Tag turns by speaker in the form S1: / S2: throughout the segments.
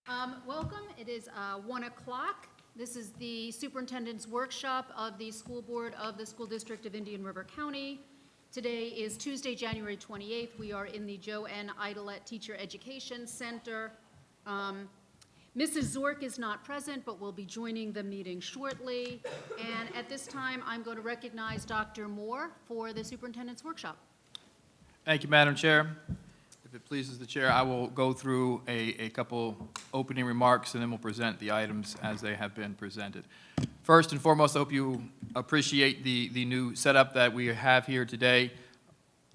S1: Welcome. It is 1 o'clock. This is the superintendent's workshop of the school board of the school district of Indian River County. Today is Tuesday, January 28th. We are in the Joe N. Idelette Teacher Education Center. Mrs. Zork is not present, but will be joining the meeting shortly. And at this time, I'm going to recognize Dr. Moore for the superintendent's workshop.
S2: Thank you, Madam Chair. If it pleases the chair, I will go through a couple opening remarks, and then we'll present the items as they have been presented. First and foremost, I hope you appreciate the new setup that we have here today.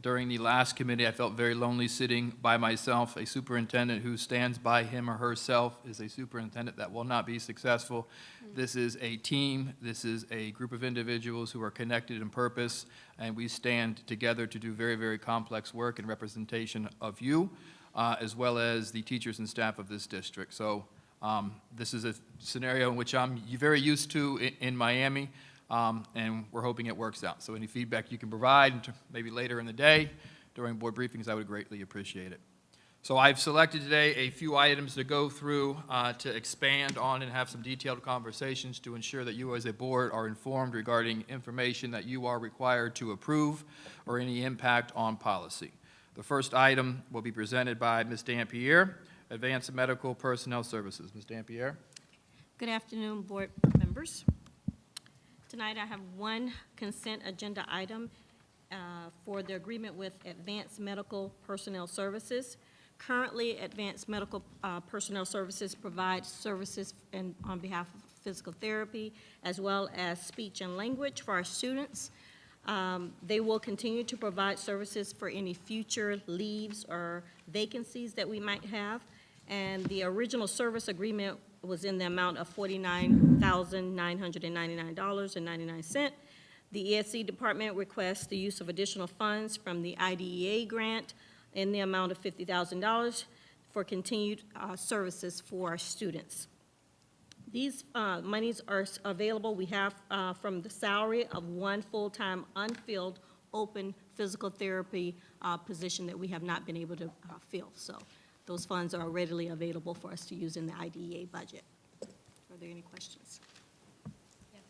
S2: During the last committee, I felt very lonely sitting by myself. A superintendent who stands by him or herself is a superintendent that will not be successful. This is a team. This is a group of individuals who are connected in purpose, and we stand together to do very, very complex work in representation of you, as well as the teachers and staff of this district. So this is a scenario in which I'm very used to in Miami. And we're hoping it works out. So any feedback you can provide, maybe later in the day during board briefings, I would greatly appreciate it. So I've selected today a few items to go through to expand on and have some detailed conversations to ensure that you as a board are informed regarding information that you are required to approve or any impact on policy. The first item will be presented by Ms. Dampierre, Advanced Medical Personnel Services. Ms. Dampierre.
S3: Good afternoon, board members. Tonight I have one consent agenda item for the agreement with Advanced Medical Personnel Services. Currently, Advanced Medical Personnel Services provides services on behalf of physical therapy as well as speech and language for our students. They will continue to provide services for any future leaves or vacancies that we might have. And the original service agreement was in the amount of $49,999.99. The ESC department requests the use of additional funds from the IDEA grant in the amount of $50,000 for continued services for our students. These monies are available. We have from the salary of one full-time unfilled open physical therapy position that we have not been able to fill. So those funds are readily available for us to use in the IDEA budget. Are there any questions?
S1: Yes.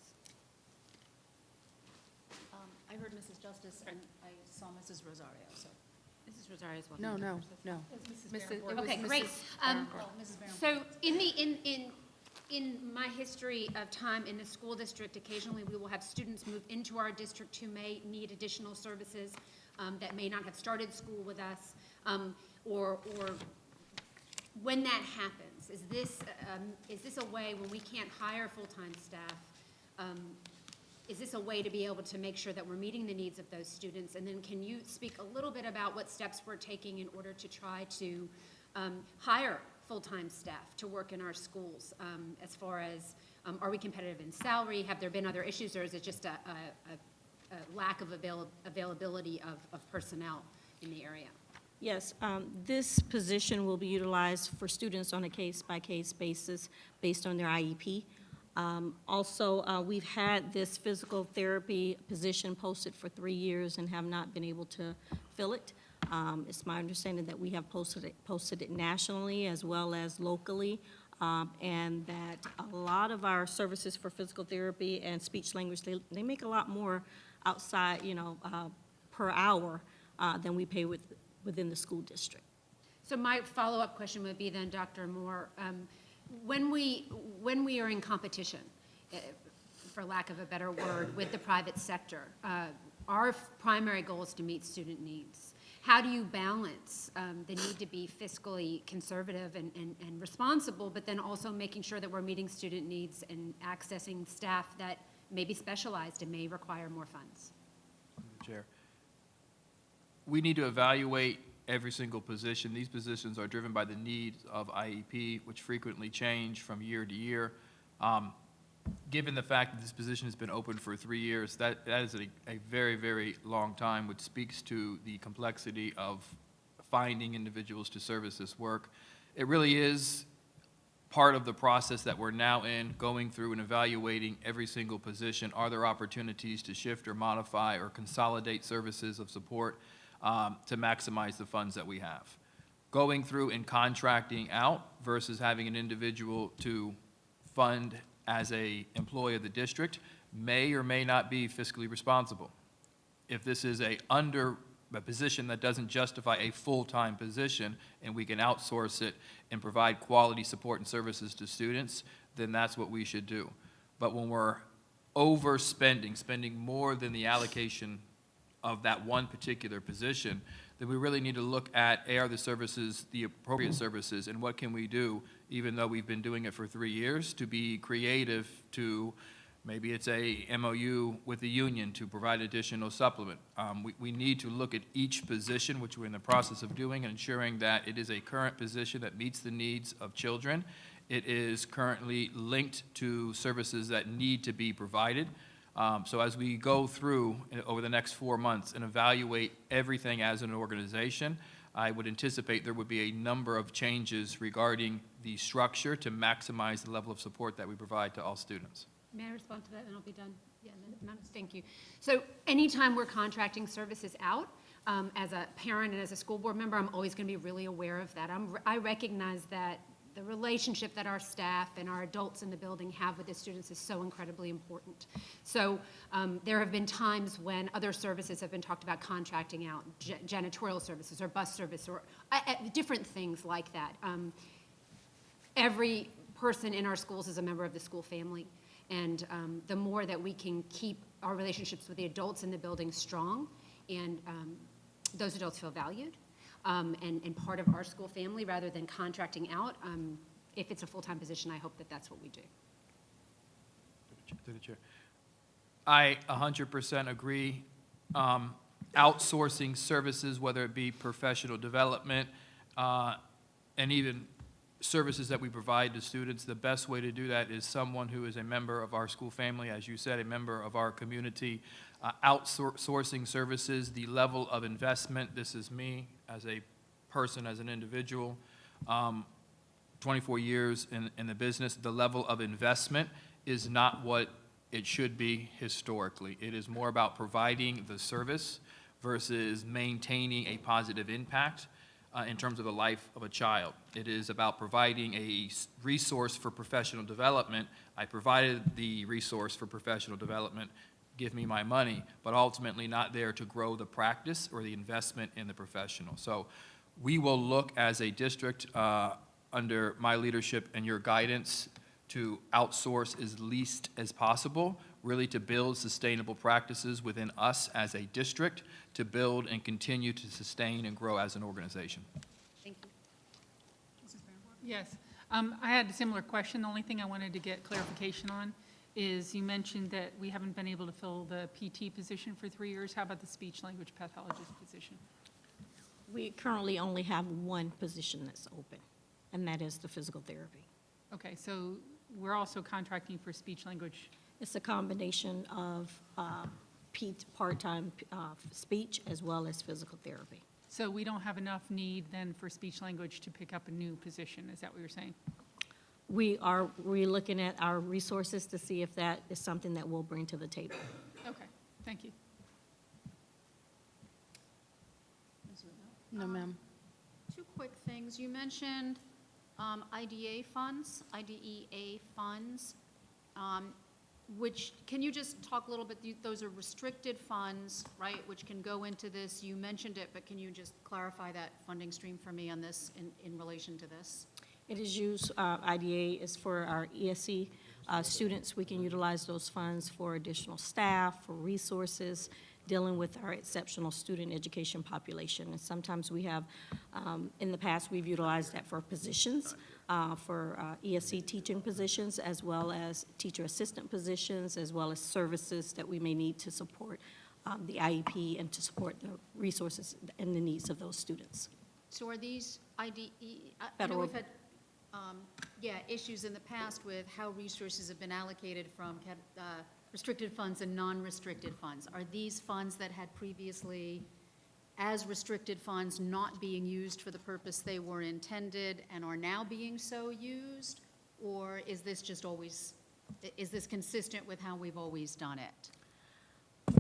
S1: I heard Mrs. Justice and I saw Mrs. Rosario. So
S4: Mrs. Rosario is one.
S5: No.
S4: Okay, great. So in my history of time in the school district, occasionally we will have students move into our district who may need additional services that may not have started school with us, or when that happens, is this a way when we can't hire full-time staff? Is this a way to be able to make sure that we're meeting the needs of those students? And then can you speak a little bit about what steps we're taking in order to try to hire full-time staff to work in our schools, as far as are we competitive in salary? Have there been other issues, or is it just a lack of availability of personnel in the area?
S3: Yes, this position will be utilized for students on a case-by-case basis based on their IEP. Also, we've had this physical therapy position posted for 3 years and have not been able to fill it. It's my understanding that we have posted it nationally as well as locally, and that a lot of our services for physical therapy and speech language, they make a lot more outside, per hour than we pay within the school district.
S4: So my follow-up question would be then, Dr. Moore, when we are in competition, for lack of a better word, with the private sector, our primary goal is to meet student needs. How do you balance the need to be fiscally conservative and responsible, but then also making sure that we're meeting student needs and accessing staff that may be specialized and may require more funds?
S2: Chair. We need to evaluate every single position. These positions are driven by the needs of IEP, which frequently change from year to year. Given the fact that this position has been open for 3 years, that is a very, very long time, which speaks to the complexity of finding individuals to service this work. It really is part of the process that we're now in, going through and evaluating every single position. Are there opportunities to shift or modify or consolidate services of support to maximize the funds that we have? going through and contracting out versus having an individual to fund as a employee of the district may or may not be fiscally responsible. If this is a position that doesn't justify a full-time position, and we can outsource it and provide quality support and services to students, then that's what we should do. But when we're overspending, spending more than the allocation of that one particular position, then we really need to look at, are the services the appropriate services, and what can we do, even though we've been doing it for 3 years, to be creative, to maybe it's a MOU with the union to provide additional supplement. We need to look at each position, which we're in the process of doing, and ensuring that it is a current position that meets the needs of children. It is currently linked to services that need to be provided. So as we go through over the next 4 months and evaluate everything as an organization, I would anticipate there would be a number of changes regarding the structure to maximize the level of support that we provide to all students.
S4: May I respond to that, and I'll be done? Yeah, thank you. So anytime we're contracting services out, as a parent and as a school board member, I'm always going to be really aware of that. I recognize that the relationship that our staff and our adults in the building have with the students is so incredibly important. So there have been times when other services have been talked about contracting out, janitorial services or bus service or different things like that. Every person in our schools is a member of the school family. And the more that we can keep our relationships with the adults in the building strong, and those adults feel valued and part of our school family rather than contracting out, if it's a full-time position, I hope that that's what we do.
S2: Through the chair. I 100% agree. Outsourcing services, whether it be professional development and even services that we provide to students, the best way to do that is someone who is a member of our school family, as you said, a member of our community. Outsourcing services, the level of investment, this is me as a person, as an individual, 24 years in the business, the level of investment is not what it should be historically. It is more about providing the service versus maintaining a positive impact in terms of the life of a child. It is about providing a resource for professional development. I provided the resource for professional development, give me my money, but ultimately not there to grow the practice or the investment in the professional. So we will look as a district under my leadership and your guidance to outsource as least as possible, really to build sustainable practices within us as a district, to build and continue to sustain and grow as an organization.
S4: Thank you.
S5: Yes. I had a similar question. The only thing I wanted to get clarification on is you mentioned that we haven't been able to fill the PT position for 3 years. How about the speech-language pathologist position?
S3: We currently only have one position that's open, and that is the physical therapy.
S5: Okay, so we're also contracting for speech-language.
S3: It's a combination of part-time speech as well as physical therapy.
S5: So we don't have enough need then for speech-language to pick up a new position. Is that what you're saying?
S3: We're looking at our resources to see if that is something that we'll bring to the table.
S5: Okay, thank you.
S6: No, ma'am.
S1: Two quick things. You mentioned IDEA funds, which, can you just talk a little bit, those are restricted funds, right, which can go into this. You mentioned it, but can you just clarify that funding stream for me on this in relation to this?
S3: It is used, IDA is for our ESE students. We can utilize those funds for additional staff, for resources, dealing with our exceptional student education population. And sometimes we have, in the past, we've utilized that for positions, for ESE teaching positions, as well as teacher assistant positions, as well as services that we may need to support the IEP and to support the resources and the needs of those students.
S1: So are these IDE, I know
S3: Federal.
S1: we've had, issues in the past with how resources have been allocated from restricted funds and non-restricted funds. Are these funds that had previously as restricted funds not being used for the purpose they were intended and are now being so used? Or is this just always, is this consistent with how we've always done it?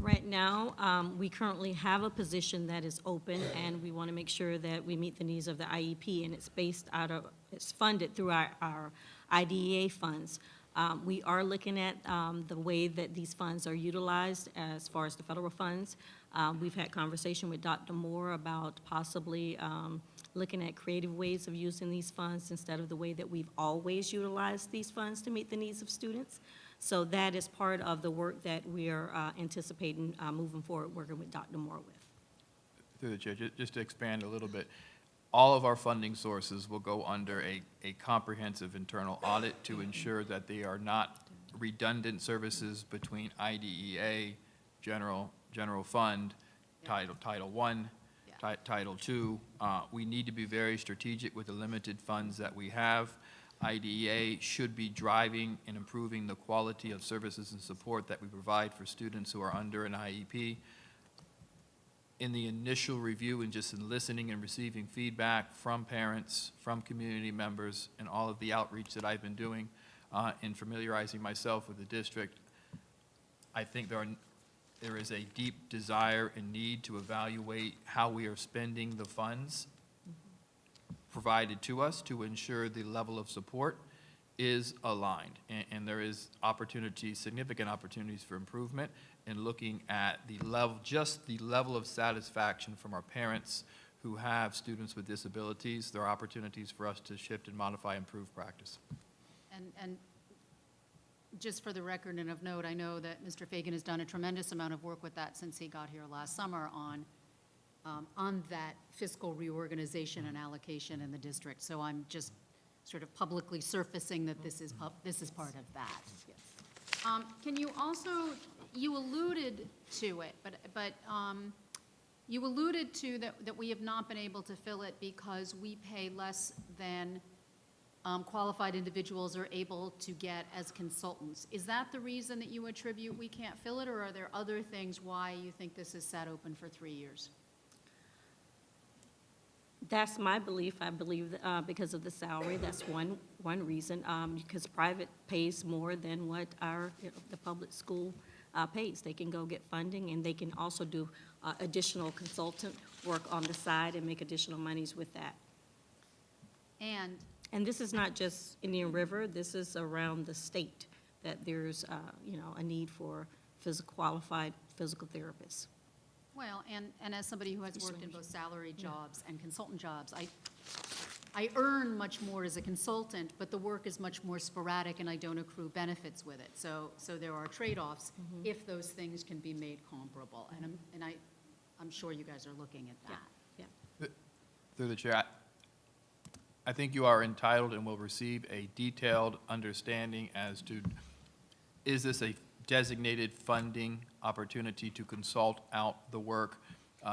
S3: Right now, we currently have a position that is open, and we want to make sure that we meet the needs of the IEP, and it's funded through our IDEA funds. We are looking at the way that these funds are utilized as far as the federal funds. We've had conversation with Dr. Moore about possibly looking at creative ways of using these funds instead of the way that we've always utilized these funds to meet the needs of students. So that is part of the work that we are anticipating moving forward, working with Dr. Moore with.
S2: Through the chair, just to expand a little bit, all of our funding sources will go under a comprehensive internal audit to ensure that they are not redundant services between IDEA, general fund, Title I, Title II. We need to be very strategic with the limited funds that we have. IDEA should be driving and improving the quality of services and support that we provide for students who are under an IEP. In the initial review and just in listening and receiving feedback from parents, from community members, and all of the outreach that I've been doing in familiarizing myself with the district, I think there is a deep desire and need to evaluate how we are spending the funds provided to us to ensure the level of support is aligned. And there is significant opportunities for improvement in looking at the level of satisfaction from our parents who have students with disabilities. There are opportunities for us to shift and modify improved practice.
S1: And just for the record and of note, I know that Mr. Fagan has done a tremendous amount of work with that since he got here last summer on that fiscal reorganization and allocation in the district. So I'm just sort of publicly surfacing that this is part of that. Yes. Can you also, you alluded to it, but you alluded to that we have not been able to fill it because we pay less than qualified individuals are able to get as consultants. Is that the reason that you attribute we can't fill it, or are there other things why you think this is sat open for 3 years?
S3: That's my belief. I believe because of the salary, that's one reason. Because private pays more than what the public school pays. They can go get funding, and they can also do additional consultant work on the side and make additional monies with that. And this is not just Indian River. This is around the state that there's a need for qualified physical therapists.
S1: Well, and as somebody who has worked in both salary jobs and consultant jobs, I earn much more as a consultant, but the work is much more sporadic and I don't accrue benefits with it. So there are trade-offs if those things can be made comparable. And I'm sure you guys are looking at that.
S3: Yeah.
S2: Through the chair, I think you are entitled and will receive a detailed understanding as to, is this a designated funding opportunity to consult out the work?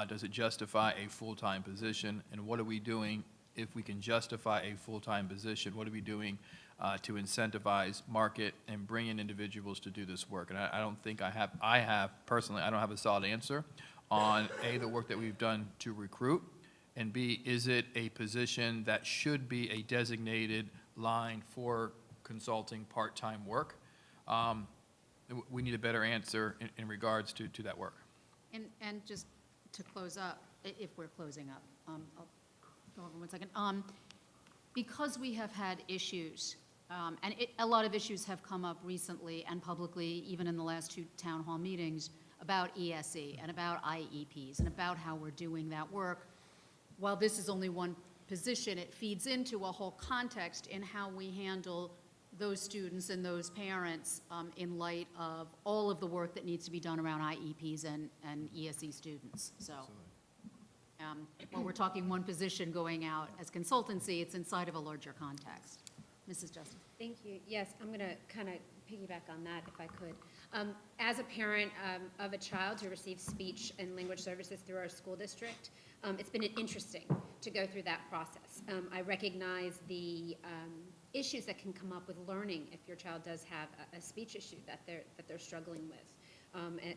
S2: Does it justify a full-time position? And what are we doing if we can justify a full-time position? What are we doing to incentivize, market, and bring in individuals to do this work? And I don't think I have personally, I don't have a solid answer on A, the work that we've done to recruit, and B, is it a position that should be a designated line for consulting part-time work? We need a better answer in regards to that work.
S1: And just to close up, if we're closing up, I'll go over 1 second. Because we have had issues, and a lot of issues have come up recently and publicly, even in the last 2 town hall meetings, about ESE and about IEPs and about how we're doing that work. While this is only one position, it feeds into a whole context in how we handle those students and those parents in light of all of the work that needs to be done around IEPs and ESE students. So when we're talking one position going out as consultancy, it's inside of a larger context. Mrs. Justin.
S4: Thank you. Yes, I'm going to kind of piggyback on that if I could. As a parent of a child who receives speech and language services through our school district, it's been interesting to go through that process. I recognize the issues that can come up with learning if your child does have a speech issue that they're struggling with,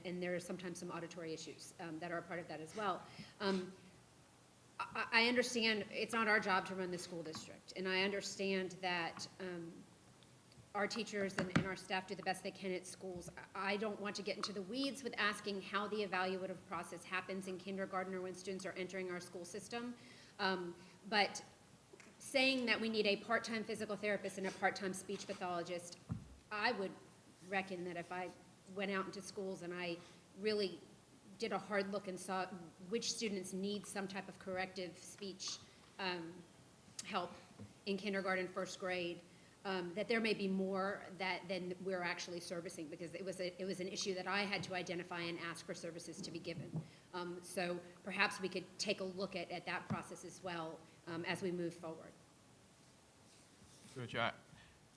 S4: and there are sometimes some auditory issues that are a part of that as well. I understand it's not our job to run the school district, and I understand that our teachers and our staff do the best they can at schools. I don't want to get into the weeds with asking how the evaluative process happens in kindergarten or when students are entering our school system. But saying that we need a part-time physical therapist and a part-time speech pathologist, I would reckon that if I went out into schools and I really did a hard look and saw which students need some type of corrective speech help in kindergarten, first grade, that there may be more than we're actually servicing, because it was an issue that I had to identify and ask for services to be given. So perhaps we could take a look at that process as well as we move forward.
S2: Which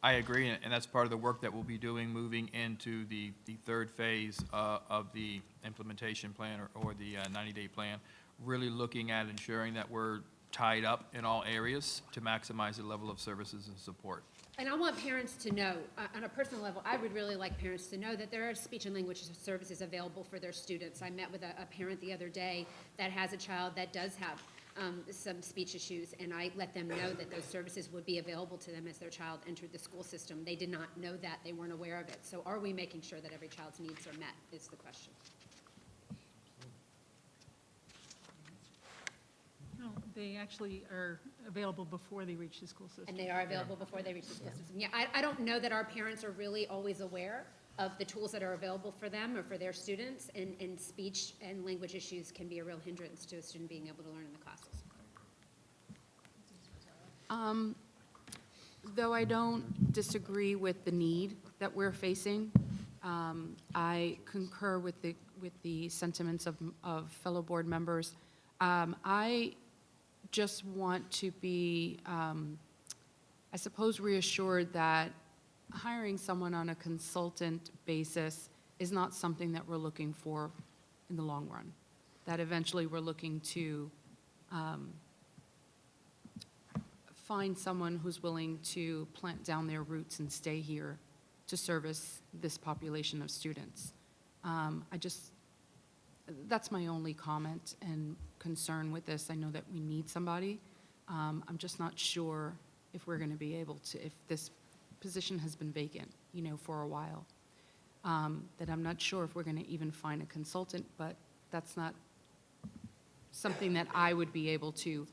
S2: I agree, and that's part of the work that we'll be doing moving into the third phase of the implementation plan or the 90-day plan, really looking at ensuring that we're tied up in all areas to maximize the level of services and support.
S4: And I want parents to know, on a personal level, I would really like parents to know that there are speech and language services available for their students. I met with a parent the other day that has a child that does have some speech issues, and I let them know that those services would be available to them as their child entered the school system. They did not know that, they weren't aware of it. So are we making sure that every child's needs are met, is the question.
S5: No, they actually are available before they reach the school system.
S4: And they are available before they reach the school system. Yeah, I don't know that our parents are really always aware of the tools that are available for them or for their students, and speech and language issues can be a real hindrance to a student being able to learn in the classes.
S6: Though I don't disagree with the need that we're facing, I concur with the sentiments of fellow board members. I just want to be, I suppose, reassured that hiring someone on a consultant basis is not something that we're looking for in the long run. That eventually we're looking to find someone who's willing to plant down their roots and stay here to service this population of students. That's my only comment and concern with this. I know that we need somebody. I'm just not sure if we're going to be able to, if this position has been vacant, for a while, that I'm not sure if we're going to even find a consultant, but that's not something that I would be able to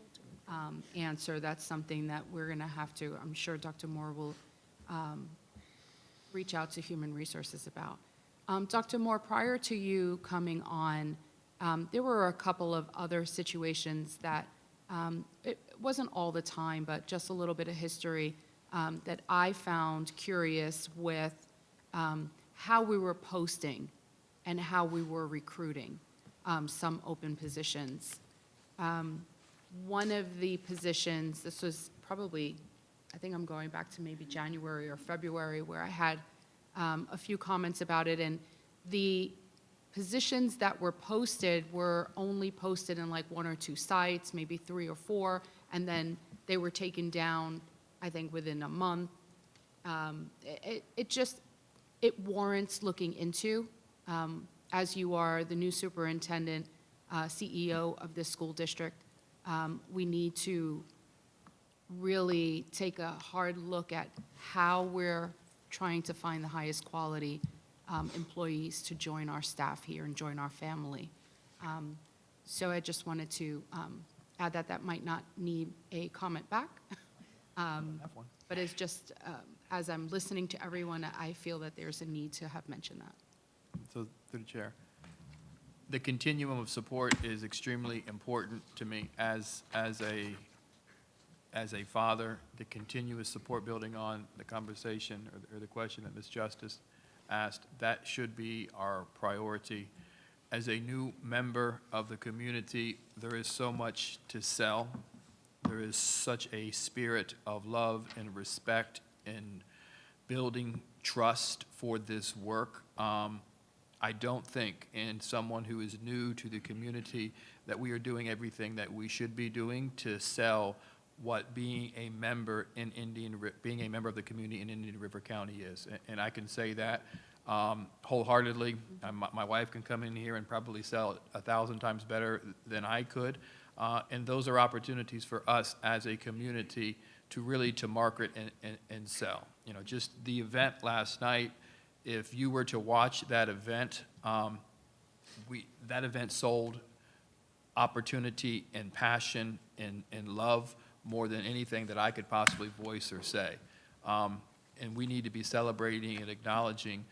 S6: answer. That's something that we're going to have to, I'm sure Dr. Moore will reach out to Human Resources about. Dr. Moore, prior to you coming on, there were a couple of other situations that, it wasn't all the time, but just a little bit of history that I found curious with how we were posting and how we were recruiting some open positions. One of the positions, this was probably, I think I'm going back to maybe January or February, where I had a few comments about it, and the positions that were posted were only posted in like 1 or 2 sites, maybe 3 or 4, and then they were taken down, I think, within a month. It warrants looking into. As you are the new superintendent, CEO of this school district, we need to really take a hard look at how we're trying to find the highest quality employees to join our staff here and join our family. So I just wanted to add that might not need a comment back. But it's just, as I'm listening to everyone, I feel that there's a need to have mentioned that.
S2: So, through the chair, the continuum of support is extremely important to me as a father. The continuous support, building on the conversation or the question that Ms. Justice asked, that should be our priority. As a new member of the community, there is so much to sell. There is such a spirit of love and respect and building trust for this work. I don't think, in someone who is new to the community, that we are doing everything that we should be doing to sell what being a member of the community in Indian River County is. And I can say that wholeheartedly. My wife can come in here and probably sell it 1,000 times better than I could. And those are opportunities for us as a community really to market and sell. You know, just the event last night, if you were to watch that event, that event sold opportunity and passion and love more than anything that I could possibly voice or say. And we need to be celebrating and acknowledging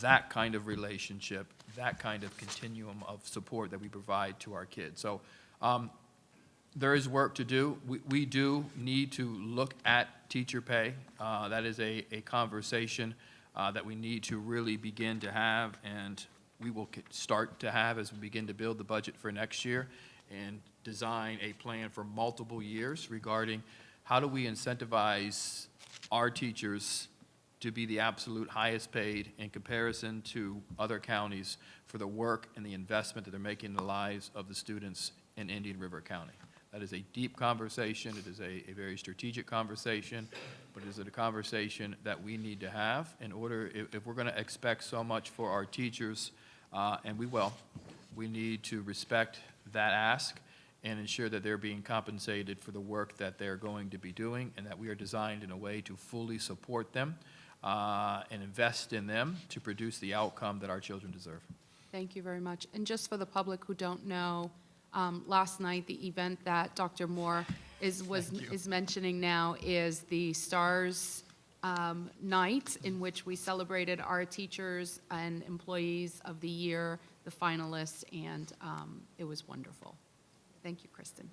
S2: that kind of relationship, that kind of continuum of support that we provide to our kids. So there is work to do. We do need to look at teacher pay. That is a conversation that we need to really begin to have, and we will start to have as we begin to build the budget for next year and design a plan for multiple years regarding how do we incentivize our teachers to be the absolute highest paid in comparison to other counties for the work and the investment that they're making in the lives of the students in Indian River County. That is a deep conversation. It is a very strategic conversation, but it is a conversation that we need to have in order, if we're going to expect so much for our teachers, and we will, we need to respect that ask and ensure that they're being compensated for the work that they're going to be doing, and that we are designed in a way to fully support them and invest in them to produce the outcome that our children deserve.
S6: Thank you very much. And just for the public who don't know, last night, the event that Dr. Moore is mentioning now is the STARS night, in which we celebrated our teachers and employees of the year, the finalists, and it was wonderful. Thank you, Kristen.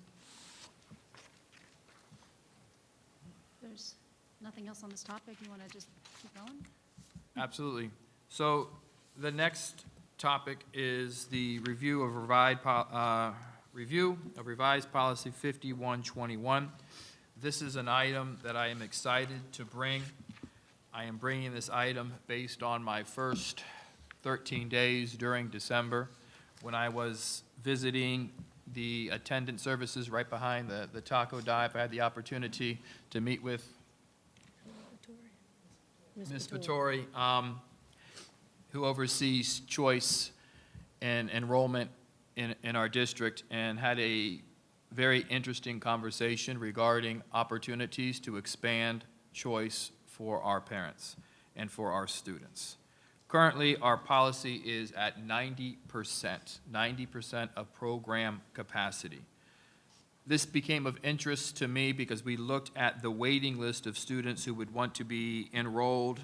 S1: There's nothing else on this topic. You want to just keep going?
S2: Absolutely. So the next topic is the review of revised policy 5121. This is an item that I am excited to bring. I am bringing this item based on my first 13 days during December when I was visiting the attendant services right behind the taco dive. I had the opportunity to meet with Ms. Vittori, who oversees choice and enrollment in our district, and had a very interesting conversation regarding opportunities to expand choice for our parents and for our students. Currently, our policy is at 90% of program capacity. This became of interest to me because we looked at the waiting list of students who would want to be enrolled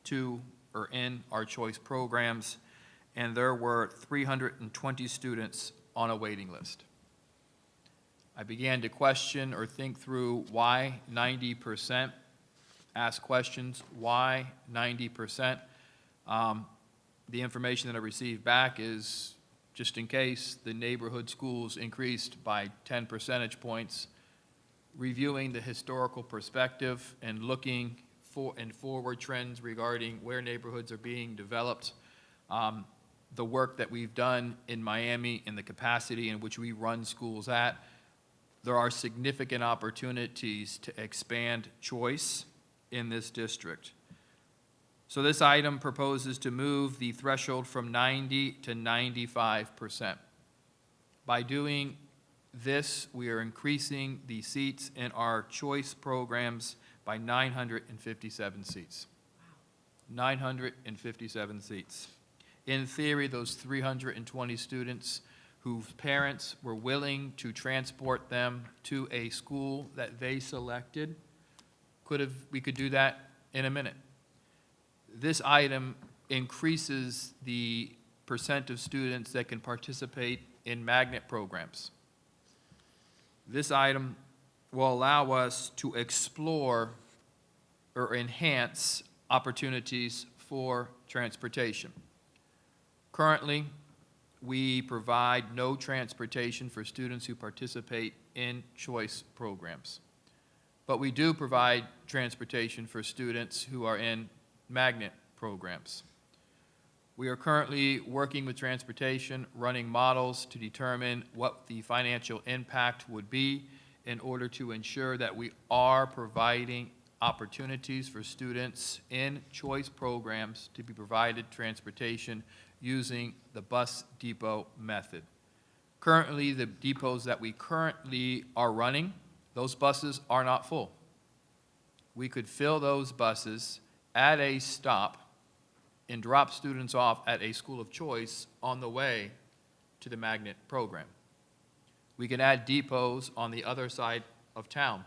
S2: to or in our choice programs, and there were 320 students on a waiting list. I began to question or think through why 90%, ask questions, why 90%? The information that I received back is, just in case, the neighborhood schools increased by 10 percentage points. Reviewing the historical perspective and looking forward trends regarding where neighborhoods are being developed, the work that we've done in Miami and the capacity in which we run schools at, there are significant opportunities to expand choice in this district. So this item proposes to move the threshold from 90 to 95%. By doing this, we are increasing the seats in our choice programs by 957 seats. 957 seats. In theory, those 320 students whose parents were willing to transport them to a school that they selected, we could do that in a minute. This item increases the percent of students that can participate in magnet programs. This item will allow us to explore or enhance opportunities for transportation. Currently, we provide no transportation for students who participate in choice programs. But we do provide transportation for students who are in magnet programs. We are currently working with transportation, running models to determine what the financial impact would be in order to ensure that we are providing opportunities for students in choice programs to be provided transportation using the bus depot method. Currently, the depots that we currently are running, those buses are not full. we could fill those buses at a stop and drop students off at a school of choice on the way to the magnet program. We can add depots on the other side of town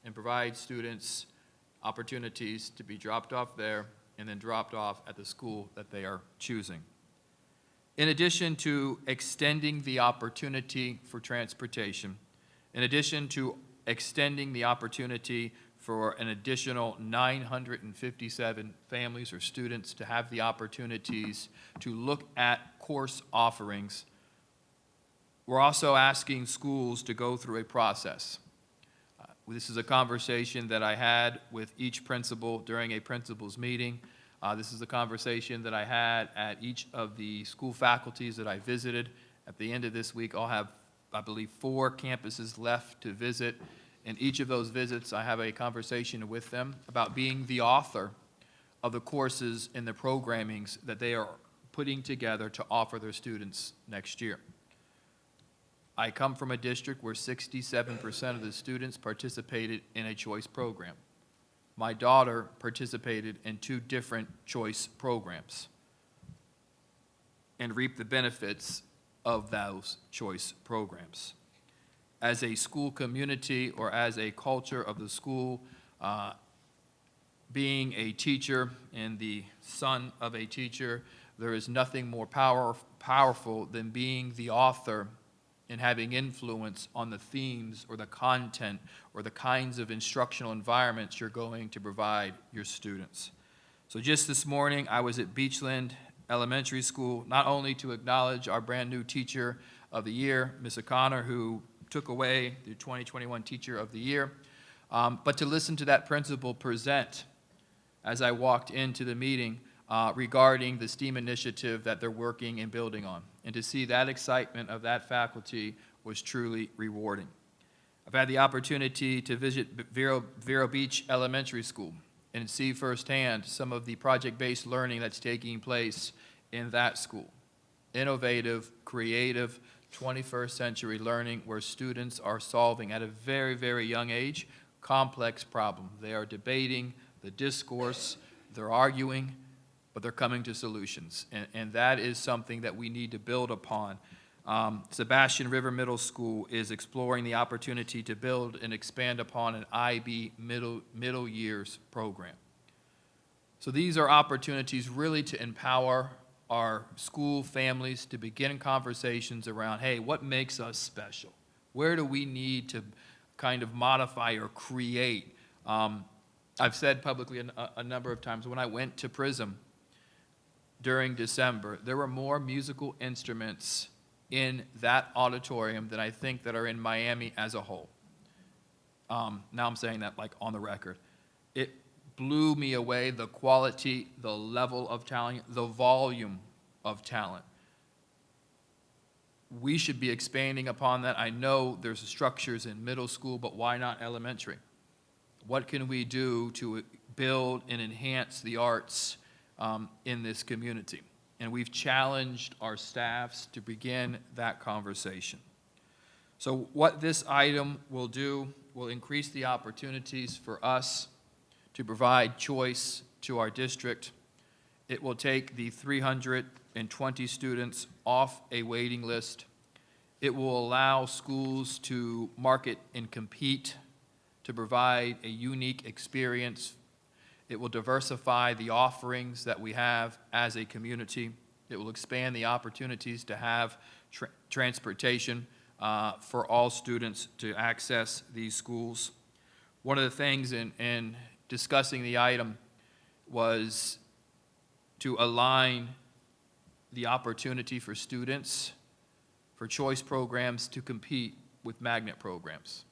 S2: and provide students opportunities to be dropped off there and then dropped off at the school that they are choosing. In addition to extending the opportunity for transportation, in addition to extending the opportunity for an additional 957 families or students to have the opportunities to look at course offerings, we're also asking schools to go through a process. This is a conversation that I had with each principal during a principal's meeting. This is a conversation that I had at each of the school faculties that I visited. At the end of this week, I'll have, I believe, 4 campuses left to visit. In each of those visits, I have a conversation with them about being the author of the courses and the programmings that they are putting together to offer their students next year. I come from a district where 67% of the students participated in a choice program. My daughter participated in 2 different choice programs and reaped the benefits of those choice programs. As a school community or as a culture of the school, being a teacher and the son of a teacher, there is nothing more powerful than being the author and having influence on the themes or the content or the kinds of instructional environments you're going to provide your students. So just this morning, I was at Beachland Elementary School, not only to acknowledge our brand new Teacher of the Year, Ms. O'Connor, who took away the 2021 Teacher of the Year, but to listen to that principal present as I walked into the meeting regarding the STEAM initiative that they're working and building on. And to see that excitement of that faculty was truly rewarding. I've had the opportunity to visit Vero Beach Elementary School and see firsthand some of the project-based learning that's taking place in that school. Innovative, creative, 21st century learning where students are solving at a very, very young age complex problems. They are debating the discourse, they're arguing, but they're coming to solutions. And that is something that we need to build upon. Sebastian River Middle School is exploring the opportunity to build and expand upon an IB middle years program. So these are opportunities really to empower our school families to begin conversations around, hey, what makes us special? Where do we need to kind of modify or create? I've said publicly a number of times, when I went to Prism during December, there were more musical instruments in that auditorium than I think that are in Miami as a whole. Now I'm saying that like on the record. It blew me away, the quality, the level of talent, the volume of talent. We should be expanding upon that. I know there's structures in middle school, but why not elementary? What can we do to build and enhance the arts in this community? And we've challenged our staffs to begin that conversation. So what this item will do will increase the opportunities for us to provide choice to our district. It will take the 320 students off a waiting list. It will allow schools to market and compete to provide a unique experience. It will diversify the offerings that we have as a community. It will expand the opportunities to have transportation for all students to access these schools. One of the things in discussing the item was to align the opportunity for students for choice programs to compete with magnet programs.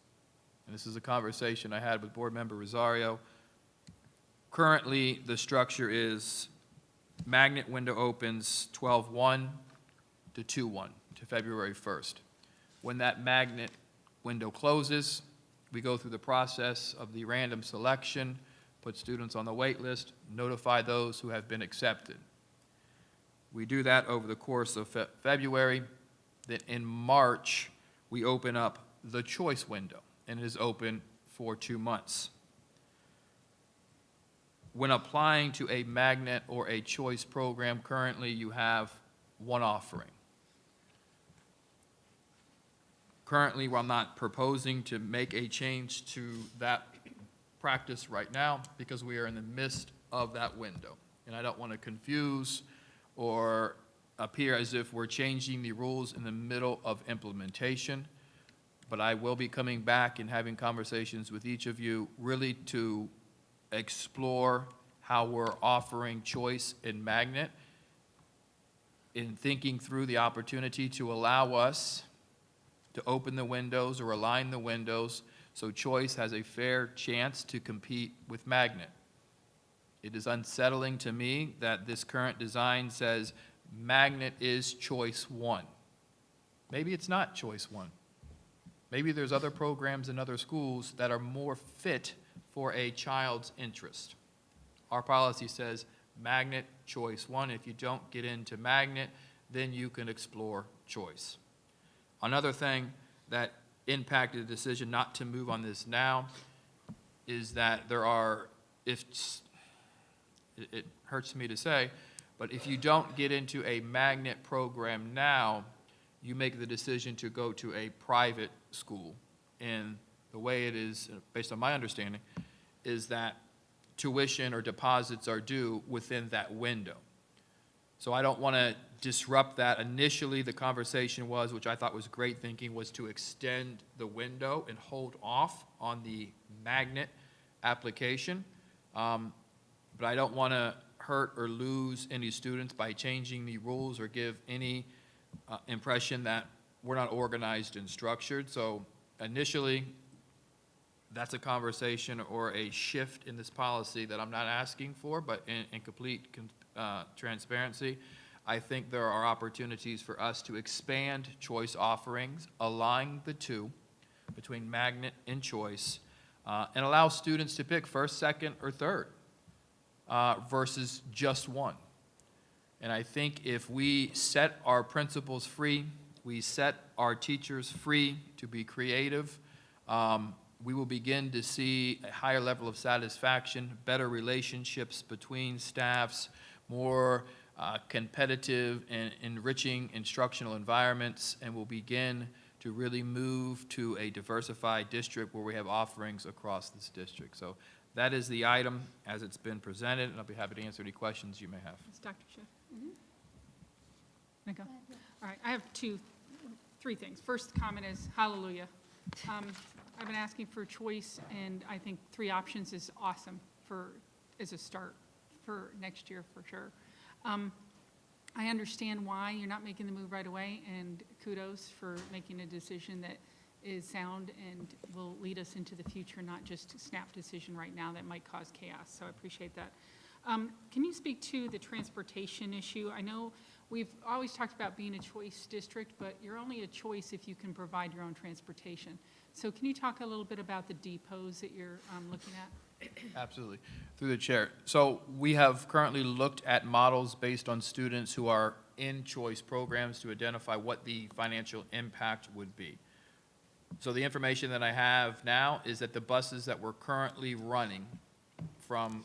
S2: And this is a conversation I had with Board Member Rosario. Currently, the structure is magnet window opens 12/1 to 2/1 to February 1st. When that magnet window closes, we go through the process of the random selection, put students on the wait list, notify those who have been accepted. We do that over the course of February. Then in March, we open up the choice window, and it is open for 2 months. when applying to a magnet or a choice program, currently you have one offering. Currently, I'm not proposing to make a change to that practice right now because we are in the midst of that window. And I don't want to confuse or appear as if we're changing the rules in the middle of implementation. But I will be coming back and having conversations with each of you really to explore how we're offering choice in magnet, in thinking through the opportunity to allow us to open the windows or align the windows so choice has a fair chance to compete with magnet. It is unsettling to me that this current design says magnet is choice one. Maybe it's not choice one. Maybe there's other programs in other schools that are more fit for a child's interest. Our policy says magnet, choice one. If you don't get into magnet, then you can explore choice. Another thing that impacted the decision not to move on this now is that there are, it hurts me to say, but if you don't get into a magnet program now, you make the decision to go to a private school. And the way it is, based on my understanding, is that tuition or deposits are due within that window. So I don't want to disrupt that. Initially, the conversation was, which I thought was great thinking, was to extend the window and hold off on the magnet application. But I don't want to hurt or lose any students by changing the rules or give any impression that we're not organized and structured. So initially, that's a conversation or a shift in this policy that I'm not asking for, but in complete transparency, I think there are opportunities for us to expand choice offerings, align the two between magnet and choice, and allow students to pick first, second, or third versus just one. And I think if we set our principals free, we set our teachers free to be creative, we will begin to see a higher level of satisfaction, better relationships between staffs, more competitive and enriching instructional environments, and we'll begin to really move to a diversified district where we have offerings across this district. So that is the item as it's been presented, and I'll be happy to answer any questions you may have.
S5: It's Dr. Schiff. Can I go? All right, I have three things. First comment is hallelujah. I've been asking for choice, and I think 3 options is awesome as a start for next year for sure. I understand why you're not making the move right away, and kudos for making a decision that is sound and will lead us into the future, not just a snap decision right now that might cause chaos. So I appreciate that. Can you speak to the transportation issue? I know we've always talked about being a choice district, but you're only a choice if you can provide your own transportation. So can you talk a little bit about the depots that you're looking at?
S2: Absolutely. Through the chair. So we have currently looked at models based on students who are in choice programs to identify what the financial impact would be. So the information that I have now is that the buses that we're currently running from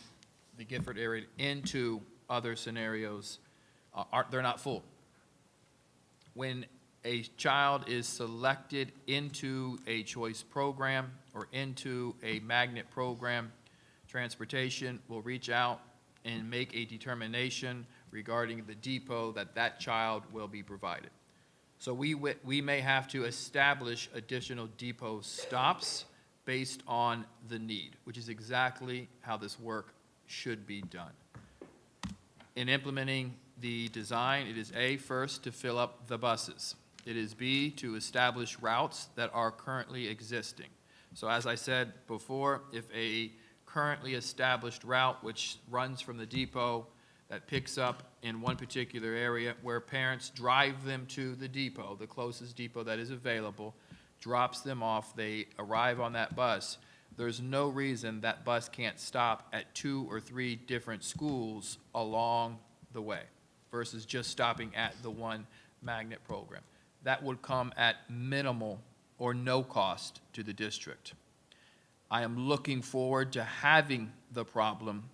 S2: the Gifford area into other scenarios, they're not full. When a child is selected into a choice program or into a magnet program, transportation will reach out and make a determination regarding the depot that that child will be provided. So we may have to establish additional depot stops based on the need, which is exactly how this work should be done. In implementing the design, it is A, first, to fill up the buses. It is B, to establish routes that are currently existing. So as I said before, if a currently established route which runs from the depot that picks up in one particular area where parents drive them to the depot, the closest depot that is available, drops them off, they arrive on that bus, there's no reason that bus can't stop at 2 or 3 different schools along the way versus just stopping at the one magnet program. That would come at minimal or no cost to the district. I am looking forward to having the problem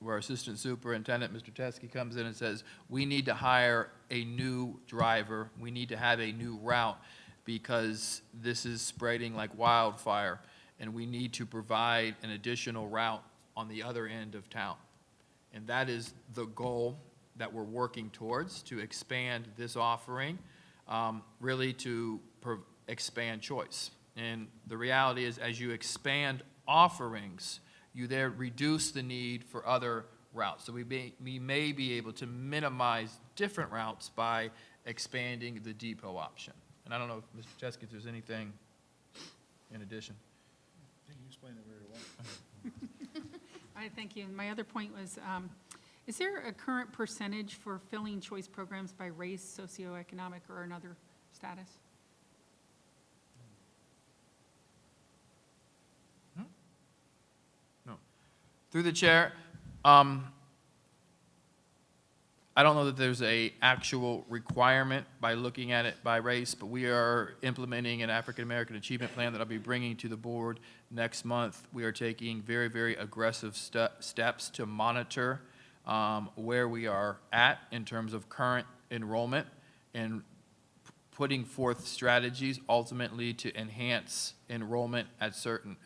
S2: where Assistant Superintendent, Mr. Teskey, comes in and says, we need to hire a new driver, we need to have a new route, because this is spreading like wildfire, and we need to provide an additional route on the other end of town. And that is the goal that we're working towards, to expand this offering, really to expand choice. And the reality is, as you expand offerings, you there reduce the need for other routes. So we may be able to minimize different routes by expanding the depot option. And I don't know, if Mr. Teskey, if there's anything in addition.
S7: I think you explained it very well.
S5: All right, thank you. My other point was, is there a current percentage for filling choice programs by race, socioeconomic, or another status?
S2: No. Through the chair, I don't know that there's a actual requirement by looking at it by race, but we are implementing an African American Achievement Plan that I'll be bringing to the board next month. We are taking very, very aggressive steps to monitor where we are at in terms of current enrollment, and putting forth strategies ultimately to enhance enrollment at certain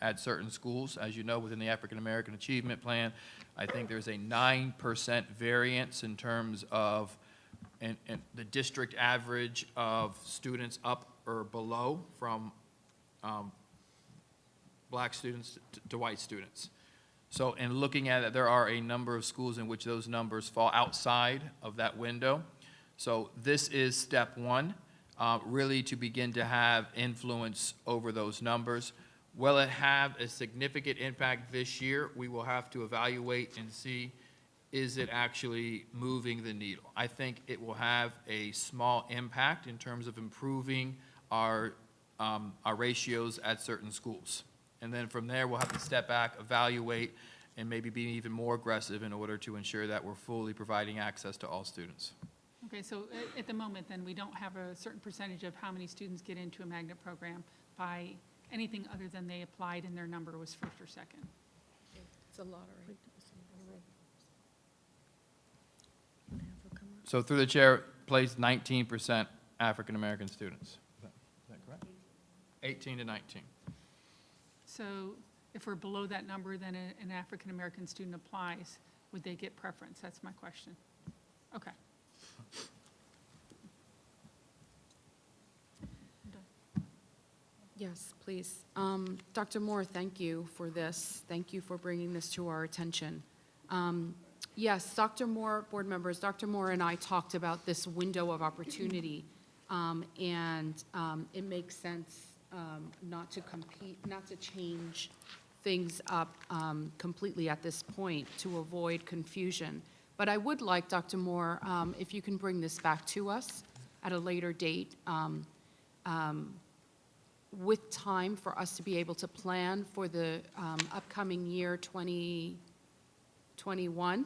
S2: schools. As you know, within the African American Achievement Plan, I think there's a 9% variance in terms of and the district average of students up or below from black students to white students. So in looking at it, there are a number of schools in which those numbers fall outside of that window. So this is step one, really to begin to have influence over those numbers. Will it have a significant impact this year? We will have to evaluate and see, is it actually moving the needle? I think it will have a small impact in terms of improving our ratios at certain schools. And then from there, we'll have to step back, evaluate, and maybe be even more aggressive in order to ensure that we're fully providing access to all students.
S5: Okay, so at the moment, then, we don't have a certain percentage of how many students get into a magnet program by anything other than they applied and their number was first or second.
S6: It's a lottery.
S2: So through the chair, placed 19% African American students. Is that correct? 18 to 19.
S5: So if we're below that number, then an African-American student applies, would they get preference? That's my question. Okay.
S6: Yes, please. Dr. Moore, thank you for this. Thank you for bringing this to our attention. Yes, Dr. Moore, board members, Dr. Moore and I talked about this window of opportunity, and it makes sense not to change things up completely at this point to avoid confusion. But I would like, Dr. Moore, if you can bring this back to us at a later date, with time for us to be able to plan for the upcoming year 2021,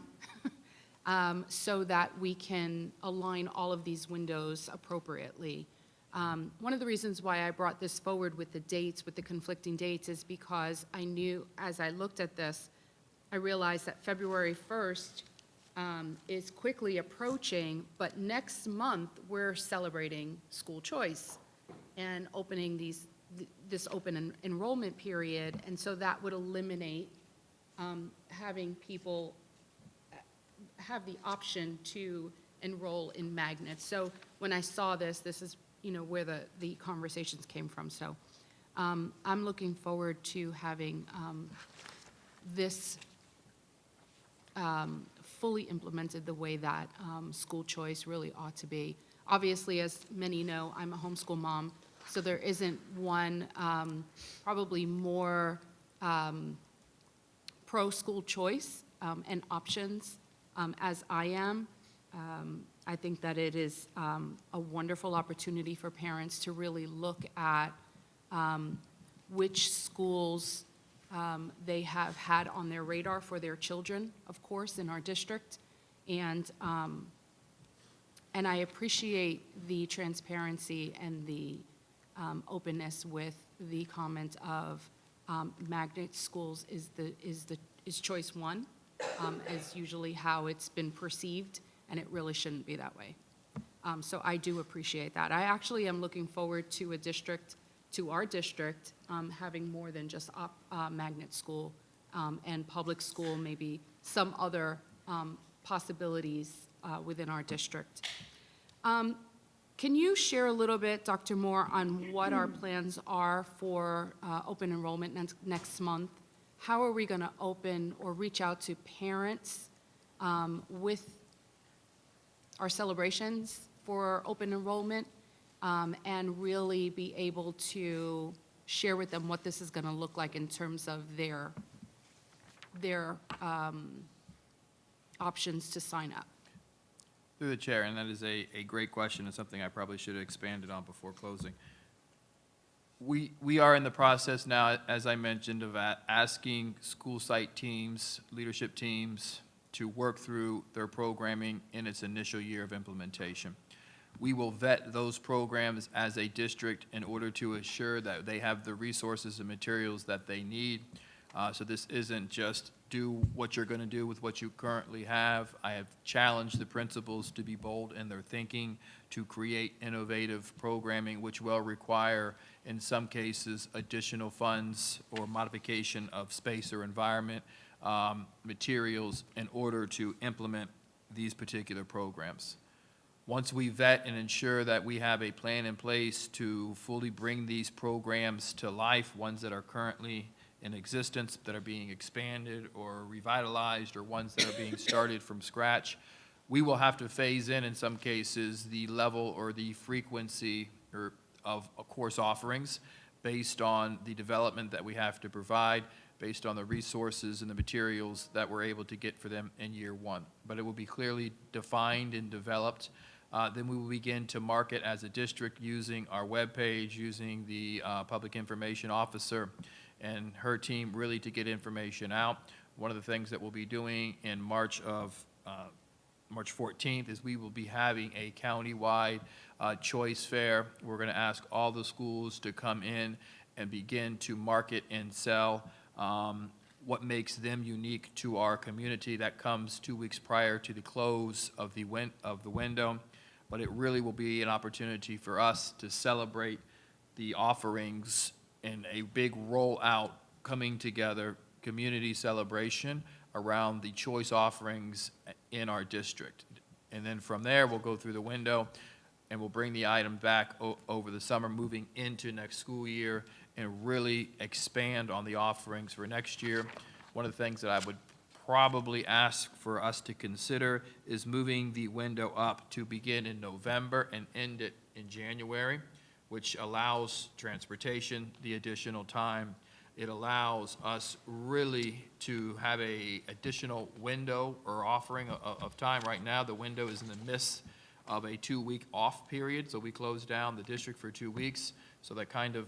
S6: so that we can align all of these windows appropriately. One of the reasons why I brought this forward with the dates, with the conflicting dates, is because I knew, as I looked at this, I realized that February 1st is quickly approaching, but next month, we're celebrating school choice and opening this open enrollment period, and so that would eliminate having people have the option to enroll in magnets. So when I saw this is, where the conversations came from. So I'm looking forward to having this fully implemented the way that school choice really ought to be. Obviously, as many know, I'm a homeschool mom, so there isn't one probably more pro-school choice and options as I am. I think that it is a wonderful opportunity for parents to really look at which schools they have had on their radar for their children, of course, in our district. And I appreciate the transparency and the openness with the comment of magnet schools is choice one, is usually how it's been perceived, and it really shouldn't be that way. So I do appreciate that. I actually am looking forward to our district, having more than just magnet school and public school, maybe some other possibilities within our district. Can you share a little bit, Dr. Moore, on what our plans are for open enrollment next month? How are we going to open or reach out to parents with our celebrations for open enrollment, and really be able to share with them what this is going to look like in terms of their options to sign up?
S2: Through the chair, and that is a great question and something I probably should have expanded on before closing. We are in the process now, as I mentioned, of asking school site teams, leadership teams, to work through their programming in its initial year of implementation. We will vet those programs as a district in order to assure that they have the resources and materials that they need. So this isn't just do what you're going to do with what you currently have. I have challenged the principals to be bold in their thinking, to create innovative programming, which will require, in some cases, additional funds or modification of space or environment materials in order to implement these particular programs. Once we vet and ensure that we have a plan in place to fully bring these programs to life, ones that are currently in existence, that are being expanded or revitalized, or ones that are being started from scratch, we will have to phase in some cases, the level or the frequency of course offerings based on the development that we have to provide, based on the resources and the materials that we're able to get for them in year one. But it will be clearly defined and developed. Then we will begin to market as a district using our webpage, using the public information officer and her team really to get information out. One of the things that we'll be doing in March 14th is we will be having a county-wide choice fair. We're going to ask all the schools to come in and begin to market and sell what makes them unique to our community. That comes 2 weeks prior to the close of the window. But it really will be an opportunity for us to celebrate the offerings in a big rollout, coming together, community celebration around the choice offerings in our district. And then from there, we'll go through the window and we'll bring the item back over the summer, moving into next school year, and really expand on the offerings for next year. One of the things that I would probably ask for us to consider is moving the window up to begin in November and end it in January, which allows transportation the additional time. It allows us really to have a additional window or offering of time. Right now, the window is in the midst of a 2-week off period, so we close down the district for 2 weeks, so that kind of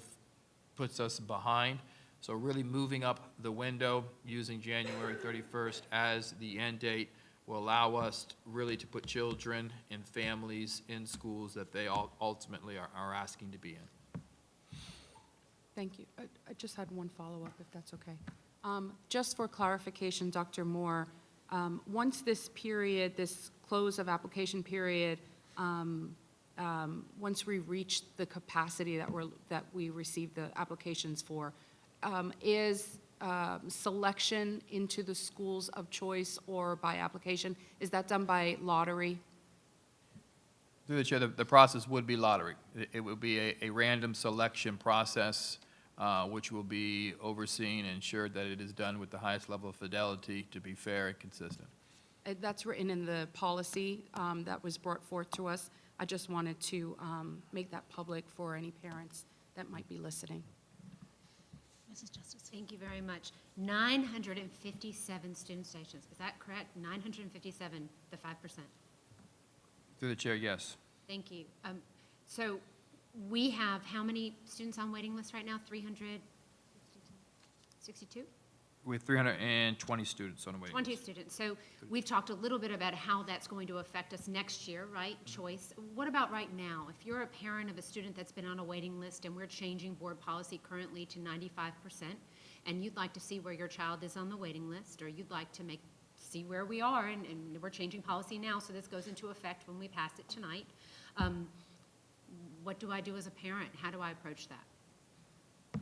S2: puts us behind. So really moving up the window, using January 31st as the end date, will allow us really to put children and families in schools that they ultimately are asking to be in.
S6: Thank you. I just had one follow-up, if that's okay. Just for clarification, Dr. Moore, once this period, this close of application period, once we reach the capacity that we receive the applications for, is selection into the schools of choice or by application, is that done by lottery?
S2: Through the chair, the process would be lottery. It would be a random selection process, which will be overseen and ensured that it is done with the highest level of fidelity to be fair and consistent.
S6: That's written in the policy that was brought forth to us. I just wanted to make that public for any parents that might be listening.
S1: Mrs. Justice.
S4: Thank you very much. 957 student stations, is that correct? 957, the 5%.
S2: Through the chair, yes.
S4: Thank you. So we have how many students on waiting list right now? 362?
S2: We have 320 students on the waiting list.
S4: 20 students. So we've talked a little bit about how that's going to affect us next year, right? Choice. What about right now? If you're a parent of a student that's been on a waiting list and we're changing board policy currently to 95%, and you'd like to see where your child is on the waiting list, or you'd like to make see where we are, and we're changing policy now, so this goes into effect when we pass it tonight. What do I do as a parent? How do I approach that?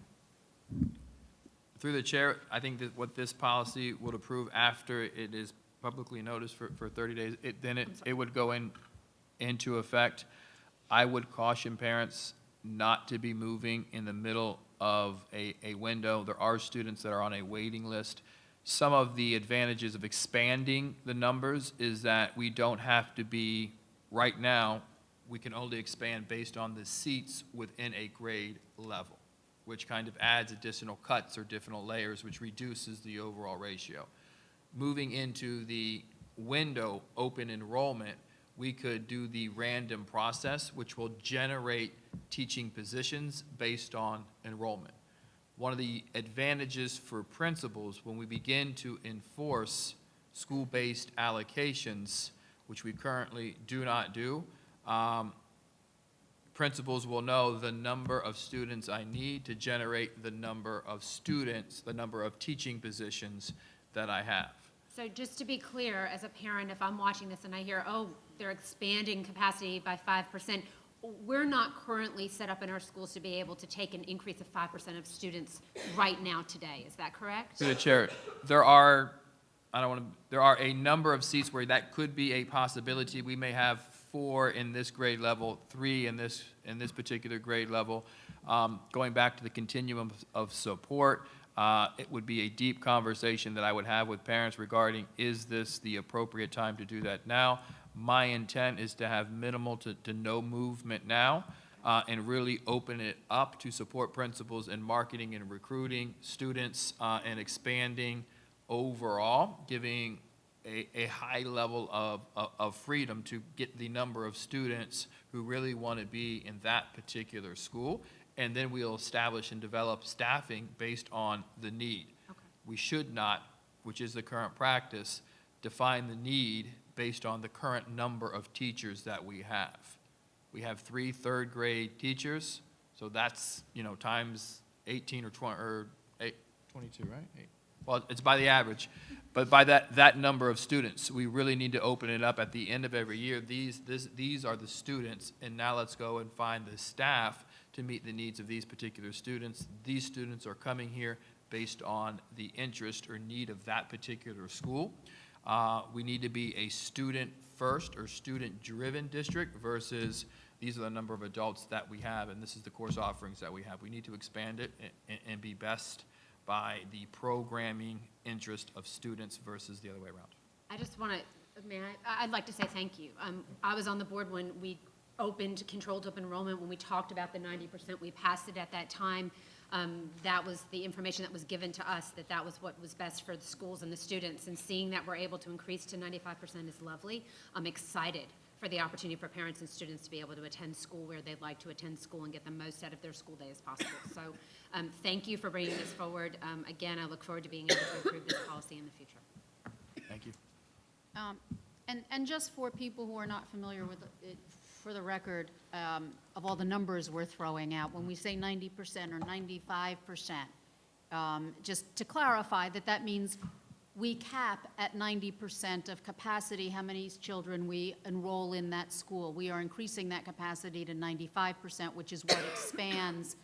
S2: Through the chair, I think that what this policy would approve after it is publicly noticed for 30 days, it would go into effect. I would caution parents not to be moving in the middle of a window. There are students that are on a waiting list. Some of the advantages of expanding the numbers is that we don't have to be, right now, we can only expand based on the seats within a grade level, which kind of adds additional cuts or different layers, which reduces the overall ratio. Moving into the window open enrollment, we could do the random process, which will generate teaching positions based on enrollment. One of the advantages for principals when we begin to enforce school-based allocations, which we currently do not do, principals will know the number of students I need to generate the number of students, the number of teaching positions that I have.
S4: So just to be clear, as a parent, if I'm watching this and I hear, oh, they're expanding capacity by 5%, we're not currently set up in our schools to be able to take an increase of 5% of students right now today. Is that correct?
S2: Through the chair, there are a number of seats where that could be a possibility. We may have 4 in this grade level, 3 in this particular grade level. Going back to the continuum of support, it would be a deep conversation that I would have with parents regarding, is this the appropriate time to do that now? My intent is to have minimal to no movement now, and really open it up to support principals in marketing and recruiting students, and expanding overall, giving a high level of freedom to get the number of students who really want to be in that particular school. And then we'll establish and develop staffing based on the need.
S4: Okay.
S2: We should not, which is the current practice, define the need based on the current number of teachers that we have. We have 3 third grade teachers, so that's, times 18 or 20, or 22, right? Well, it's by the average, but by that number of students, we really need to open it up at the end of every year. These are the students, and now let's go and find the staff to meet the needs of these particular students. These students are coming here based on the interest or need of that particular school. We need to be a student-first or student-driven district versus these are the number of adults that we have, and this is the course offerings that we have. We need to expand it and be best by the programming interest of students versus the other way around.
S4: I just want to, I'd like to say thank you. I was on the board when we opened controlled open enrollment, when we talked about the 90%, we passed it at that time. That was the information that was given to us, that was what was best for the schools and the students, and seeing that we're able to increase to 95% is lovely. I'm excited for the opportunity for parents and students to be able to attend school where they'd like to attend school and get the most out of their school day as possible. So thank you for bringing this forward. Again, I look forward to being able to improve this policy in the future.
S2: Thank you.
S1: And just for people who are not familiar with it, for the record, of all the numbers we're throwing out, when we say 90% or 95%, just to clarify that means we cap at 90% of capacity how many children we enroll in that school. We are increasing that capacity to 95%, which is what expands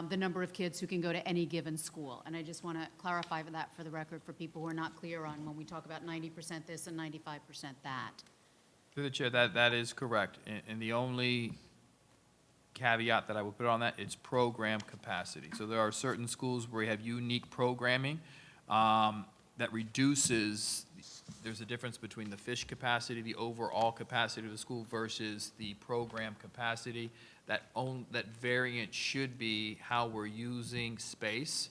S1: the number of kids who can go to any given school. And I just want to clarify that for the record for people who are not clear on when we talk about 90% this and 95% that.
S2: Through the chair, that is correct. And the only caveat that I would put on that is program capacity. So there are certain schools where you have unique programming that reduces, there's a difference between the fish capacity, the overall capacity of the school versus the program capacity. That variant should be how we're using space.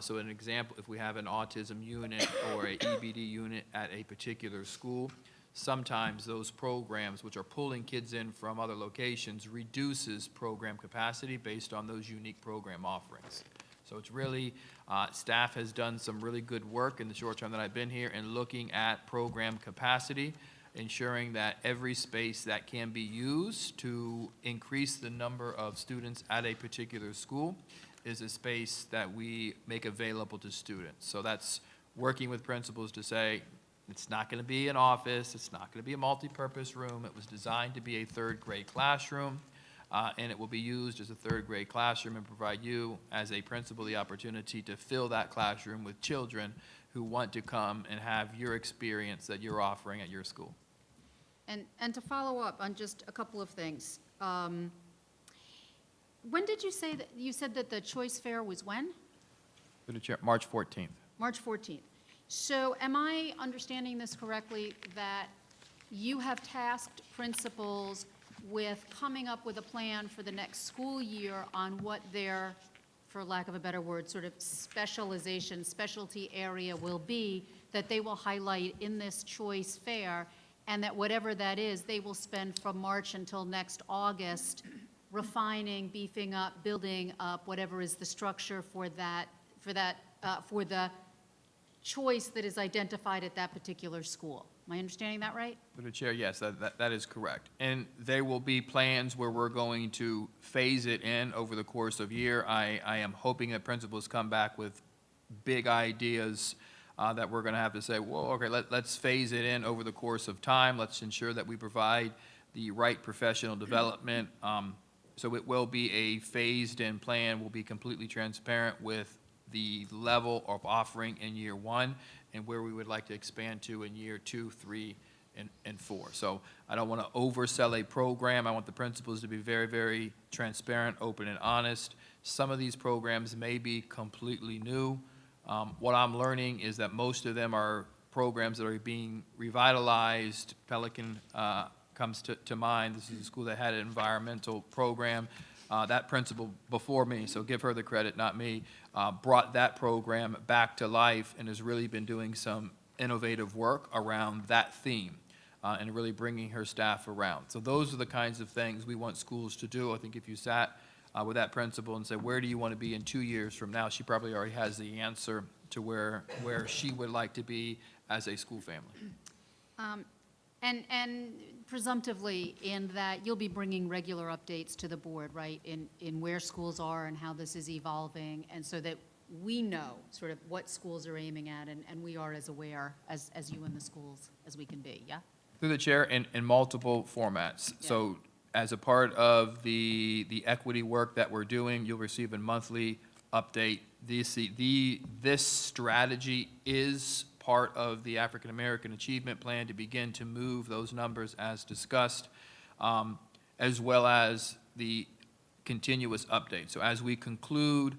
S2: So an example, if we have an autism unit or a EBD unit at a particular school, sometimes those programs, which are pulling kids in from other locations, reduces program capacity based on those unique program offerings. So it's really, staff has done some really good work in the short term that I've been here in looking at program capacity, ensuring that every space that can be used to increase the number of students at a particular school is a space that we make available to students. So that's working with principals to say, It's not going to be an office, it's not going to be a multi-purpose room. It was designed to be a third-grade classroom, and it will be used as a third-grade classroom and provide you, as a principal, the opportunity to fill that classroom with children who want to come and have your experience that you're offering at your school.
S1: And to follow up on just a couple of things. When did you say that, you said that the choice fair was when?
S2: Through the chair, March 14th.
S1: March 14th. So am I understanding this correctly, that you have tasked principals with coming up with a plan for the next school year on what their, for lack of a better word, sort of specialization, specialty area will be, that they will highlight in this choice fair, and that whatever that is, they will spend from March until next August refining, beefing up, building up, whatever is the structure for that, for the choice that is identified at that particular school. Am I understanding that right?
S2: Through the chair, yes, that is correct. And there will be plans where we're going to phase it in over the course of year. I am hoping that principals come back with big ideas that we're going to have to say, well, okay, let's phase it in over the course of time. Let's ensure that we provide the right professional development. So it will be a phased-in plan. We'll be completely transparent with the level of offering in year one and where we would like to expand to in year 2, 3, and 4. So I don't want to oversell a program. I want the principals to be very, very transparent, open, and honest. Some of these programs may be completely new. What I'm learning is that most of them are programs that are being revitalized. Pelican comes to mind. This is a school that had an environmental program. That principal before me, so give her the credit, not me, brought that program back to life and has really been doing some innovative work around that theme and really bringing her staff around. So those are the kinds of things we want schools to do. I think if you sat with that principal and said, where do you want to be in 2 years from now, she probably already has the answer to where she would like to be as a school family.
S1: And presumptively, in that you'll be bringing regular updates to the board, right, in where schools are and how this is evolving, and so that we know sort of what schools are aiming at, and we are as aware as you and the schools as we can be, yeah?
S2: Through the chair, in multiple formats.
S1: Yeah.
S2: So as a part of the equity work that we're doing, you'll receive a monthly update. This strategy is part of the African American Achievement Plan to begin to move those numbers as discussed, as well as the continuous update. So as we conclude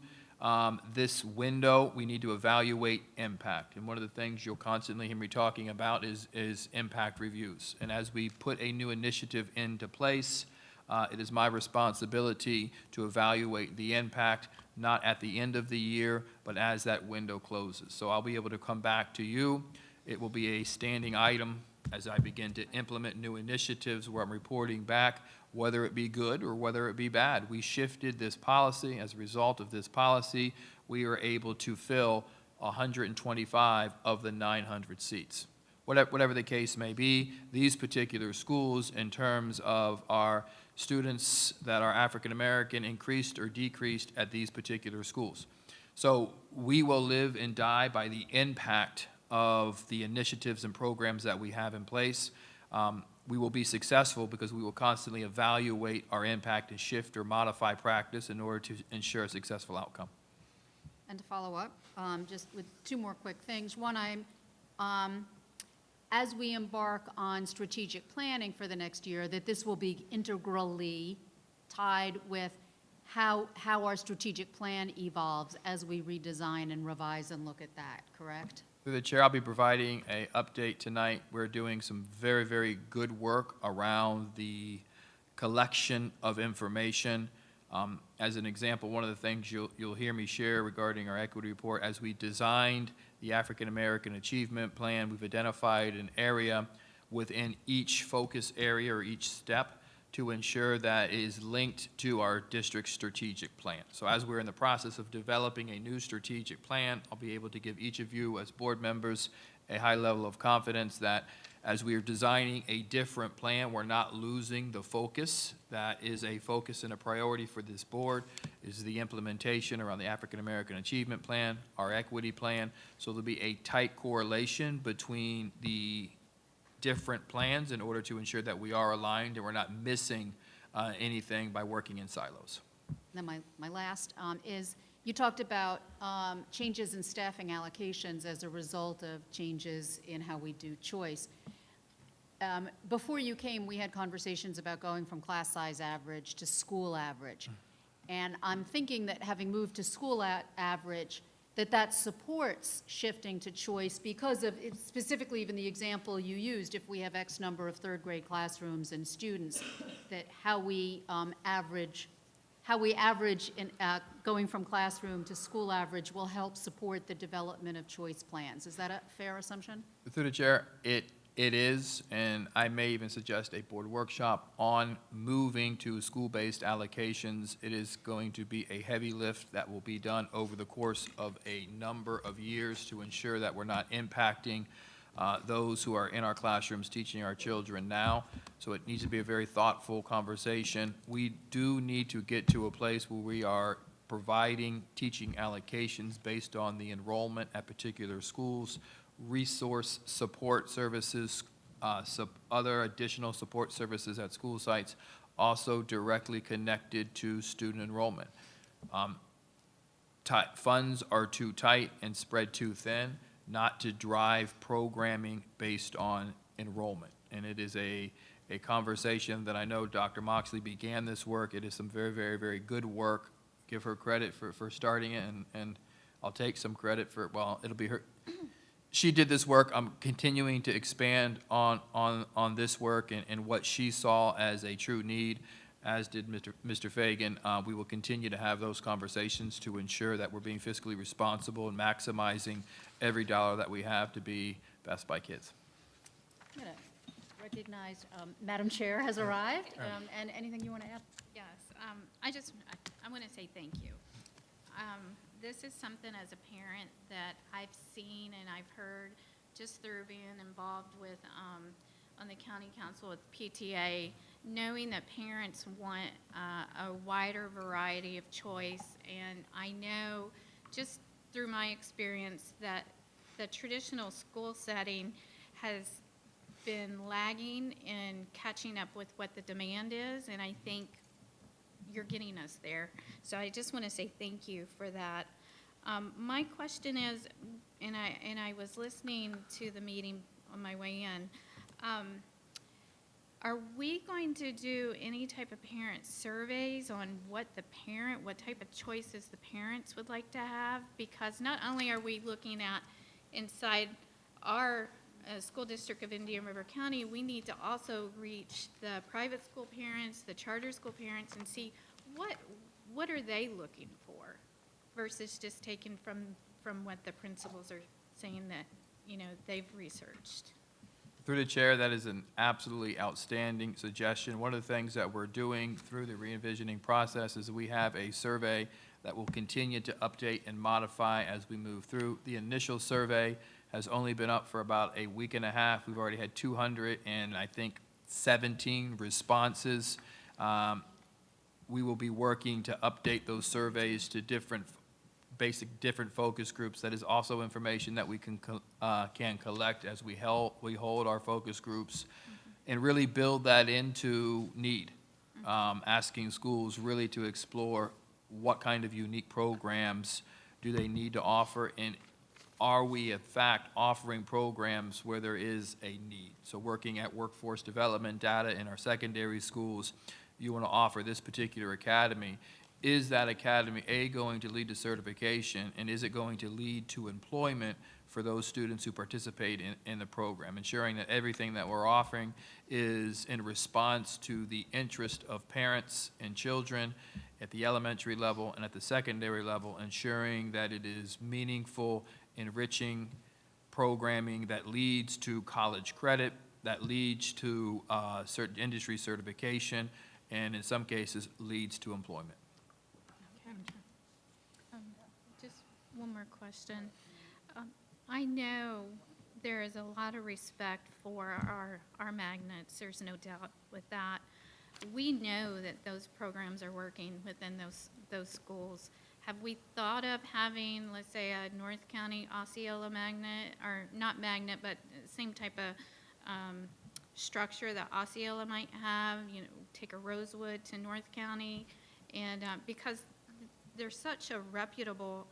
S2: this window, we need to evaluate impact. And one of the things you'll constantly hear me talking about is impact reviews. And as we put a new initiative into place, it is my responsibility to evaluate the impact, not at the end of the year, but as that window closes. So I'll be able to come back to you. It will be a standing item as I begin to implement new initiatives where I'm reporting back, whether it be good or whether it be bad. We shifted this policy. As a result of this policy, we are able to fill 125 of the 900 seats. Whatever the case may be, these particular schools, in terms of our students that are African American, increased or decreased at these particular schools. So we will live and die by the impact of the initiatives and programs that we have in place. We will be successful because we will constantly evaluate our impact and shift or modify practice in order to ensure a successful outcome.
S1: And to follow up, just with two more quick things. One, as we embark on strategic planning for the next year, that this will be integrally tied with how our strategic plan evolves as we redesign and revise and look at that, correct?
S2: Through the chair, I'll be providing an update tonight. We're doing some very, very good work around the collection of information. As an example, one of the things you'll hear me share regarding our equity report, as we designed the African American Achievement Plan, we've identified an area within each focus area or each step to ensure that is linked to our district strategic plan. So as we're in the process of developing a new strategic plan, I'll be able to give each of you as board members a high level of confidence that as we are designing a different plan, we're not losing the focus. That is a focus and a priority for this board, is the implementation around the African American Achievement Plan, our equity plan. So there'll be a tight correlation between the different plans in order to ensure that we are aligned and we're not missing anything by working in silos.
S1: Then my last is, you talked about changes in staffing allocations as a result of changes in how we do choice. Before you came, we had conversations about going from class size average to school average. And I'm thinking that having moved to school average, that supports shifting to choice because of, specifically even the example you used, if we have X number of third grade classrooms and students, that how we average in going from classroom to school average will help support the development of choice plans. Is that a fair assumption?
S2: Through the chair, it is, and I may even suggest a board workshop on moving to school-based allocations. It is going to be a heavy lift that will be done over the course of a number of years to ensure that we're not impacting those who are in our classrooms teaching our children now. So it needs to be a very thoughtful conversation. We do need to get to a place where we are providing teaching allocations based on the enrollment at particular schools, resource support services, other additional support services at school sites, also directly connected to student enrollment. Funds are too tight and spread too thin not to drive programming based on enrollment. And it is a conversation that I know Dr. Moxley began this work. It is some very, very, very good work. Give her credit for starting it, and I'll take some credit for, well, it'll be her. She did this work. I'm continuing to expand on this work and what she saw as a true need, as did Mr. Fagan. We will continue to have those conversations to ensure that we're being fiscally responsible and maximizing every dollar that we have to be best by kids.
S1: I'm going to recognize Madam Chair has arrived. And anything you want to add?
S8: Yes, I want to say thank you. This is something as a parent that I've seen and I've heard just through being involved with, on the county council with PTA, knowing that parents want a wider variety of choice. And I know just through my experience that the traditional school setting has been lagging in catching up with what the demand is, and I think you're getting us there. So I just want to say thank you for that. My question is, and I was listening to the meeting on my way in, are we going to do any type of parent surveys on what type of choices the parents would like to have? Because not only are we looking at inside our school district of Indian River County, we need to also reach the private school parents, the charter school parents, and see what are they looking for versus just taking from what the principals are saying that, they've researched.
S2: Through the chair, that is an absolutely outstanding suggestion. One of the things that we're doing through the re-envisioning process is we have a survey that will continue to update and modify as we move through. The initial survey has only been up for about a week and a half. We've already had 217 responses. We will be working to update those surveys to different focus groups. That is also information that we can collect as we hold our focus groups and really build that into need. Asking schools really to explore what kind of unique programs do they need to offer, and are we in fact offering programs where there is a need? So working at workforce development data in our secondary schools, you want to offer this particular academy. Is that academy, A, going to lead to certification, and is it going to lead to employment for those students who participate in the program? Ensuring that everything that we're offering is in response to the interest of parents and children at the elementary level and at the secondary level, ensuring that it is meaningful, enriching programming that leads to college credit, that leads to certain industry certification, and in some cases leads to employment.
S8: Just one more question. I know there is a lot of respect for our magnets, there's no doubt with that. We know that those programs are working within those schools. Have we thought of having, let's say, a North County Osceola magnet, or not magnet, but same type of structure that Osceola might have, take a Rosewood to North County, and because they're such a reputable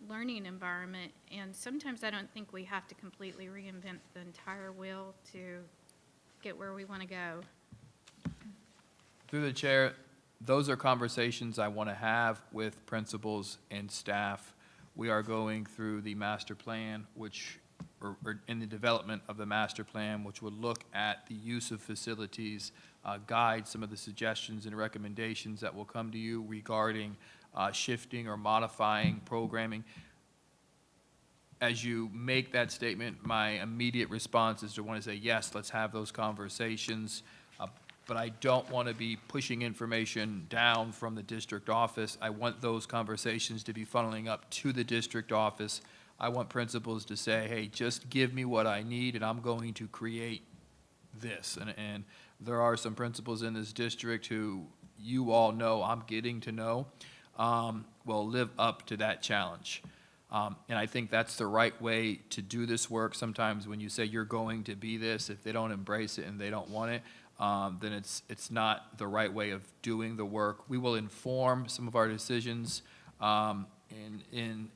S8: learning environment, and sometimes I don't think we have to completely reinvent the entire wheel to get where we want to go.
S2: Through the chair, those are conversations I want to have with principals and staff. We are going through the master plan, or in the development of the master plan, which would look at the use of facilities, guide some of the suggestions and recommendations that will come to you regarding shifting or modifying programming. As you make that statement, my immediate response is to want to say, yes, let's have those conversations. But I don't want to be pushing information down from the district office. I want those conversations to be funneling up to the district office. I want principals to say, hey, just give me what I need, and I'm going to create this. And there are some principals in this district who you all know, I'm getting to know, will live up to that challenge. And I think that's the right way to do this work. Sometimes when you say you're going to be this, if they don't embrace it and they don't want it, then it's not the right way of doing the work. We will inform some of our decisions in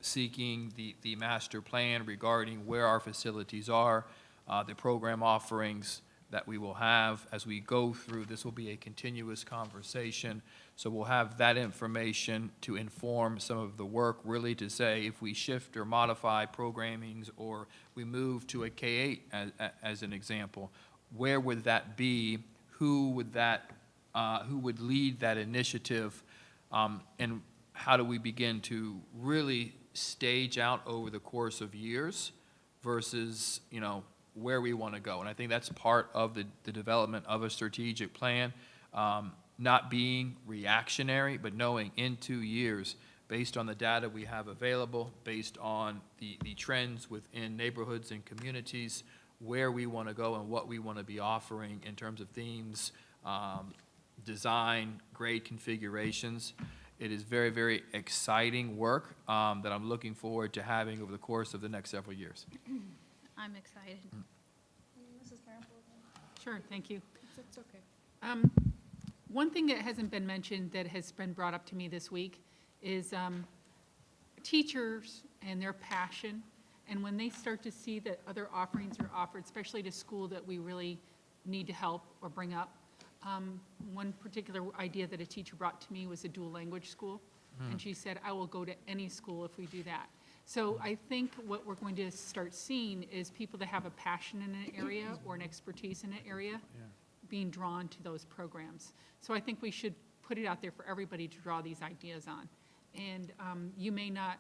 S2: seeking the master plan regarding where our facilities are, the program offerings that we will have as we go through. This will be a continuous conversation. So we'll have that information to inform some of the work, really to say if we shift or modify programmings or we move to a K-8 as an example, where would that be? Who would lead that initiative? And how do we begin to really stage out over the course of years versus, where we want to go? And I think that's part of the development of a strategic plan, not being reactionary, but knowing in 2 years, based on the data we have available, based on the trends within neighborhoods and communities, where we want to go and what we want to be offering in terms of themes, design, grade configurations. It is very, very exciting work that I'm looking forward to having over the course of the next several years.
S8: I'm excited.
S5: Sure, thank you.
S6: It's okay.
S5: One thing that hasn't been mentioned that has been brought up to me this week is teachers and their passion. And when they start to see that other offerings are offered, especially to school that we really need to help or bring up. One particular idea that a teacher brought to me was a dual language school. And she said, I will go to any school if we do that. So I think what we're going to start seeing is people that have a passion in an area or an expertise in an area being drawn to those programs. So I think we should put it out there for everybody to draw these ideas on. And you may not,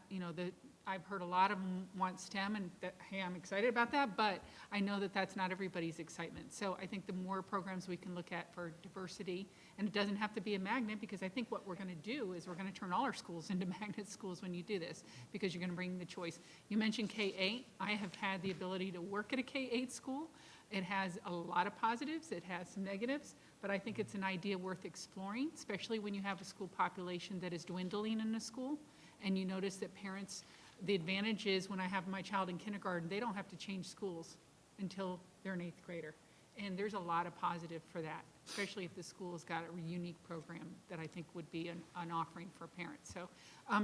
S5: I've heard a lot of them want STEM, and that, hey, I'm excited about that, but I know that that's not everybody's excitement. So I think the more programs we can look at for diversity, and it doesn't have to be a magnet, because I think what we're going to do is we're going to turn all our schools into magnet schools when you do this, because you're going to bring the choice. You mentioned K-8. I have had the ability to work at a K-8 school. It has a lot of positives. It has some negatives, but I think it's an idea worth exploring, especially when you have a school population that is dwindling in a school, and you notice that parents, the advantage is when I have my child in kindergarten, they don't have to change schools until they're an 8th grader. And there's a lot of positive for that, especially if the school has got a unique program that I think would be an offering for parents. So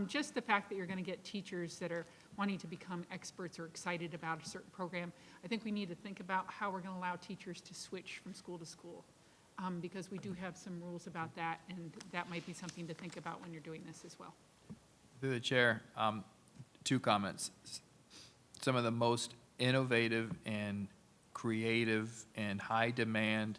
S5: just the fact that you're going to get teachers that are wanting to become experts or excited about a certain program, I think we need to think about how we're going to allow teachers to switch from school to school, because we do have some rules about that, and that might be something to think about when you're doing this as well.
S2: Through the chair, 2 comments. Some of the most innovative and creative and high-demand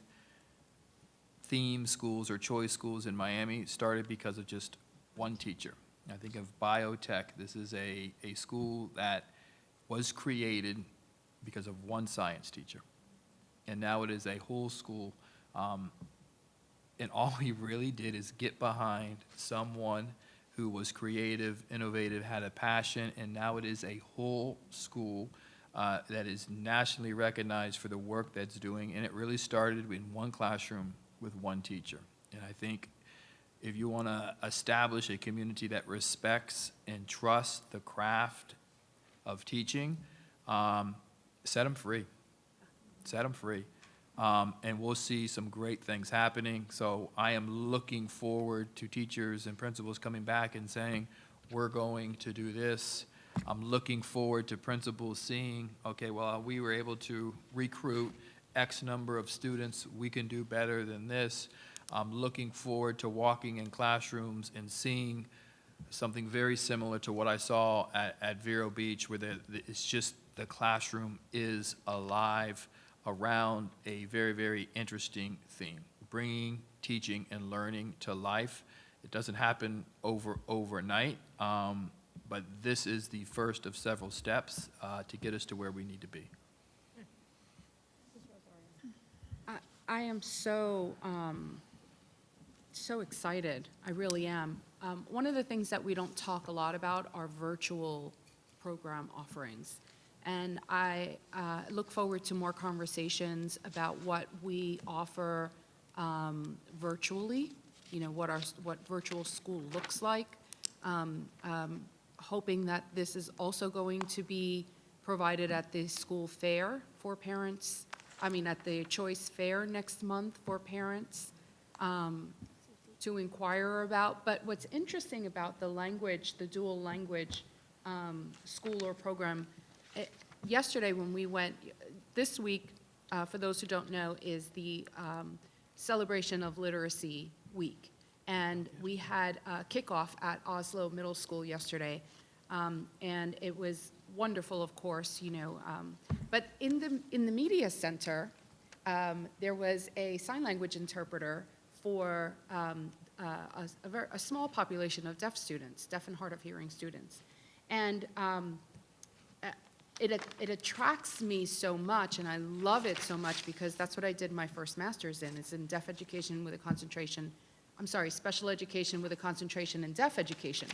S2: theme schools or choice schools in Miami started because of just one teacher. I think of biotech. This is a school that was created because of one science teacher. And now it is a whole school. And all he really did is get behind someone who was creative, innovative, had a passion, and now it is a whole school that is nationally recognized for the work that's doing, and it really started in one classroom with one teacher. And I think if you want to establish a community that respects and trusts the craft of teaching, set them free. Set them free. And we'll see some great things happening. So I am looking forward to teachers and principals coming back and saying, we're going to do this. I'm looking forward to principals seeing, okay, well, we were able to recruit X number of students. We can do better than this. I'm looking forward to walking in classrooms and seeing something very similar to what I saw at Vero Beach, where it's just the classroom is alive around a very, very interesting theme, bringing teaching and learning to life. It doesn't happen overnight, but this is the first of several steps to get us to where we need to be.
S6: I am so excited. I really am. One of the things that we don't talk a lot about are virtual program offerings. And I look forward to more conversations about what we offer virtually, you know, what virtual school looks like. Hoping that this is also going to be provided at the school fair for parents, at the choice fair next month for parents to inquire about. But what's interesting about the language, the dual language school or program, yesterday when we went, this week, for those who don't know, is the celebration of Literacy Week. And we had a kickoff at Oslo Middle School yesterday. And it was wonderful, of course, you know. But in the media center, there was a sign language interpreter for a small population of deaf students, deaf and hard of hearing students. And it attracts me so much, and I love it so much because that's what I did my first master's in. It's in deaf education with a concentration, special education with a concentration in deaf education.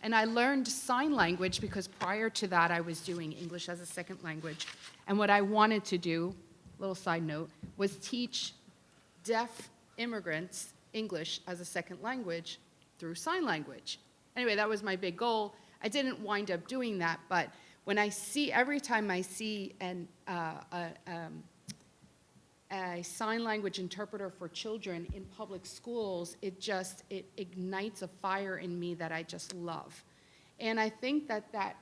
S6: And I learned sign language because prior to that I was doing English as a second language. And what I wanted to do, little side note, was teach deaf immigrants English as a second language through sign language. Anyway, that was my big goal. I didn't wind up doing that, but when every time I see a sign language interpreter for children in public schools, it ignites a fire in me that I just love. And I think that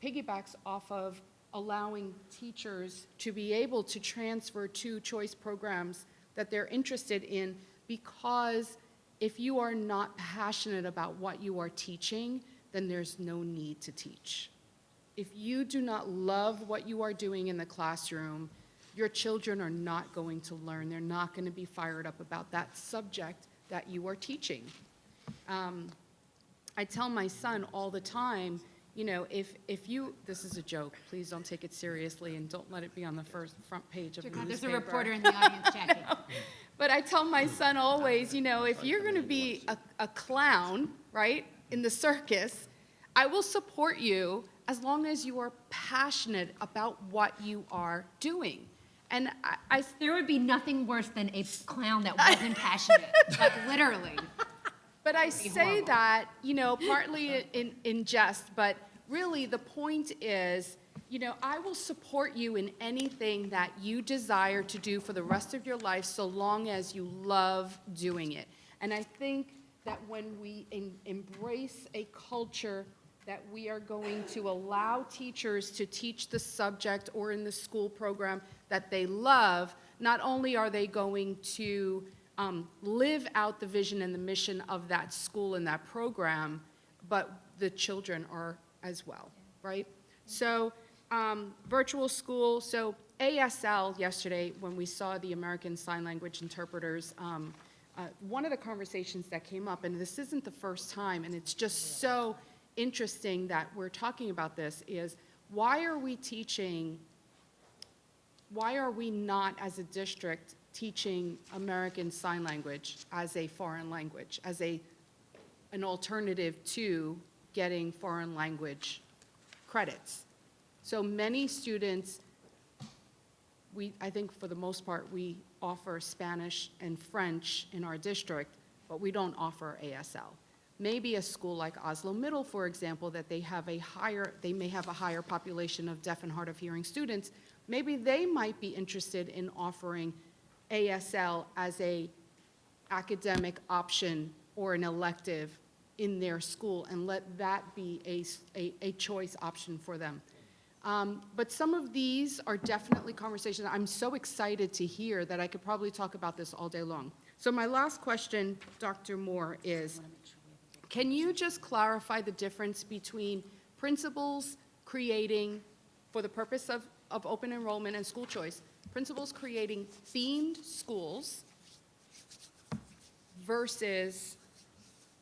S6: piggybacks off of allowing teachers to be able to transfer to choice programs that they're interested in, because if you are not passionate about what you are teaching, then there's no need to teach. If you do not love what you are doing in the classroom, your children are not going to learn. They're not going to be fired up about that subject that you are teaching. I tell my son all the time, you know, if you, this is a joke, please don't take it seriously and don't let it be on the front page of the newspaper.
S4: There's a reporter in the audience checking.
S6: But I tell my son always, you know, if you're going to be a clown, right, in the circus, I will support you as long as you are passionate about what you are doing. And
S4: There would be nothing worse than a clown that wasn't passionate, like literally.
S6: But I say that, you know, partly in jest, but really the point is, you know, I will support you in anything that you desire to do for the rest of your life so long as you love doing it. And I think that when we embrace a culture that we are going to allow teachers to teach the subject or in the school program that they love, not only are they going to live out the vision and the mission of that school and that program, but the children are as well, right? So virtual school, so ASL yesterday, when we saw the American Sign Language interpreters, one of the conversations that came up, and this isn't the first time, and it's just so interesting that we're talking about this, is why are we not as a district teaching American Sign Language as a foreign language, as an alternative to getting foreign language credits? So many students, I think for the most part, we offer Spanish and French in our district, but we don't offer ASL. Maybe a school like Oslo Middle, for example, that they may have a higher population of deaf and hard of hearing students, maybe they might be interested in offering ASL as a academic option or an elective in their school, and let that be a choice option for them. But some of these are definitely conversations I'm so excited to hear that I could probably talk about this all day long. So my last question, Dr. Moore, is, can you just clarify the difference between principals creating, for the purpose of open enrollment and school choice, principals creating themed schools versus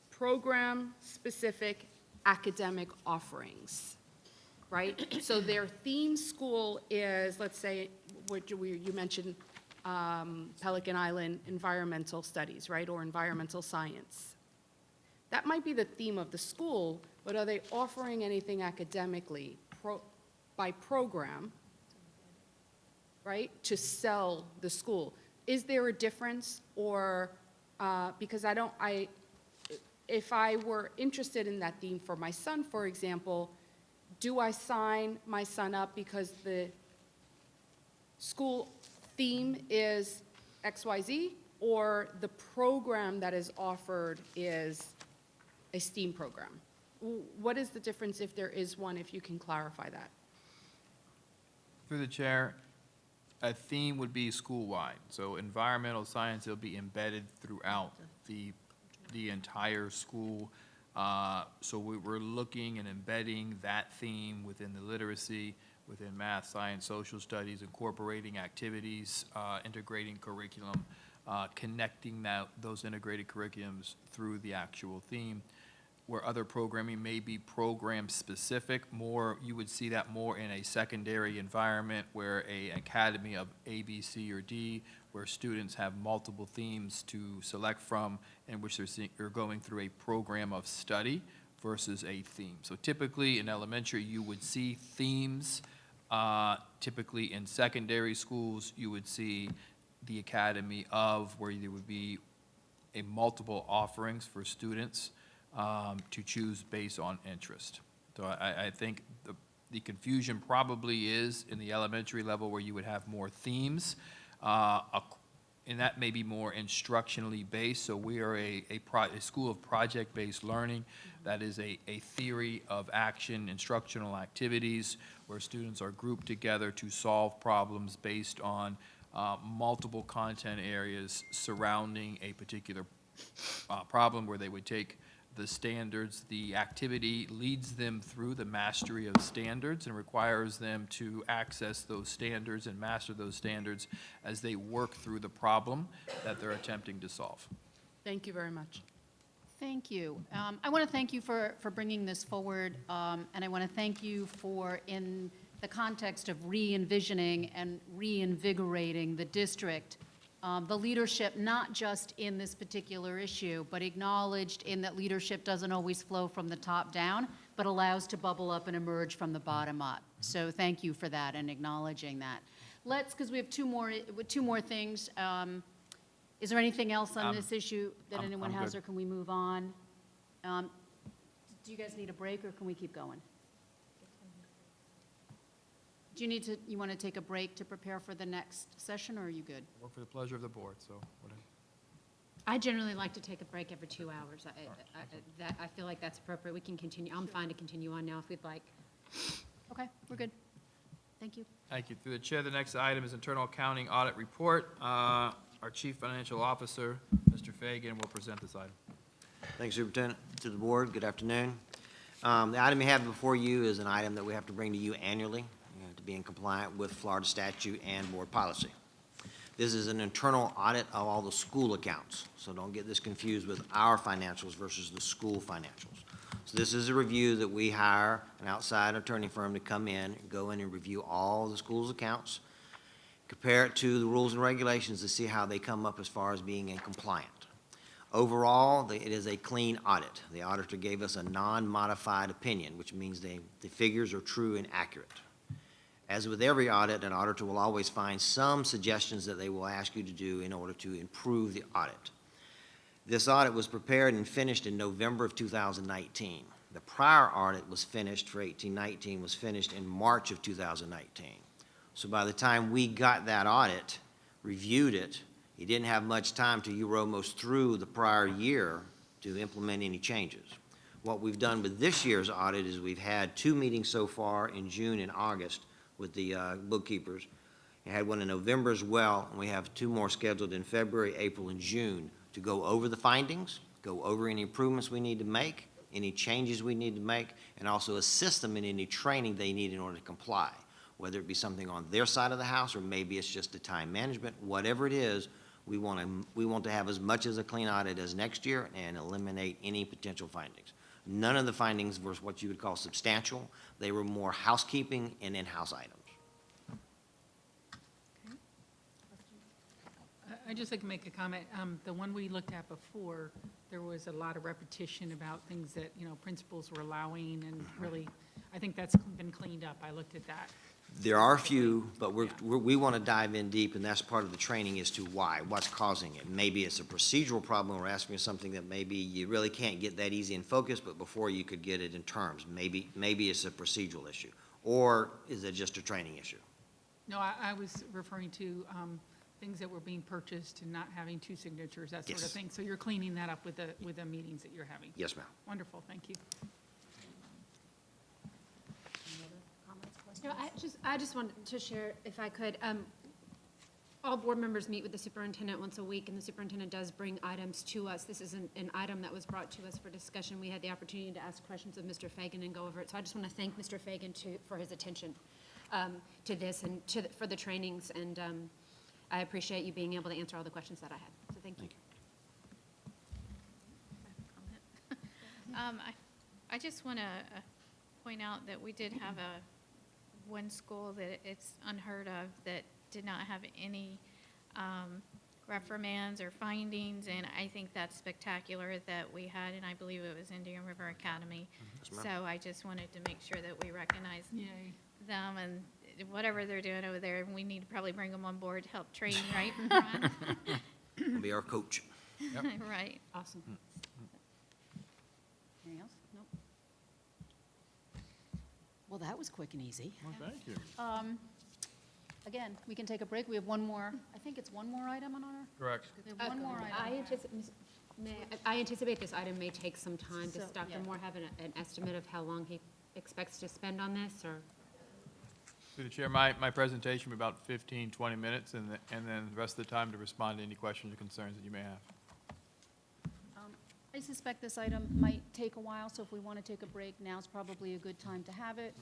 S6: program-specific academic offerings, right? So their theme school is, let's say, you mentioned Pelican Island environmental studies, right, or environmental science. That might be the theme of the school, but are they offering anything academically by program, right, to sell the school? Is there a difference, or, because if I were interested in that theme for my son, for example, do I sign my son up because the school theme is XYZ, or the program that is offered is a STEAM program? What is the difference, if there is one, if you can clarify that?
S2: Through the chair, a theme would be school-wide. So environmental science will be embedded throughout the entire school. So we're looking and embedding that theme within the literacy, within math, science, social studies, incorporating activities, integrating curriculum, connecting those integrated curriculums through the actual theme. Where other programming may be program-specific, you would see that more in a secondary environment where an academy of A, B, C, or D, where students have multiple themes to select from, in which they're going through a program of study versus a theme. So typically in elementary, you would see themes. Typically in secondary schools, you would see the academy of, where there would be a multiple offerings for students to choose based on interest. So I think the confusion probably is in the elementary level, where you would have more themes, and that may be more instructionally based. So we are a school of project-based learning. That is a theory of action, instructional activities, where students are grouped together to solve problems based on multiple content areas surrounding a particular problem, where they would take the standards. The activity leads them through the mastery of standards and requires them to access those standards and master those standards as they work through the problem that they're attempting to solve.
S6: Thank you very much.
S1: Thank you. I want to thank you for bringing this forward, and I want to thank you for, in the context of re-envisioning and reinvigorating the district, the leadership, not just in this particular issue, but acknowledged in that leadership doesn't always flow from the top down, but allows to bubble up and emerge from the bottom up. So thank you for that and acknowledging that. Because we have two more things. Is there anything else on this issue that anyone
S2: I'm
S1: has,
S2: good.
S1: or can we move on? Do you guys need a break, or can we keep going? Do you want to take a break to prepare for the next session, or are you good?
S2: Work for the pleasure of the board, so whatever.
S4: I generally like to take a break every 2 hours. I feel like that's appropriate. We can continue. I'm fine to continue on now if we'd like.
S1: Okay, we're good. Thank you.
S2: Thank you. Through the chair, the next item is internal accounting audit report. Our Chief Financial Officer, Mr. Fagan, will present this item.
S9: Thanks, Superintendent. To the board, good afternoon. The item you have before you is an item that we have to bring to you annually, to be in compliant with Florida statute and board policy. This is an internal audit of all the school accounts, so don't get this confused with our financials versus the school financials. So this is a review that we hire an outside attorney firm to come in, go in and review all the school's accounts, compare it to the rules and regulations to see how they come up as far as being in compliant. Overall, it is a clean audit. The auditor gave us a non-modified opinion, which means the figures are true and accurate. As with every audit, an auditor will always find some suggestions that they will ask you to do in order to improve the audit. This audit was prepared and finished in November of 2019. The prior audit was finished for 18-19, was finished in March of 2019. So by the time we got that audit, reviewed it, you didn't have much time till you were almost through the prior year to implement any changes. What we've done with this year's audit is we've had 2 meetings so far in June and August with the bookkeepers. We had one in November as well, and we have 2 more scheduled in February, April, and June to go over the findings, go over any improvements we need to make, any changes we need to make, and also assist them in any training they need in order to comply, whether it be something on their side of the house or maybe it's just the time management. Whatever it is, we want to have as much as a clean audit as next year and eliminate any potential findings. None of the findings were what you would call substantial. They were more housekeeping and in-house items.
S5: I just like to make a comment. The one we looked at before, there was a lot of repetition about things that, principals were allowing, and really, I think that's been cleaned up. I looked at that.
S9: There are a few, but we want to dive in deep, and that's part of the training as to why, what's causing it. Maybe it's a procedural problem. We're asking you something that maybe you really can't get that easy in focus, but before you could get it in terms. Maybe it's a procedural issue. Or is it just a training issue?
S5: No, I was referring to things that were being purchased and not having 2 signatures, that sort of
S9: Yes.
S5: thing. So you're cleaning that up with the meetings that you're having.
S9: Yes, ma'am.
S5: Wonderful, thank you.
S1: No, I just wanted to share, if I could, all board members meet with the superintendent once a week, and the superintendent does bring items to us. This is an item that was brought to us for discussion. We had the opportunity to ask questions of Mr. Fagan and go over it. So I just want to thank Mr. Fagan for his attention to this and for the trainings, and I appreciate you being able to answer all the questions that I had. So thank you.
S8: I just want to point out that we did have one school that it's unheard of that did not have any reprimands or findings, and I think that's spectacular that we had, and I believe it was Indian River Academy.
S9: Yes,
S8: So I just wanted to make sure that we recognize
S5: Yay.
S8: them and whatever they're doing over there. We need to probably bring them on board to help train, right? Ron?
S9: Will be our coach.
S8: Right.
S1: Awesome. Anything else? Nope. Well, that was quick and easy.
S7: Well, thank you.
S1: Again, we can take a break. We have one more, I think it's one more item on our,
S2: Correct.
S1: we have one more item. I anticipate this item may take some time. Does
S4: So,
S1: Dr.
S4: yeah.
S1: Moore have an estimate of how long he expects to spend on this, or?
S2: Through the chair, my presentation will be about 15, 20 minutes, and then the rest of the time to respond to any questions or concerns that you may have.
S1: I suspect this item might take a while, so if we want to take a break, now's probably a good time to have it.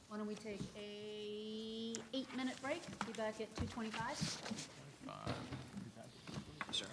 S1: Why don't we take a 8-minute break? Be back at 2:25.
S9: Yes, sir.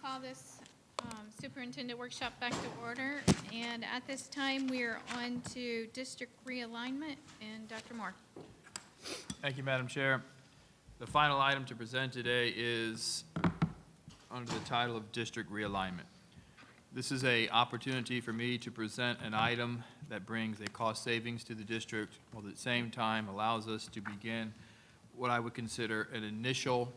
S8: call this superintendent workshop back to order. And at this time, we are on to district realignment. And Dr. Moore.
S2: Thank you, Madam Chair. The final item to present today is under the title of District Realignment. This is an opportunity for me to present an item that brings a cost savings to the district, while at the same time allows us to begin what I would consider an initial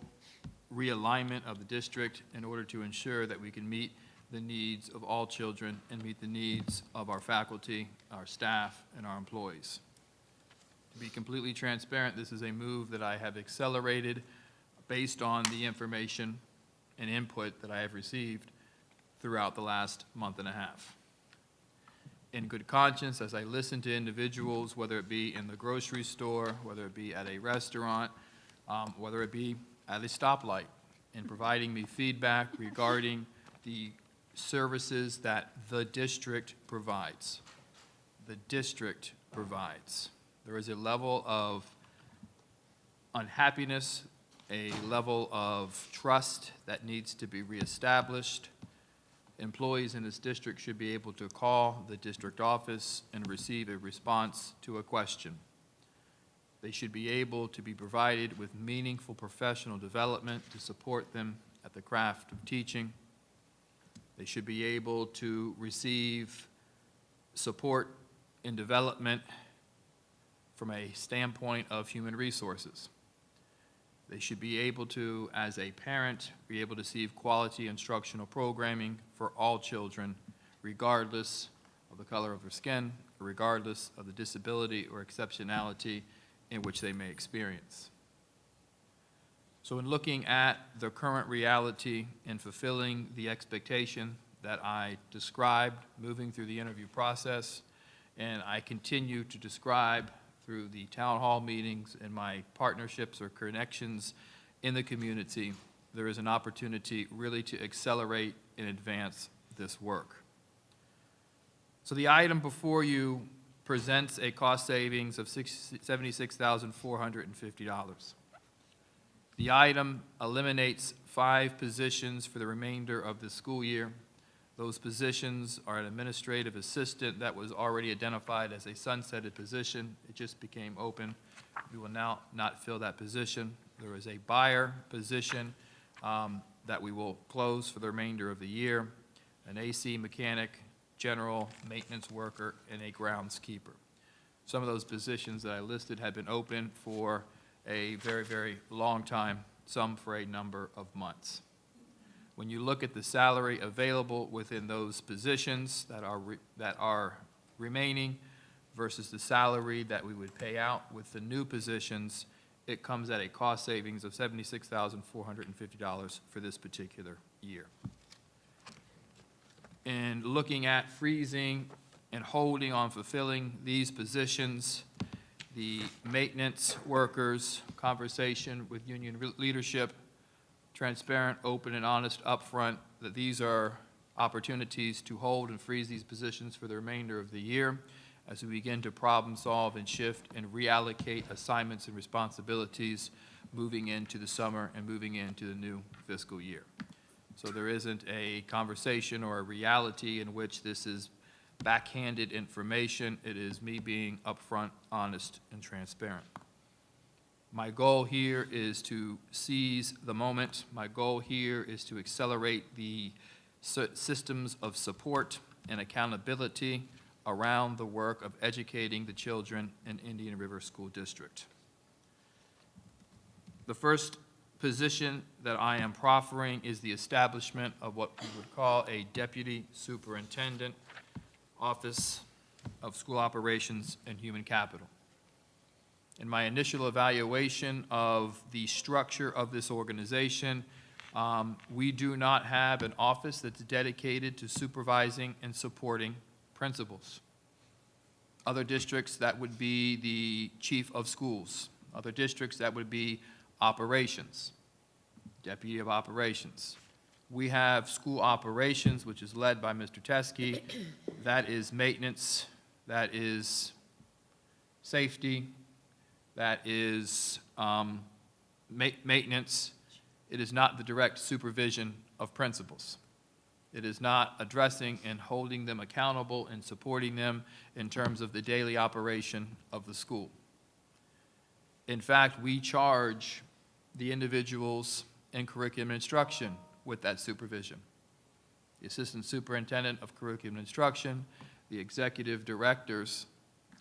S2: realignment of the district in order to ensure that we can meet the needs of all children and meet the needs of our faculty, our staff, and our employees. To be completely transparent, this is a move that I have accelerated based on the information and input that I have received throughout the last month and a half. In good conscience, as I listen to individuals, whether it be in the grocery store, whether it be at a restaurant, whether it be at a stoplight, in providing me feedback regarding the services that the district provides. The district provides. There is a level of unhappiness, a level of trust that needs to be reestablished. Employees in this district should be able to call the district office and receive a response to a question. They should be able to be provided with meaningful professional development to support them at the craft of teaching. They should be able to receive support in development from a standpoint of human resources. They should be able to, as a parent, be able to receive quality instructional programming for all children, regardless of the color of their skin, or regardless of the disability or exceptionality in which they may experience. So in looking at the current reality and fulfilling the expectation that I described moving through the interview process, and I continue to describe through the town hall meetings and my partnerships or connections in the community, there is an opportunity really to accelerate and advance this work. So the item before you presents a cost savings of $76,450. The item eliminates 5 positions for the remainder of the school year. Those positions are an administrative assistant that was already identified as a sunsetted position. It just became open. We will now not fill that position. There is a buyer position that we will close for the remainder of the year, an AC mechanic, general maintenance worker, and a groundskeeper. Some of those positions that I listed have been open for a very, very long time, some for a number of months. When you look at the salary available within those positions that are remaining versus the salary that we would pay out with the new positions, it comes at a cost savings of $76,450 for this particular year. In looking at freezing and holding on fulfilling these positions, the maintenance workers, conversation with union leadership, transparent, open, and honest upfront, that these are opportunities to hold and freeze these positions for the remainder of the year as we begin to problem solve and shift and reallocate assignments and responsibilities moving into the summer and moving into the new fiscal year. So there isn't a conversation or a reality in which this is backhanded information. It is me being upfront, honest, and transparent. My goal here is to seize the moment. My goal here is to accelerate the systems of support and accountability around the work of educating the children in Indian River School District. The first position that I am proffering is the establishment of what we would call a Deputy Superintendent, Office of School Operations and Human Capital. In my initial evaluation of the structure of this organization, we do not have an office that's dedicated to supervising and supporting principals. Other districts, that would be the chief of schools. Other districts, that would be operations, deputy of operations. We have school operations, which is led by Mr. Teskey. That is maintenance, that is safety, that is maintenance, It is not the direct supervision of principals. It is not addressing and holding them accountable and supporting them in terms of the daily operation of the school. In fact, we charge the individuals in curriculum instruction with that supervision. The assistant superintendent of curriculum instruction, the executive directors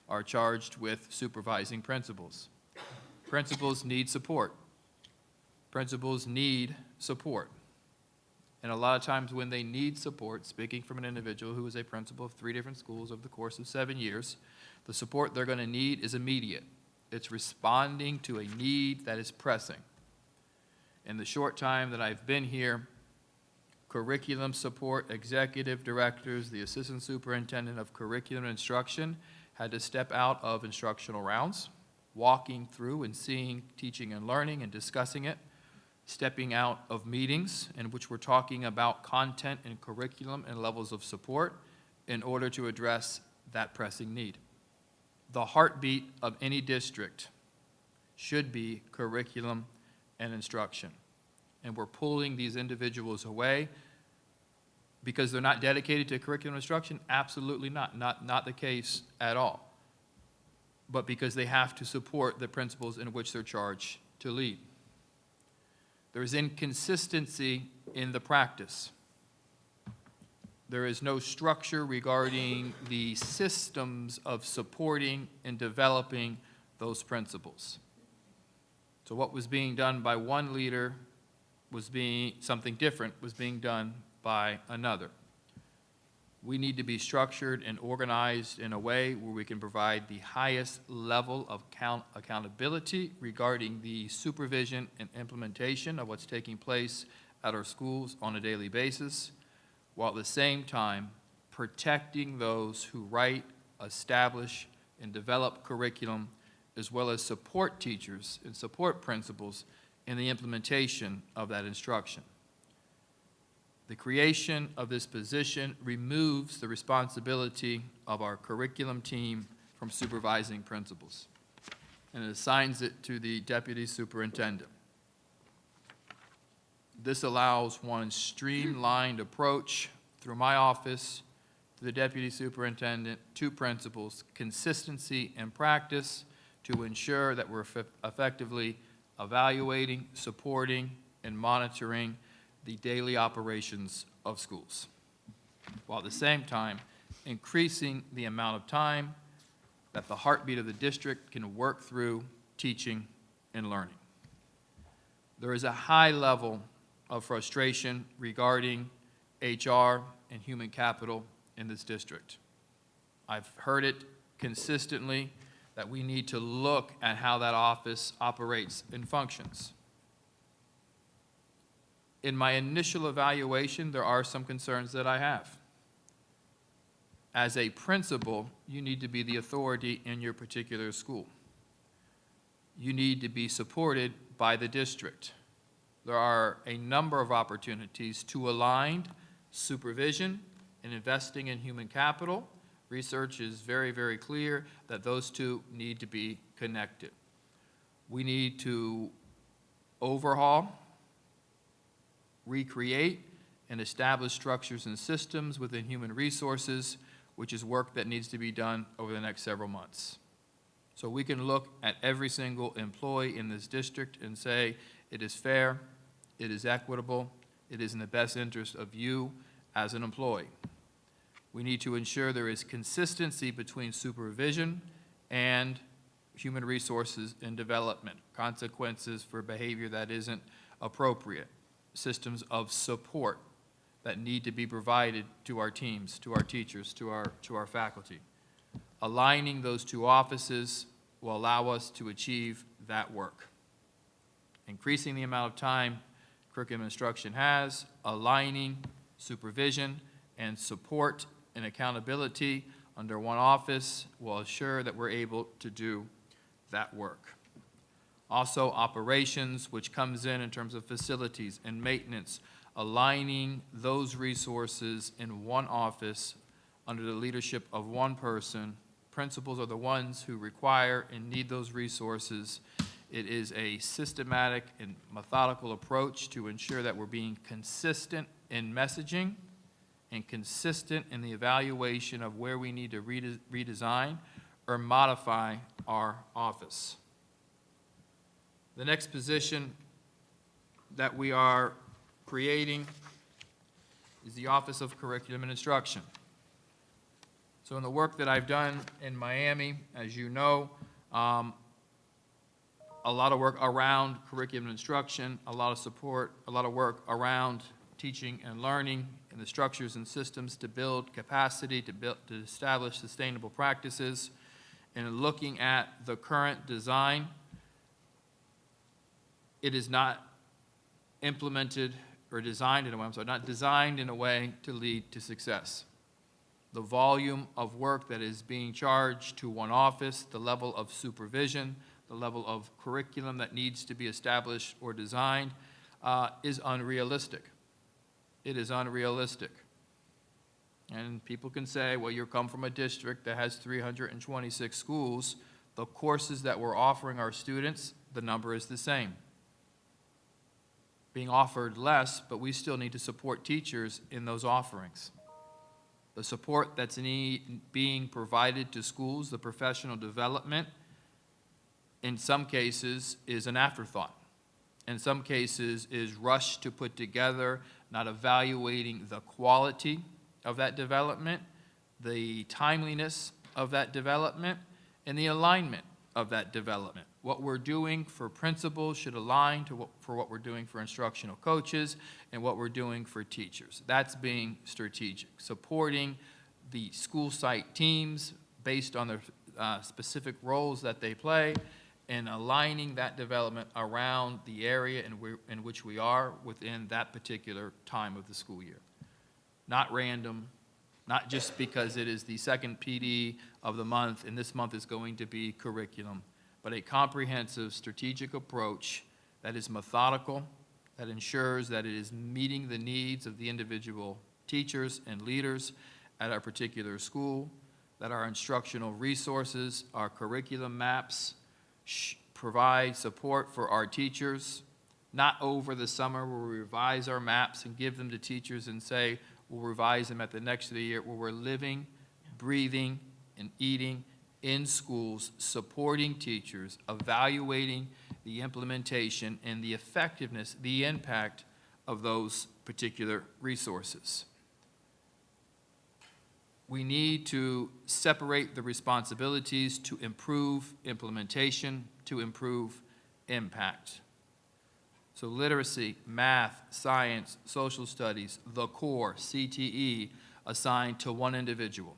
S2: are charged with supervising principals. Principals need support. Principals need support. And a lot of times when they need support, speaking from an individual who is a principal of 3 different schools over the course of 7 years, the support they're going to need is immediate. It's responding to a need that is pressing. In the short time that I've been here, curriculum support executive directors, the assistant superintendent of curriculum instruction had to step out of instructional rounds, walking through and seeing teaching and learning and discussing it, stepping out of meetings in which we're talking about content and curriculum and levels of support in order to address that pressing need. The heartbeat of any district should be curriculum and instruction. And we're pulling these individuals away because they're not dedicated to curriculum instruction? Absolutely not. Not the case at all. But because they have to support the principles in which they're charged to lead. There is inconsistency in the practice. There is no structure regarding the systems of supporting and developing those principles. So what was being done by one leader something different was being done by another. We need to be structured and organized in a way where we can provide the highest level of accountability regarding the supervision and implementation of what's taking place at our schools on a daily basis, while at the same time protecting those who write, establish, and develop curriculum, as well as support teachers and support principals in the implementation of that instruction. The creation of this position removes the responsibility of our curriculum team from supervising principals, and it assigns it to the deputy superintendent. This allows one streamlined approach through my office to the deputy superintendent, to principals, consistency in practice to ensure that we're effectively evaluating, supporting, and monitoring the daily operations of schools, while at the same time increasing the amount of time that the heartbeat of the district can work through teaching and learning. There is a high level of frustration regarding HR and human capital in this district. I've heard it consistently that we need to look at how that office operates and functions. In my initial evaluation, there are some concerns that I have. As a principal, you need to be the authority in your particular school. You need to be supported by the district. There are a number of opportunities to align supervision and investing in human capital. Research is very, very clear that those two need to be connected. We need to overhaul, recreate, and establish structures and systems within human resources, which is work that needs to be done over the next several months. So we can look at every single employee in this district and say, it is fair, it is equitable, it is in the best interest of you as an employee. We need to ensure there is consistency between supervision and human resources and development, consequences for behavior that isn't appropriate, systems of support that need to be provided to our teams, to our teachers, to our faculty. Aligning those two offices will allow us to achieve that work. Increasing the amount of time curriculum instruction has, aligning supervision and support and accountability under one office will assure that we're able to do that work. Also, operations, which comes in terms of facilities and maintenance, aligning those resources in one office under the leadership of one person. Principals are the ones who require and need those resources, It is a systematic and methodical approach to ensure that we're being consistent in messaging and consistent in the evaluation of where we need to redesign or modify our office. The next position that we are creating is the Office of Curriculum and Instruction. So in the work that I've done in Miami, as you know, a lot of work around curriculum and instruction, a lot of support, a lot of work around teaching and learning and the structures and systems to build capacity, to establish sustainable practices, and looking at the current design. It is not implemented or designed in a way, not designed in a way to lead to success. The volume of work that is being charged to one office, the level of supervision, the level of curriculum that needs to be established or designed is unrealistic. It is unrealistic. And people can say, well, you come from a district that has 326 schools. The courses that we're offering our students, the number is the same. Being offered less, but we still need to support teachers in those offerings. The support that's being provided to schools, the professional development, in some cases is an afterthought. In some cases is rushed to put together, not evaluating the quality of that development, the timeliness of that development, and the alignment of that development. What we're doing for principals should align to for what we're doing for instructional coaches and what we're doing for teachers. That's being strategic, supporting the school site teams based on their specific roles that they play, and aligning that development around the area in which we are within that particular time of the school year. Not random, not just because it is the second PD of the month and this month is going to be curriculum, but a comprehensive strategic approach that is methodical, that ensures that it is meeting the needs of the individual teachers and leaders at our particular school, that our instructional resources, our curriculum maps, provide support for our teachers, not over the summer where we revise our maps and give them to teachers and say, we'll revise them at the next of the year, where we're living, breathing, and eating in schools, supporting teachers, evaluating the implementation and the effectiveness, the impact of those particular resources. We need to separate the responsibilities to improve implementation, to improve impact. So literacy, math, science, social studies, the core, CTE, assigned to one individual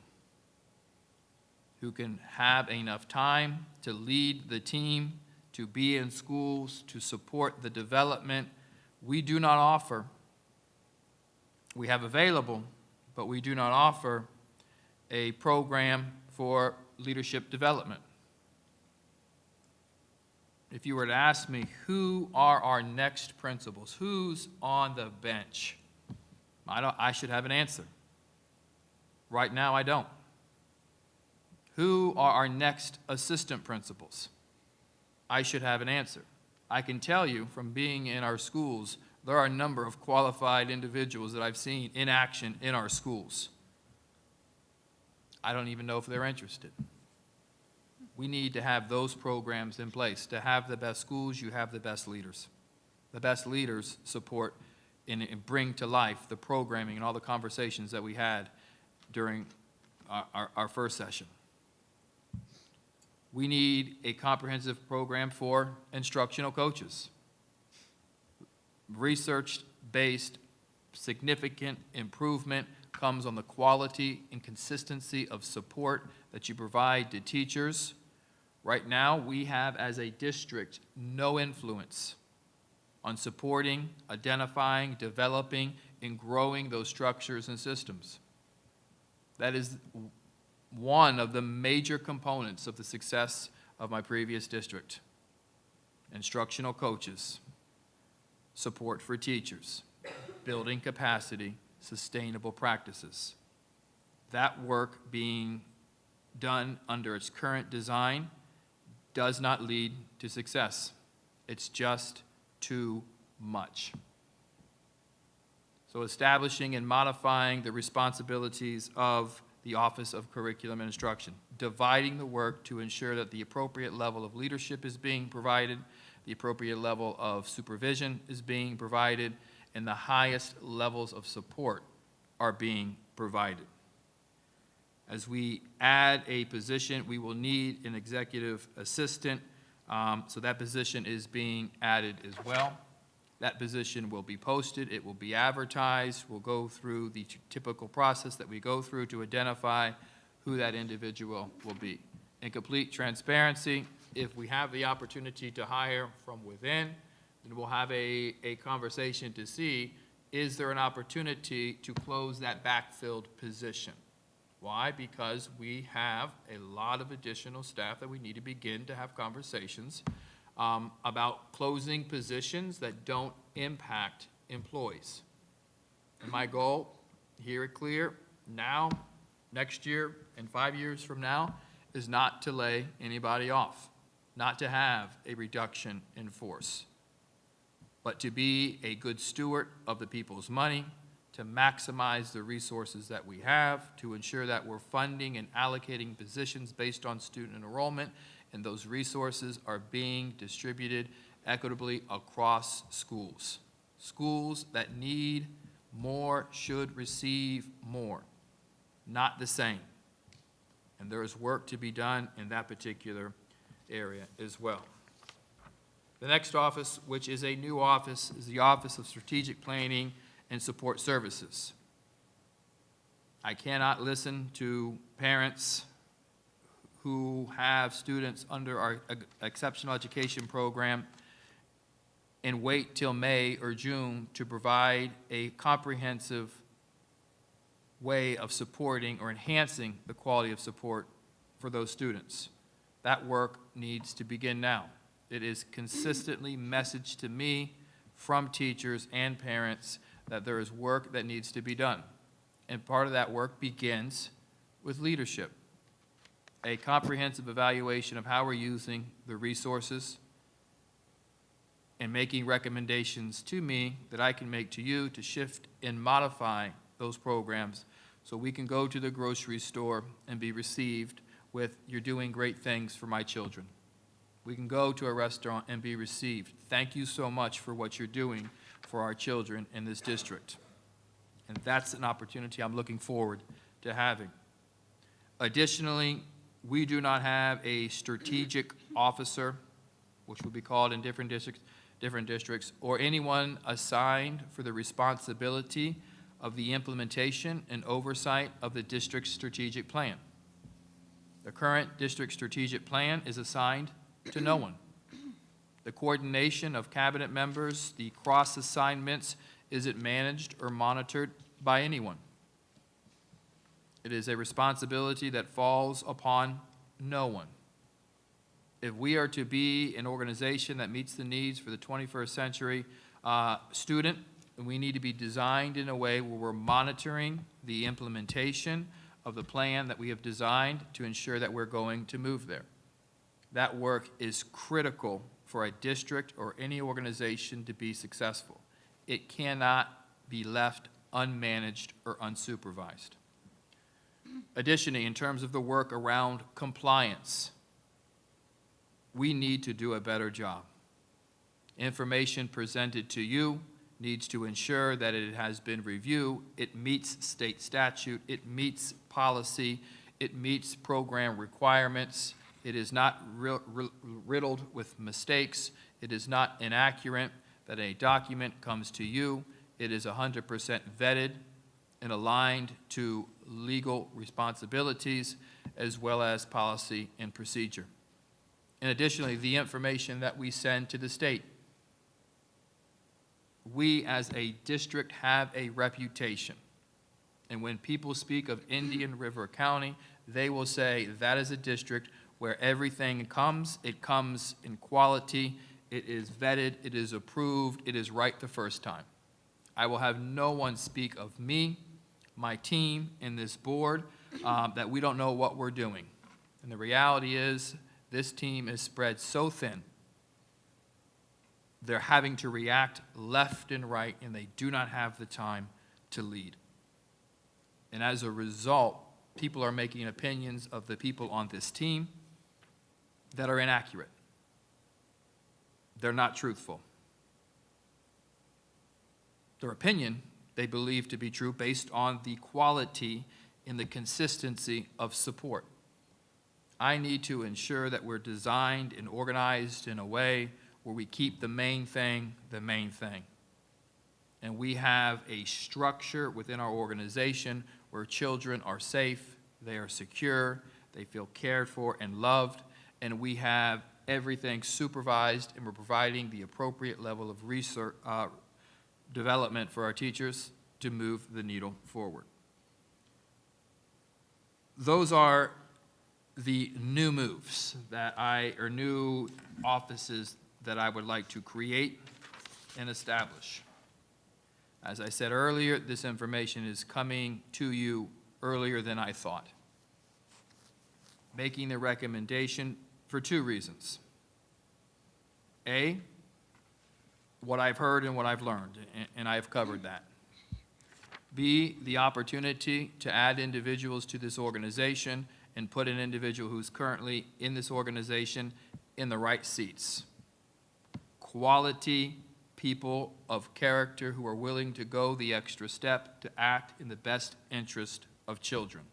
S2: who can have enough time to lead the team, to be in schools, to support the development. We do not offer, we have available, but we do not offer a program for leadership development. If you were to ask me, who are our next principals? Who's on the bench? I should have an answer. Right now, I don't. Who are our next assistant principals? I should have an answer. I can tell you from being in our schools, there are a number of qualified individuals that I've seen in action in our schools. I don't even know if they're interested. We need to have those programs in place. To have the best schools, you have the best leaders. The best leaders support and bring to life the programming and all the conversations that we had during our first session. We need a comprehensive program for instructional coaches. Research-based significant improvement comes on the quality and consistency of support that you provide to teachers. Right now, we have, as a district, no influence on supporting, identifying, developing, and growing those structures and systems. That is one of the major components of the success of my previous district. Instructional coaches, support for teachers, building capacity, sustainable practices. That work being done under its current design does not lead to success. It's just too much. So establishing and modifying the responsibilities of the Office of Curriculum and Instruction, dividing the work to ensure that the appropriate level of leadership is being provided, the appropriate level of supervision is being provided, and the highest levels of support are being provided. As we add a position, we will need an executive assistant, so that position is being added as well. That position will be posted, it will be advertised, we'll go through the typical process that we go through to identify who that individual will be. In complete transparency, if we have the opportunity to hire from within, then we'll have a conversation to see, is there an opportunity to close that backfilled position? Why? Because we have a lot of additional staff that we need to begin to have conversations about closing positions that don't impact employees. And my goal, hear it clear, now, next year, and 5 years from now, is not to lay anybody off, not to have a reduction in force, but to be a good steward of the people's money, to maximize the resources that we have, to ensure that we're funding and allocating positions based on student enrollment, and those resources are being distributed equitably across schools. Schools that need more should receive more, not the same. And there is work to be done in that particular area as well. The next office, which is a new office, is the Office of Strategic Planning and Support Services. I cannot listen to parents who have students under our exceptional education program and wait till May or June to provide a comprehensive way of supporting or enhancing the quality of support for those students. That work needs to begin now. It is consistently messaged to me from teachers and parents that there is work that needs to be done. And part of that work begins with leadership. A comprehensive evaluation of how we're using the resources and making recommendations to me that I can make to you to shift and modify those programs so we can go to the grocery store and be received with, "You're doing great things for my children." We can go to a restaurant and be received, "Thank you so much for what you're doing for our children in this district." And that's an opportunity I'm looking forward to having. Additionally, we do not have a strategic officer, which will be called in different districts, or anyone assigned for the responsibility of the implementation and oversight of the district's strategic plan. The current district strategic plan is assigned to no one. The coordination of cabinet members, the cross assignments, isn't managed or monitored by anyone. It is a responsibility that falls upon no one. If we are to be an organization that meets the needs for the 21st century student, we need to be designed in a way where we're monitoring the implementation of the plan that we have designed to ensure that we're going to move there. That work is critical for a district or any organization to be successful. It cannot be left unmanaged or unsupervised. Additionally, in terms of the work around compliance, we need to do a better job. Information presented to you needs to ensure that it has been reviewed, it meets state statute, it meets policy, it meets program requirements, it is not riddled with mistakes, it is not inaccurate, that a document comes to you, it is 100% vetted and aligned to legal responsibilities as well as policy and procedure. And additionally, the information that we send to the state. We as a district have a reputation. And when people speak of Indian River County, they will say that is a district where everything comes, it comes in quality, it is vetted, it is approved, it is right the first time. I will have no one speak of me, my team, and this board that we don't know what we're doing. And the reality is, this team is spread so thin They're having to react left and right, and they do not have the time to lead. And as a result, people are making opinions of the people on this team that are inaccurate. They're not truthful. Their opinion, they believe to be true based on the quality and the consistency of support. I need to ensure that we're designed and organized in a way where we keep the main thing the main thing. And we have a structure within our organization where children are safe, they are secure, they feel cared for and loved, and we have everything supervised, and we're providing the appropriate level of research, development for our teachers to move the needle forward. Those are the new moves or new offices that I would like to create and establish. As I said earlier, this information is coming to you earlier than I thought. Making the recommendation for two reasons. A, what I've heard and what I've learned, and I've covered that. B, the opportunity to add individuals to this organization and put an individual who's currently in this organization in the right seats. Quality people of character who are willing to go the extra step to act in the best interest of children.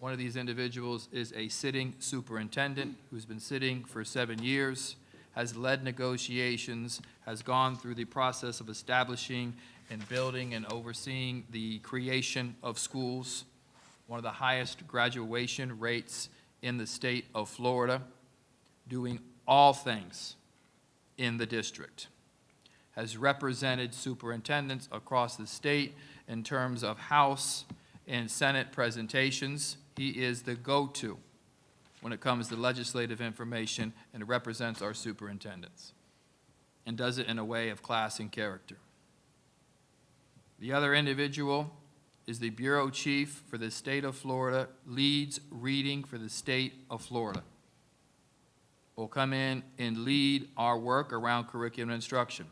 S2: One of these individuals is a sitting superintendent who's been sitting for 7 years, has led negotiations, has gone through the process of establishing and building and overseeing the creation of schools, one of the highest graduation rates in the state of Florida, doing all things in the district, has represented superintendents across the state in terms of House and Senate presentations. He is the go-to when it comes to legislative information and represents our superintendents and does it in a way of class and character. The other individual is the bureau chief for the state of Florida, leads reading for the state of Florida. Will come in and lead our work around curriculum instruction.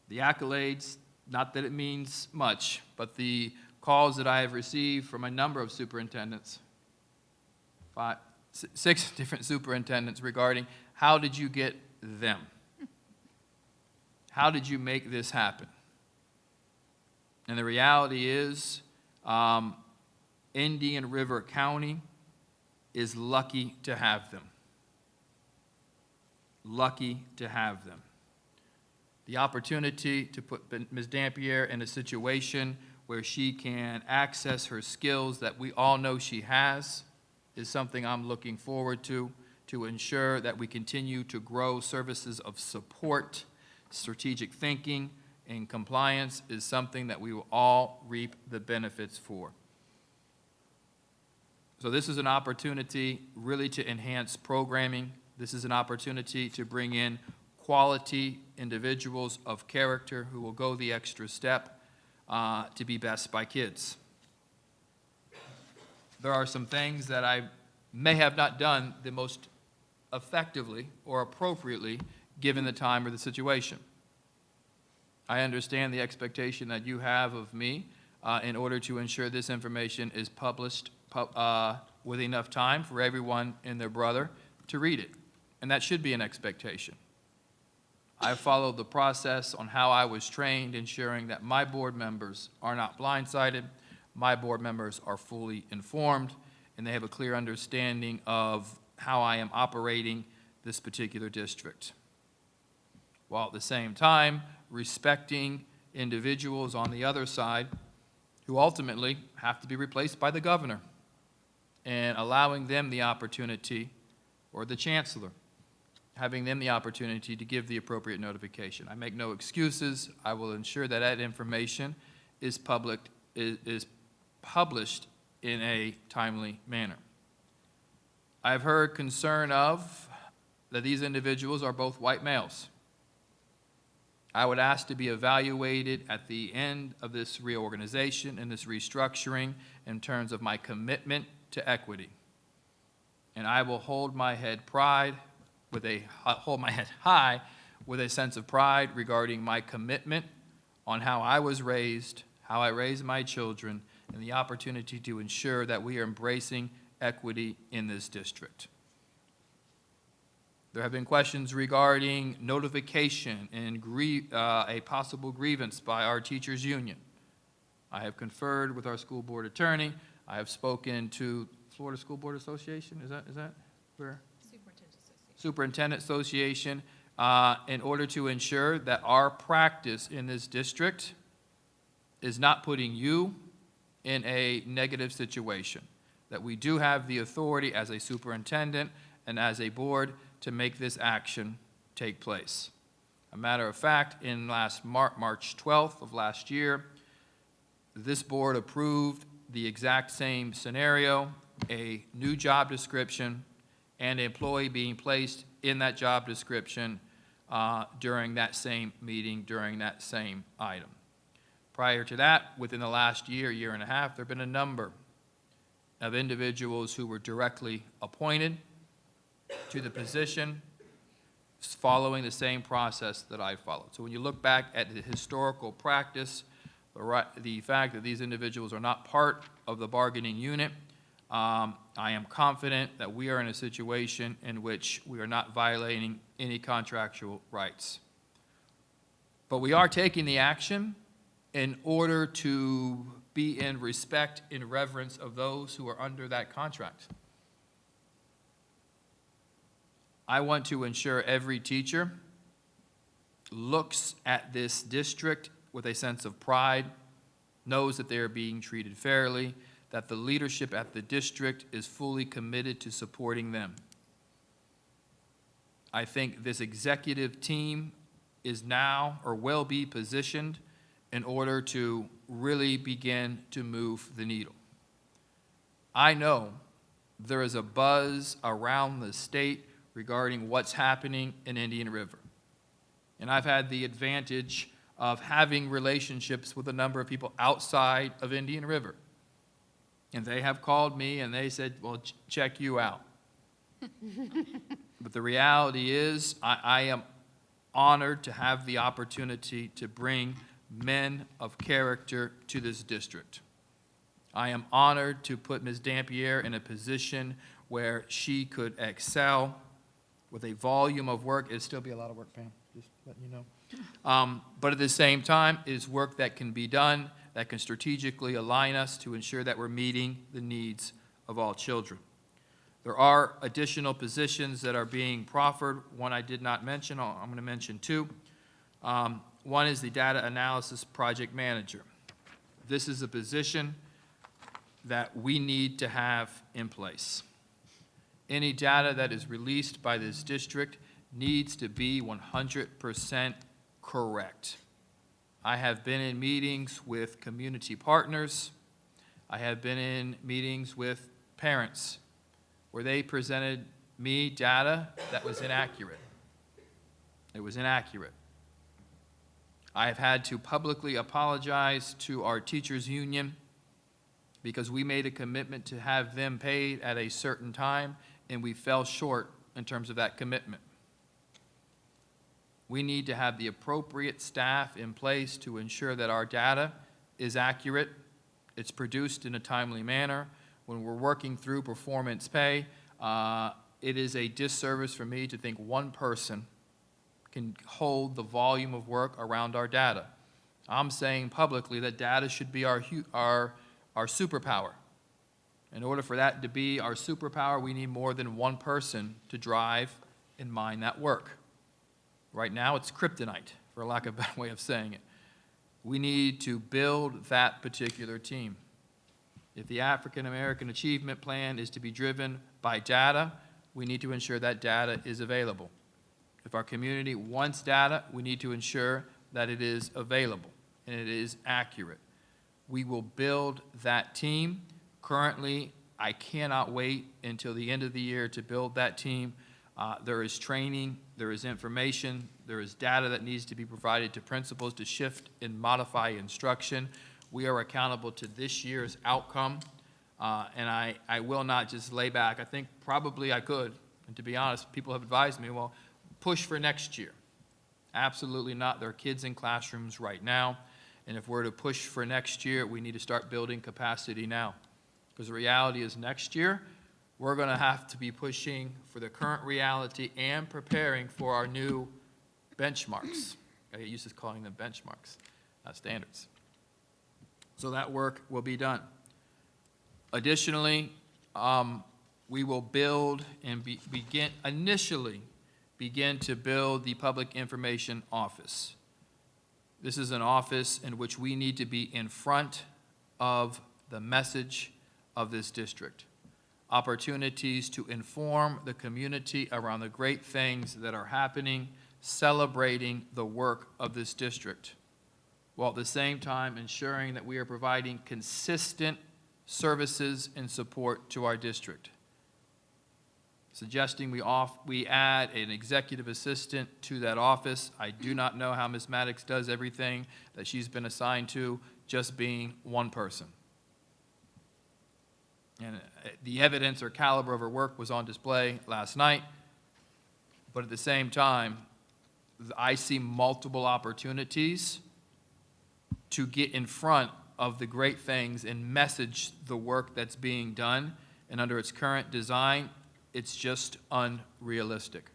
S2: The accolades, not that it means much, but the calls that I have received from a number of superintendents, 6 different superintendents regarding how did you get them? How did you make this happen? And the reality is, Indian River County is lucky to have them. Lucky to have them. The opportunity to put Ms. Dampier in a situation where she can access her skills that we all know she has is something I'm looking forward to ensure that we continue to grow services of support, strategic thinking, and compliance is something that we will all reap the benefits for. So this is an opportunity really to enhance programming. This is an opportunity to bring in quality individuals of character who will go the extra step to be best by kids. There are some things that I may have not done the most effectively or appropriately given the time or the situation. I understand the expectation that you have of me in order to ensure this information is published with enough time for everyone and their brother to read it. And that should be an expectation. I followed the process on how I was trained, ensuring that my board members are not blindsided, my board members are fully informed, and they have a clear understanding of how I am operating this particular district. While at the same time, respecting individuals on the other side who ultimately have to be replaced by the governor and allowing them the opportunity, or the chancellor, having them the opportunity to give the appropriate notification. I make no excuses. I will ensure that that information is published in a timely manner. I've heard concern of that these individuals are both white males. I would ask to be evaluated at the end of this reorganization and this restructuring in terms of my commitment to equity. And I will hold my head pride hold my head high with a sense of pride regarding my commitment on how I was raised, how I raised my children, and the opportunity to ensure that we are embracing equity in this district. There have been questions regarding notification and a possible grievance by our teachers' union. I have conferred with our school board attorney. I have spoken to Florida School Board Association. Is that where? Superintendent Association, in order to ensure that our practice in this district is not putting you in a negative situation, that we do have the authority as a superintendent and as a board to make this action take place. A matter of fact, in March 12th of last year, this board approved the exact same scenario, a new job description, and an employee being placed in that job description during that same meeting, during that same item. Prior to that, within the last year and a half, there have been a number of individuals who were directly appointed to the position following the same process that I followed. So when you look back at the historical practice, the fact that these individuals are not part of the bargaining unit, I am confident that we are in a situation in which we are not violating any contractual rights. But we are taking the action in order to be in respect, in reverence of those who are under that contract. I want to ensure every teacher looks at this district with a sense of pride, knows that they are being treated fairly, that the leadership at the district is fully committed to supporting them. I think this executive team is now or will be positioned in order to really begin to move the needle. I know there is a buzz around the state regarding what's happening in Indian River. And I've had the advantage of having relationships with a number of people outside of Indian River. And they have called me and they said, well, check you out. But the reality is, I am honored to have the opportunity to bring men of character to this district. I am honored to put Ms. Dampier in a position where she could excel with a volume of work. It'd still be a lot of work, Pam, just letting you know. But at the same time, it is work that can be done, that can strategically align us to ensure that we're meeting the needs of all children. There are additional positions that are being proffered. One I did not mention, I'm going to mention two. One is the data analysis project manager. This is a position that we need to have in place. Any data that is released by this district needs to be 100% correct. I have been in meetings with community partners. I have been in meetings with parents where they presented me data that was inaccurate. It was inaccurate. I have had to publicly apologize to our teachers' union because we made a commitment to have them paid at a certain time, and we fell short in terms of that commitment. We need to have the appropriate staff in place to ensure that our data is accurate, it's produced in a timely manner. When we're working through performance pay, it is a disservice for me to think one person can hold the volume of work around our data. I'm saying publicly that data should be our superpower. In order for that to be our superpower, we need more than one person to drive and mine that work. Right now, it's kryptonite, for lack of a better way of saying it. We need to build that particular team. If the African American Achievement Plan is to be driven by data, we need to ensure that data is available. If our community wants data, we need to ensure that it is available and it is accurate. We will build that team. Currently, I cannot wait until the end of the year to build that team. There is training, there is information, there is data that needs to be provided to principals to shift and modify instruction. We are accountable to this year's outcome, and I will not just lay back. I think probably I could, And to be honest, people have advised me, well, push for next year. Absolutely not. There are kids in classrooms right now, and if we're to push for next year, we need to start building capacity now. Because the reality is next year, we're going to have to be pushing for the current reality and preparing for our new benchmarks. I get used to calling them benchmarks, not standards. So that work will be done. Additionally, we will build and initially begin to build the Public Information Office. This is an office in which we need to be in front of the message of this district. Opportunities to inform the community around the great things that are happening, celebrating the work of this district, while at the same time ensuring that we are providing consistent services and support to our district. Suggesting we add an executive assistant to that office. I do not know how Ms. Maddox does everything that she's been assigned to, just being one person. And the evidence or caliber of her work was on display last night, but at the same time, I see multiple opportunities to get in front of the great things and message the work that's being done, and under its current design, it's just unrealistic.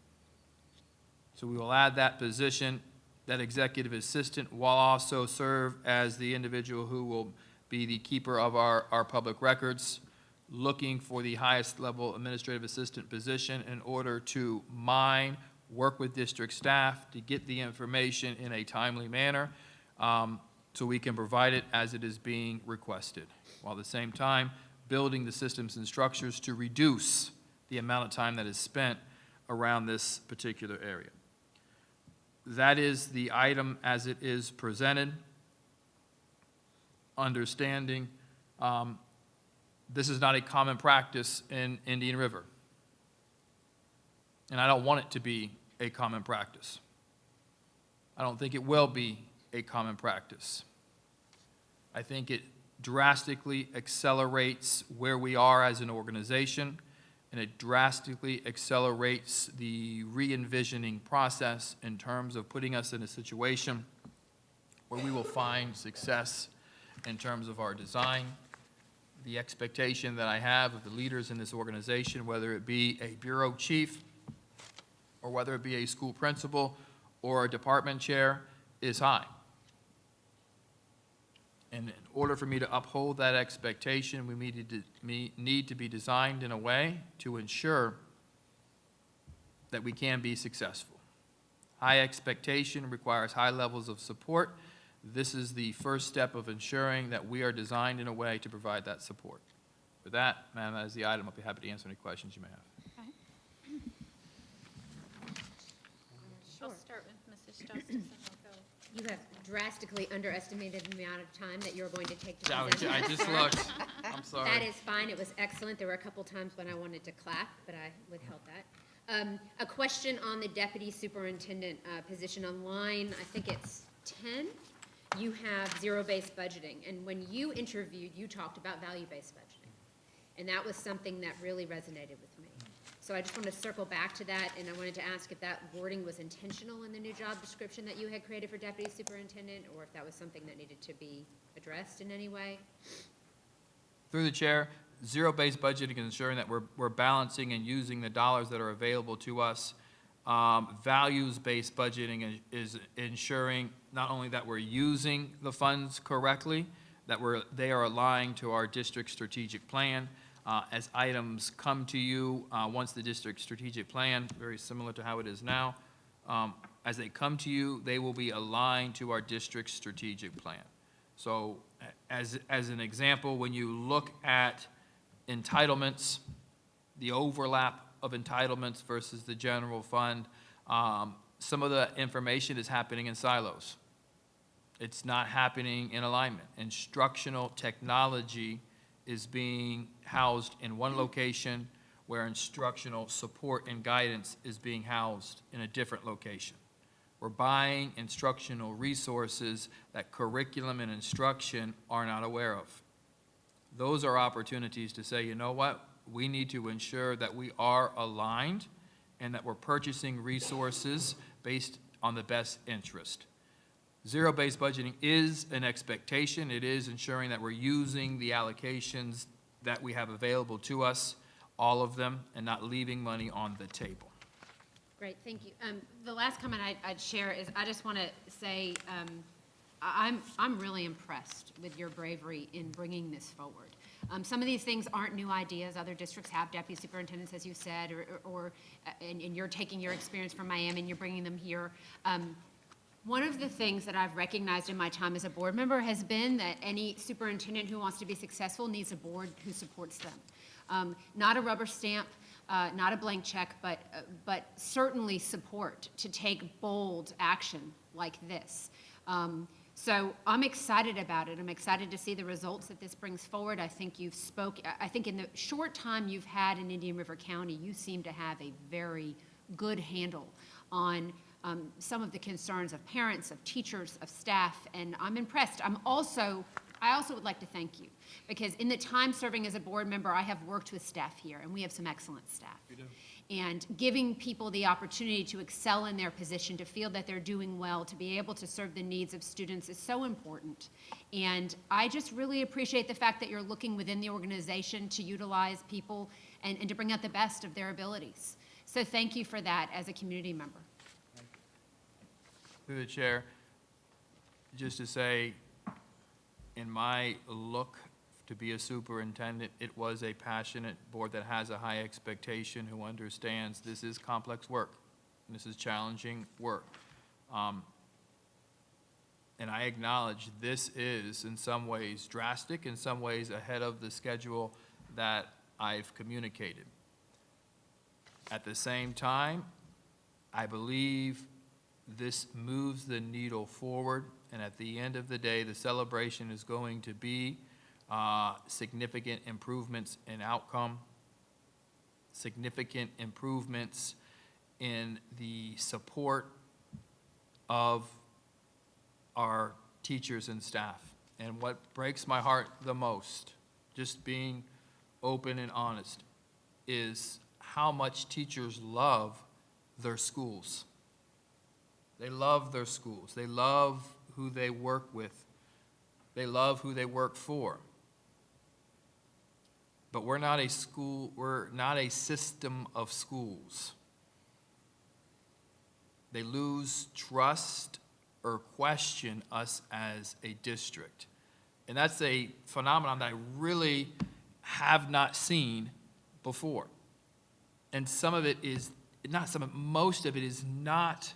S2: So we will add that position, that executive assistant, while also serve as the individual who will be the keeper of our public records, looking for the highest level administrative assistant position in order to mine, work with district staff to get the information in a timely manner, so we can provide it as it is being requested, while at the same time building the systems and structures to reduce the amount of time that is spent around this particular area. That is the item as it is presented. Understanding this is not a common practice in Indian River. And I don't want it to be a common practice. I don't think it will be a common practice. I think it drastically accelerates where we are as an organization, and it drastically accelerates the re-envisioning process in terms of putting us in a situation where we will find success in terms of our design. The expectation that I have of the leaders in this organization, whether it be a bureau chief or whether it be a school principal or a department chair, is high. And in order for me to uphold that expectation, we need to be designed in a way to ensure that we can be successful. High expectation requires high levels of support. This is the first step of ensuring that we are designed in a way to provide that support. With that, Madam, that is the item. I'll be happy to answer any questions you may have.
S8: I'll start with Mrs. Justice and I'll go.
S4: You have drastically underestimated the amount of time that you're going to take to
S2: I
S4: present.
S2: just looked. I'm sorry.
S4: That is fine, it was excellent. There were a couple times when I wanted to clap, but I withheld that. A question on the deputy superintendent position on line, I think it's 10. You have zero-based budgeting, and when you interviewed, you talked about value-based budgeting. And that was something that really resonated with me. So I just want to circle back to that, and I wanted to ask if that wording was intentional in the new job description that you had created for deputy superintendent, or if that was something that needed to be addressed in any way?
S2: Through the chair, zero-based budgeting is ensuring that we're balancing and using the dollars that are available to us. Values-based budgeting is ensuring not only that we're using the funds correctly, that they are aligned to our district strategic plan. As items come to you, once the district strategic plan, very similar to how it is now, as they come to you, they will be aligned to our district strategic plan. So as an example, when you look at entitlements, the overlap of entitlements versus the general fund, some of the information is happening in silos. It's not happening in alignment. Instructional technology is being housed in one location, where instructional support and guidance is being housed in a different location. We're buying instructional resources that curriculum and instruction are not aware of. Those are opportunities to say, you know what, we need to ensure that we are aligned and that we're purchasing resources based on the best interest. Zero-based budgeting is an expectation. It is ensuring that we're using the allocations that we have available to us, all of them, and not leaving money on the table.
S4: Great, thank you. The last comment I'd share is I just want to say I'm really impressed with your bravery in bringing this forward. Some of these things aren't new ideas. Other districts have deputy superintendents, as you said, and you're taking your experience from Miami and you're bringing them here. One of the things that I've recognized in my time as a board member has been that any superintendent who wants to be successful needs a board who supports them. Not a rubber stamp, not a blank check, but certainly support to take bold action like this. So I'm excited about it. I'm excited to see the results that this brings forward. I think I think in the short time you've had in Indian River County, you seem to have a very good handle on some of the concerns of parents, of teachers, of staff, and I'm impressed. I also would like to thank you, because in the time serving as a board member, I have worked with staff here, and we have some excellent staff.
S2: You do.
S4: And giving people the opportunity to excel in their position, to feel that they're doing well, to be able to serve the needs of students is so important. And I just really appreciate the fact that you're looking within the organization to utilize people and to bring out the best of their abilities. So thank you for that as a community member.
S2: Through the chair, just to say, in my look to be a superintendent, it was a passionate board that has a high expectation, who understands this is complex work, and this is challenging work. And I acknowledge this is, in some ways, drastic, in some ways ahead of the schedule that I've communicated. At the same time, I believe this moves the needle forward, and at the end of the day, the celebration is going to be significant improvements in outcome, significant improvements in the support of our teachers and staff. And what breaks my heart the most, just being open and honest, is how much teachers love their schools. They love their schools. They love who they work with. They love who they work for. But we're not a school, we're not a system of schools. They lose trust or question us as a district. And that's a phenomenon that I really have not seen before. And some of it is, most of it is not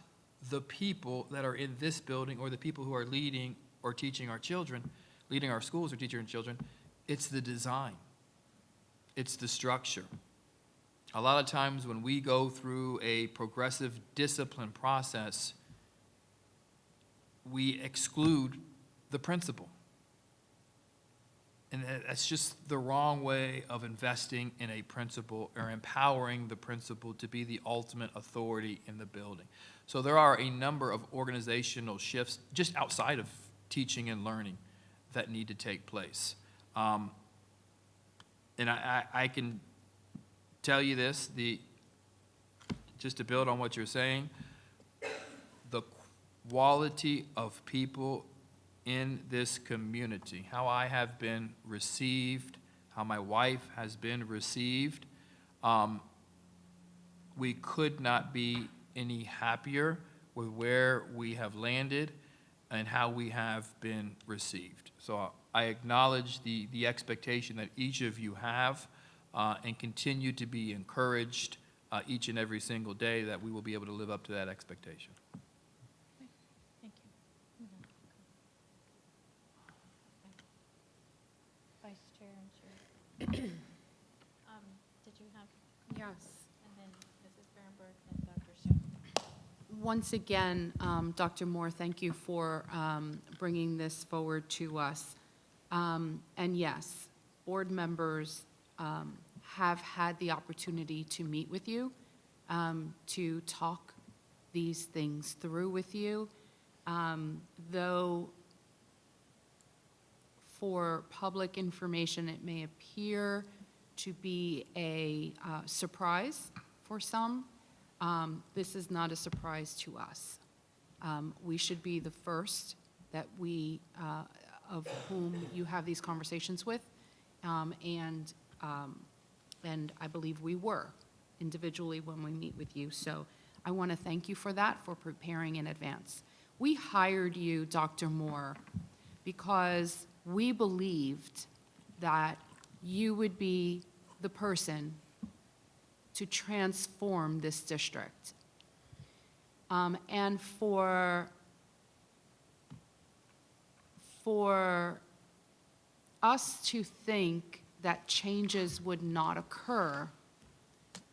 S2: the people that are in this building or the people who are leading or teaching our children, leading our schools or teaching our children. It's the design. It's the structure. A lot of times when we go through a progressive discipline process, we exclude the principal. And that's just the wrong way of investing in a principal or empowering the principal to be the ultimate authority in the building. So there are a number of organizational shifts just outside of teaching and learning that need to take place. And I can tell you this, just to build on what you're saying, the quality of people in this community, how I have been received, how my wife has been received, we could not be any happier with where we have landed and how we have been received. So I acknowledge the expectation that each of you have and continue to be encouraged each and every single day that we will be able to live up to that expectation.
S3: Thank you. Vice Chair and Chair. Did you have,
S6: Yes.
S3: and then Mrs. Berenberg and Dr. Stone?
S6: Once again, Dr. Moore, thank you for bringing this forward to us. And yes, board members have had the opportunity to meet with you, to talk these things through with you, though for public information, it may appear to be a surprise for some. this is not a surprise to us. We should be the first that of whom you have these conversations with, and I believe we were individually when we meet with you. So I want to thank you for that, for preparing in advance. We hired you, Dr. Moore, because we believed that you would be the person to transform this district. And for us to think that changes would not occur,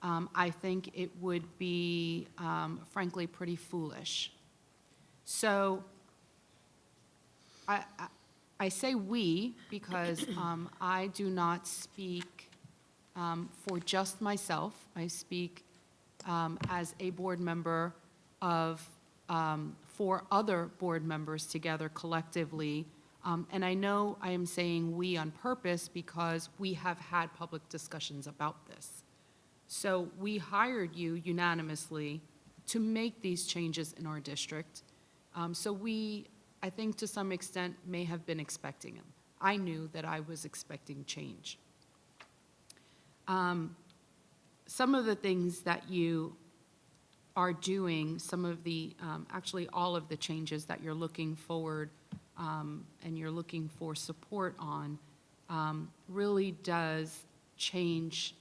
S6: I think it would be, frankly, pretty foolish. So I say we because I do not speak for just myself. I speak as a board member of 4 other board members together collectively. And I know I am saying we on purpose because we have had public discussions about this. So we hired you unanimously to make these changes in our district. So we, I think to some extent, may have been expecting them. I knew that I was expecting change. Some of the things that you are doing, some of the, actually all of the changes that you're looking forward and you're looking for support on, really does change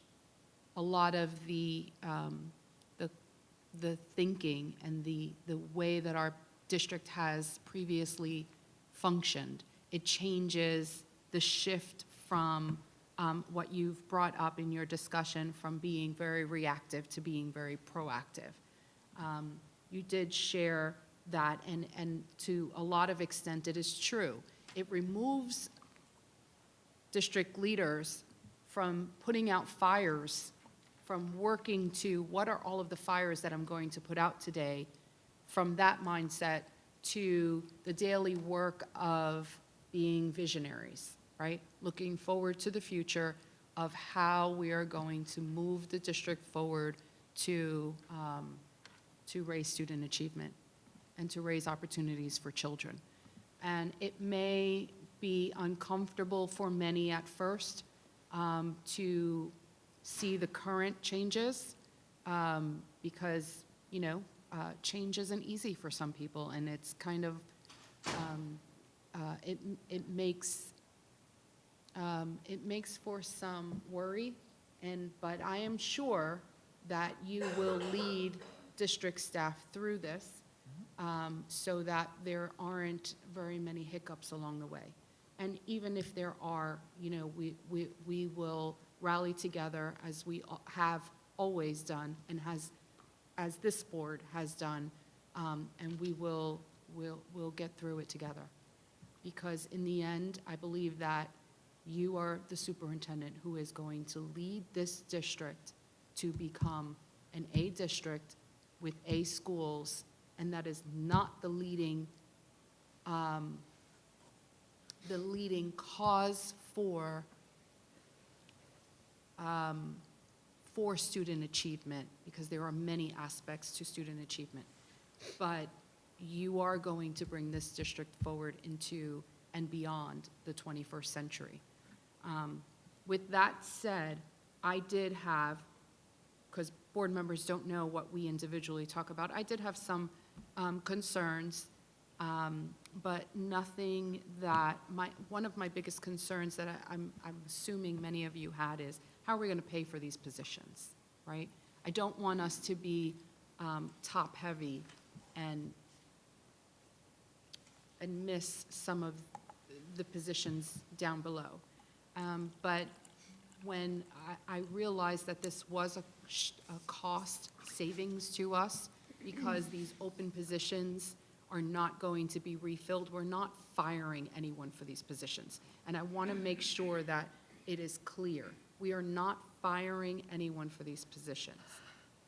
S6: a lot of the thinking and the way that our district has previously functioned. It changes the shift from what you've brought up in your discussion from being very reactive to being very proactive. You did share that, and to a lot of extent it is true. It removes district leaders from putting out fires, from working to what are all of the fires that I'm going to put out today, from that mindset to the daily work of being visionaries, right? Looking forward to the future of how we are going to move the district forward to raise student achievement and to raise opportunities for children. And it may be uncomfortable for many at first to see the current changes because, you know, change isn't easy for some people, and it's kind of, it makes for some worry, but I am sure that you will lead district staff through this so that there aren't very many hiccups along the way. And even if there are, you know, we will rally together as we have always done and as this board has done, and we'll get through it together. Because in the end, I believe that you are the superintendent who is going to lead this district to become an A district with A schools, and that is not the leading cause for student achievement, because there are many aspects to student achievement. But you are going to bring this district forward into and beyond the 21st century. With that said, I did have, because board members don't know what we individually talk about, I did have some concerns, but nothing that, one of my biggest concerns that I'm assuming many of you had is, how are we going to pay for these positions, right? I don't want us to be top-heavy and miss some of the positions down below. But when I realized that this was a cost savings to us, because these open positions are not going to be refilled, we're not firing anyone for these positions. And I want to make sure that it is clear. We are not firing anyone for these positions.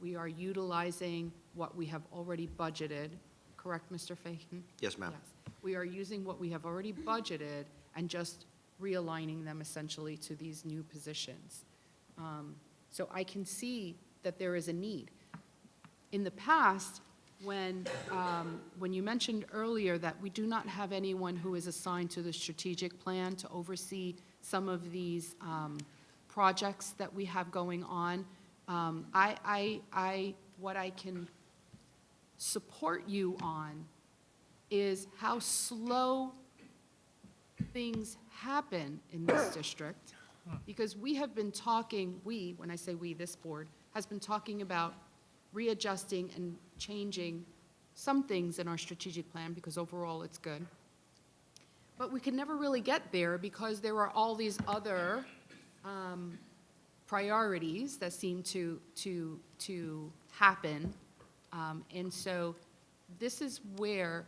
S6: We are utilizing what we have already budgeted. Correct, Mr. Fagan?
S9: Yes, ma'am.
S6: Yes. We are using what we have already budgeted and just realigning them essentially to these new positions. So I can see that there is a need. In the past, when you mentioned earlier that we do not have anyone who is assigned to the strategic plan to oversee some of these projects that we have going on, what I can support you on is how slow things happen in this district, because we have been talking, when I say we, this board, has been talking about readjusting and changing some things in our strategic plan, because overall it's good. But we could never really get there because there are all these other priorities that seem to happen. And so this is where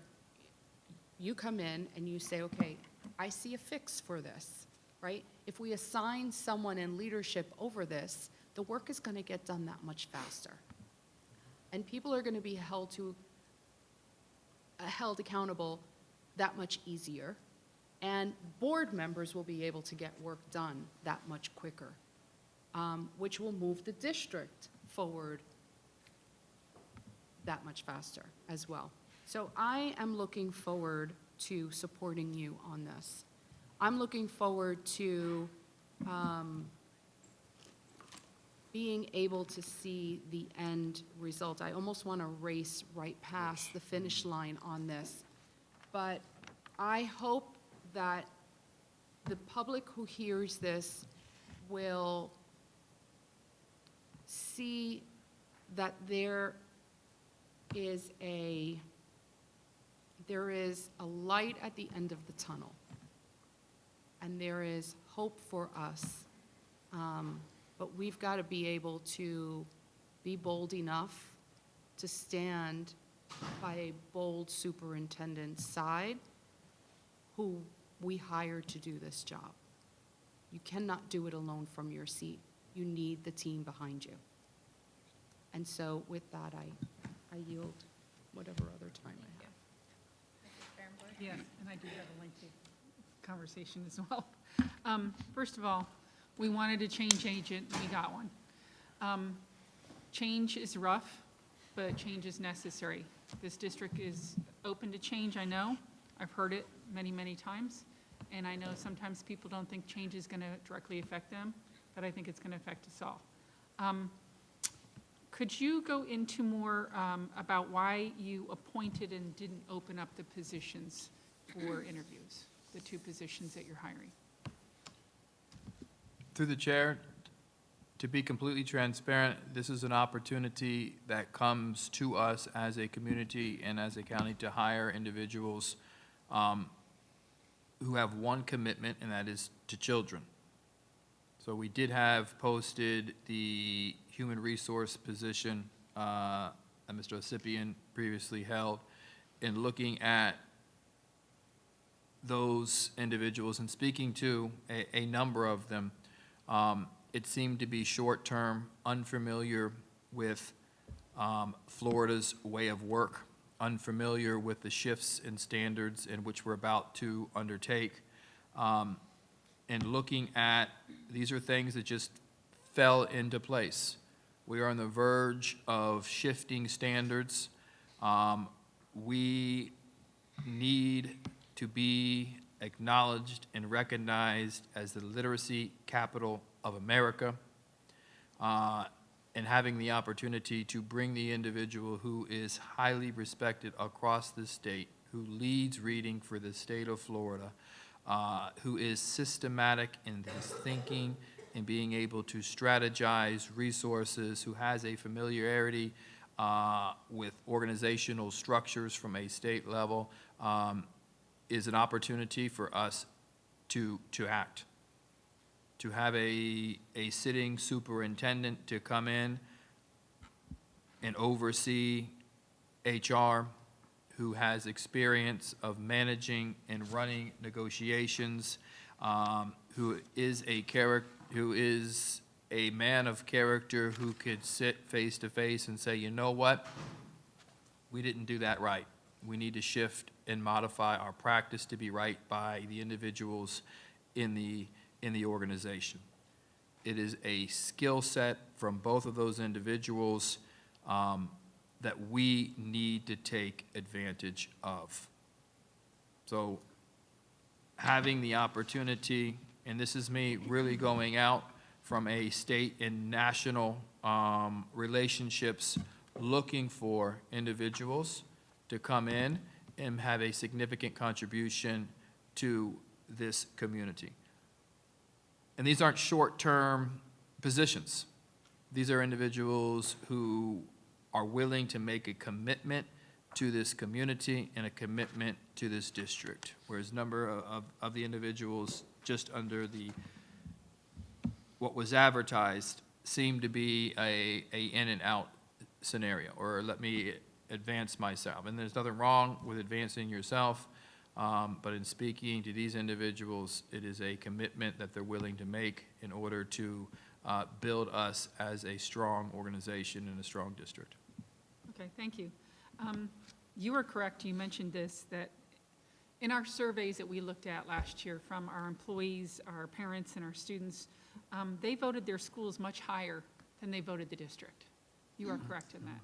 S6: you come in and you say, okay, I see a fix for this, right? If we assign someone in leadership over this, the work is going to get done that much faster. And people are going to be held accountable that much easier. And board members will be able to get work done that much quicker, which will move the district forward that much faster as well. So I am looking forward to supporting you on this. I'm looking forward to being able to see the end result. I almost want to race right past the finish line on this. But I hope that the public who hears this will see that there is a light at the end of the tunnel, and there is hope for us. But we've got to be able to be bold enough to stand by a bold superintendent's side who we hired to do this job. You cannot do it alone from your seat. You need the team behind you. And so with that, I yield whatever other time I have.
S5: Yes, and I do have a lengthy conversation as well. First of all, we wanted a change agent, and we got one. Change is rough, but change is necessary. This district is open to change, I know. I've heard it many, many times, and I know sometimes people don't think change is going to directly affect them, but I think it's going to affect us all. Could you go into more about why you appointed and didn't open up the positions for interviews, the 2 positions that you're hiring?
S2: Through the chair, to be completely transparent, this is an opportunity that comes to us as a community and as a county to hire individuals who have one commitment, and that is to children. So we did have posted the human resource position that Mr. Osipian previously held. In looking at those individuals and speaking to a number of them, it seemed to be short-term, unfamiliar with Florida's way of work, unfamiliar with the shifts in standards in which we're about to undertake. And looking at, these are things that just fell into place. We are on the verge of shifting standards. We need to be acknowledged and recognized as the literacy capital of America, and having the opportunity to bring the individual who is highly respected across the state, who leads reading for the state of Florida, who is systematic in his thinking and being able to strategize resources, who has a familiarity with organizational structures from a state level, is an opportunity for us to act. To have a sitting superintendent to come in and oversee HR, who has experience of managing and running negotiations, who is a man of character, who could sit face to face and say, you know what, we didn't do that right. We need to shift and modify our practice to be right by the individuals in the organization. It is a skill set from both of those individuals that we need to take advantage of. So having the opportunity, and this is me really going out from a state and national relationships, looking for individuals to come in and have a significant contribution to this community. And these aren't short-term positions. These are individuals who are willing to make a commitment to this community and a commitment to this district, whereas number of the individuals just under the, what was advertised seemed to be a in and out scenario, or let me advance myself. And there's nothing wrong with advancing yourself, but in speaking to these individuals, it is a commitment that they're willing to make in order to build us as a strong organization and a strong district.
S5: Okay, thank you. You are correct, you mentioned this, that in our surveys that we looked at last year from our employees, our parents, and our students, they voted their schools much higher than they voted the district. You are correct in that.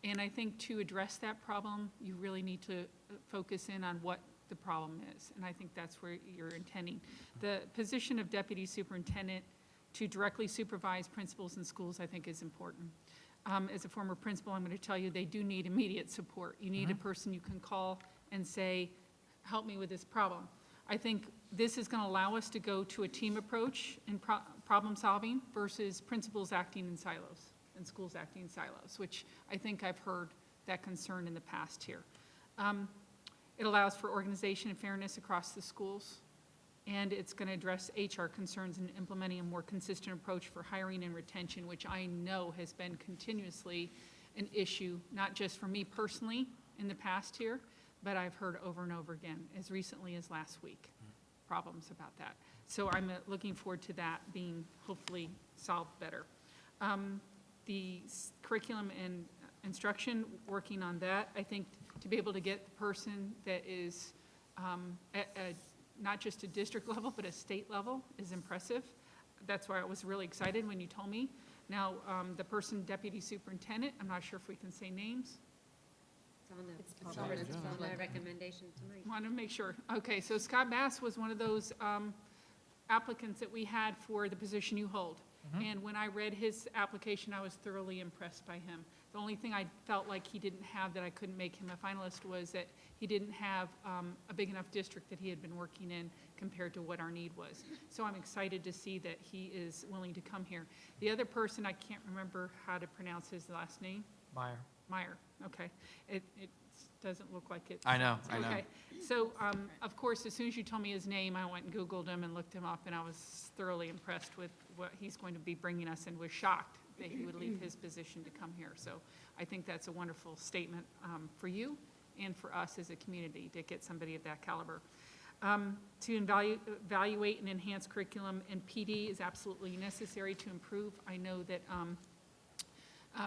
S5: And I think to address that problem, you really need to focus in on what the problem is, and I think that's where you're intending. The position of deputy superintendent to directly supervise principals in schools, I think, is important. As a former principal, I'm going to tell you they do need immediate support. You need a person you can call and say, help me with this problem. I think this is going to allow us to go to a team approach in problem solving versus principals acting in silos and schools acting in silos, which I think I've heard that concern in the past here. It allows for organization and fairness across the schools, and it's going to address HR concerns in implementing a more consistent approach for hiring and retention, which I know has been continuously an issue, not just for me personally in the past here, but I've heard over and over again, as recently as last week, problems about that. So I'm looking forward to that being hopefully solved better. The curriculum and instruction, working on that, I think to be able to get the person that is at not just a district level, but a state level is impressive. That's why I was really excited when you told me. Now, the person, deputy superintendent, I'm not sure if we can say names.
S10: It's on my recommendation tonight.
S5: Want to make sure. Okay, so Scott Bass was one of those applicants that we had for the position you hold. And when I read his application, I was thoroughly impressed by him. The only thing I felt like he didn't have that I couldn't make him a finalist was that he didn't have a big enough district that he had been working in compared to what our need was. So I'm excited to see that he is willing to come here. The other person, I can't remember how to pronounce his last name. Meyer, okay. It doesn't look like it.
S2: I know.
S5: Okay, so, of course, as soon as you told me his name, I went and Googled him and looked him up, and I was thoroughly impressed with what he's going to be bringing us, and was shocked that he would leave his position to come here. So I think that's a wonderful statement for you and for us as a community to get somebody of that caliber. To evaluate and enhance curriculum and PD is absolutely necessary to improve. I know that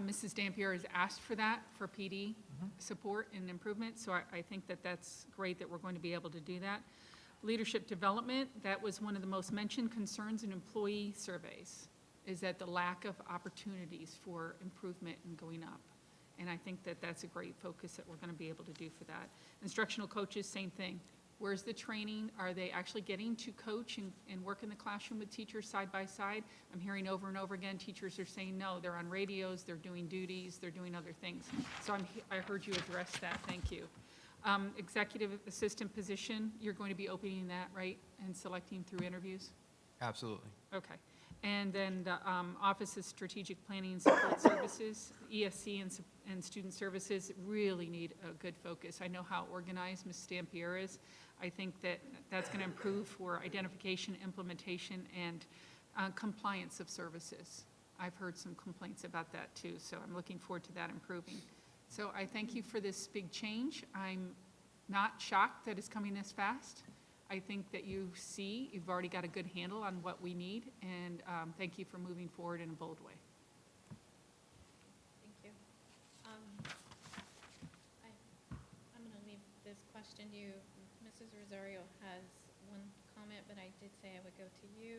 S5: Mrs. Dampier has asked for that, for PD support and improvement, so I think that that's great that we're going to be able to do that. Leadership development, that was one of the most mentioned concerns in employee surveys, is that the lack of opportunities for improvement and going up. And I think that that's a great focus that we're going to be able to do for that. Instructional coaches, same thing. Where's the training? Are they actually getting to coach and work in the classroom with teachers side by side? I'm hearing over and over again, teachers are saying no, they're on radios, they're doing duties, they're doing other things. So I heard you address that, thank you. Executive assistant position, you're going to be opening that, right, and selecting through interviews?
S2: Absolutely.
S5: Okay. And then the Office of Strategic Planning and Support Services, ESC and Student Services really need a good focus. I know how organized Ms. Dampier is. I think that that's going to improve for identification, implementation, and compliance of services. I've heard some complaints about that too, so I'm looking forward to that improving. So I thank you for this big change. I'm not shocked that it's coming this fast. I think that you've already got a good handle on what we need, and thank you for moving forward in a bold way.
S8: Thank you. I'm going to leave this question to you. Mrs. Rosario has one comment, but I did say I would go to you.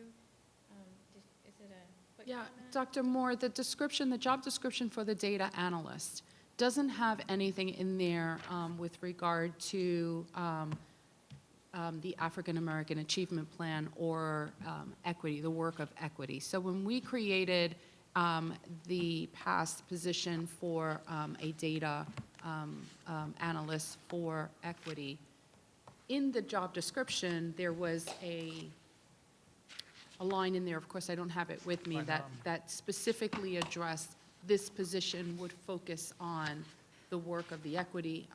S8: Is it a quick
S6: Yeah,
S8: comment?
S6: Dr. Moore, the job description for the data analyst, doesn't have anything in there with regard to the African American Achievement Plan or equity, the work of equity. So when we created the past position for a data analyst for equity, in the job description, there was a line in there, of course, I don't have it with me, that specifically addressed this position would focus on the work of the equity,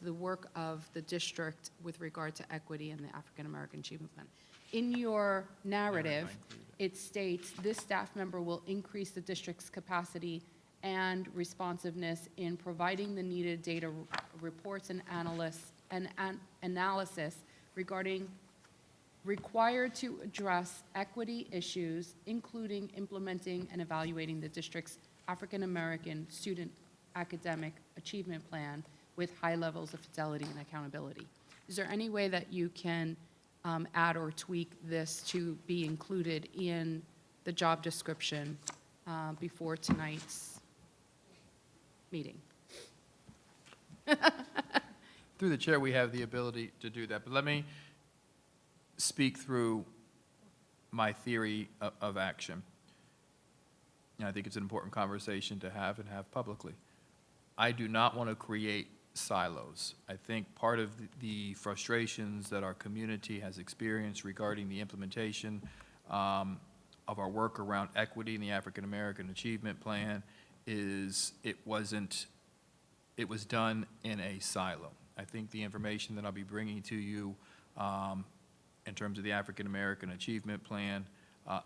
S6: the work of the district with regard to equity and the African American Achievement Plan. In your narrative, it states, this staff member will increase the district's capacity and responsiveness in providing the needed data reports and analysis regarding required to address equity issues, including implementing and evaluating the district's African American student academic achievement plan with high levels of fidelity and accountability. Is there any way that you can add or tweak this to be included in the job description before tonight's meeting?
S2: Through the chair, we have the ability to do that, but let me speak through my theory of action. And I think it's an important conversation to have and have publicly. I do not want to create silos. I think part of the frustrations that our community has experienced regarding the implementation of our work around equity in the African American Achievement Plan is it was done in a silo. I think the information that I'll be bringing to you in terms of the African American Achievement Plan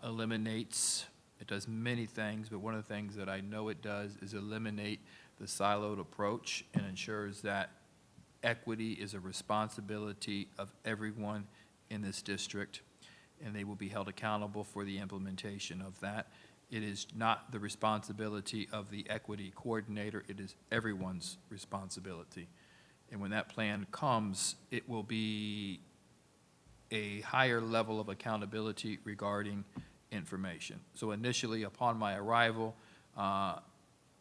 S2: eliminates, it does many things, but one of the things that I know it does is eliminate the siloed approach and ensures that equity is a responsibility of everyone in this district, and they will be held accountable for the implementation of that. It is not the responsibility of the equity coordinator, it is everyone's responsibility. And when that plan comes, it will be a higher level of accountability regarding information. So initially, upon my arrival,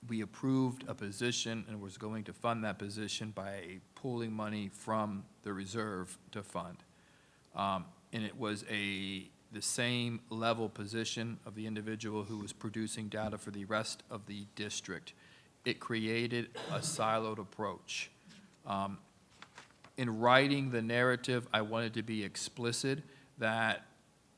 S2: we approved a position and was going to fund that position by pooling money from the reserve to fund. And it was the same level position of the individual who was producing data for the rest of the district. It created a siloed approach. In writing the narrative, I wanted to be explicit that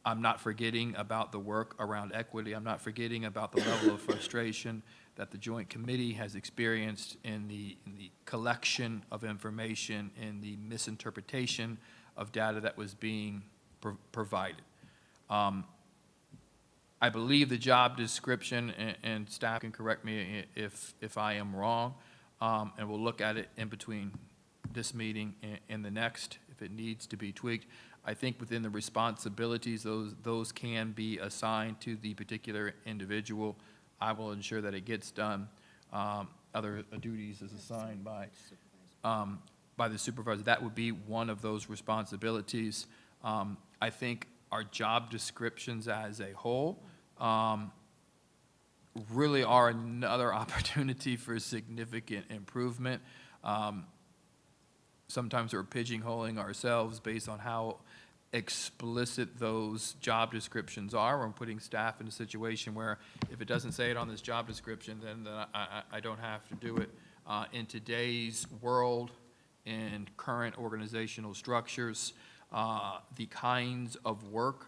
S2: I'm not forgetting about the work around equity. I'm not forgetting about the level of frustration that the Joint Committee has experienced in the collection of information and the misinterpretation of data that was being provided. I believe the job description, and staff can correct me if I am wrong, and we'll look at it in between this meeting and the next if it needs to be tweaked. I think within the responsibilities, those can be assigned to the particular individual. I will ensure that it gets done. Other duties is assigned by the supervisor. That would be one of those responsibilities. I think our job descriptions as a whole really are another opportunity for significant improvement. Sometimes we're pigeonholing ourselves based on how explicit those job descriptions are. We're putting staff in a situation where if it doesn't say it on this job description, then I don't have to do it. In today's world and current organizational structures, the kinds of work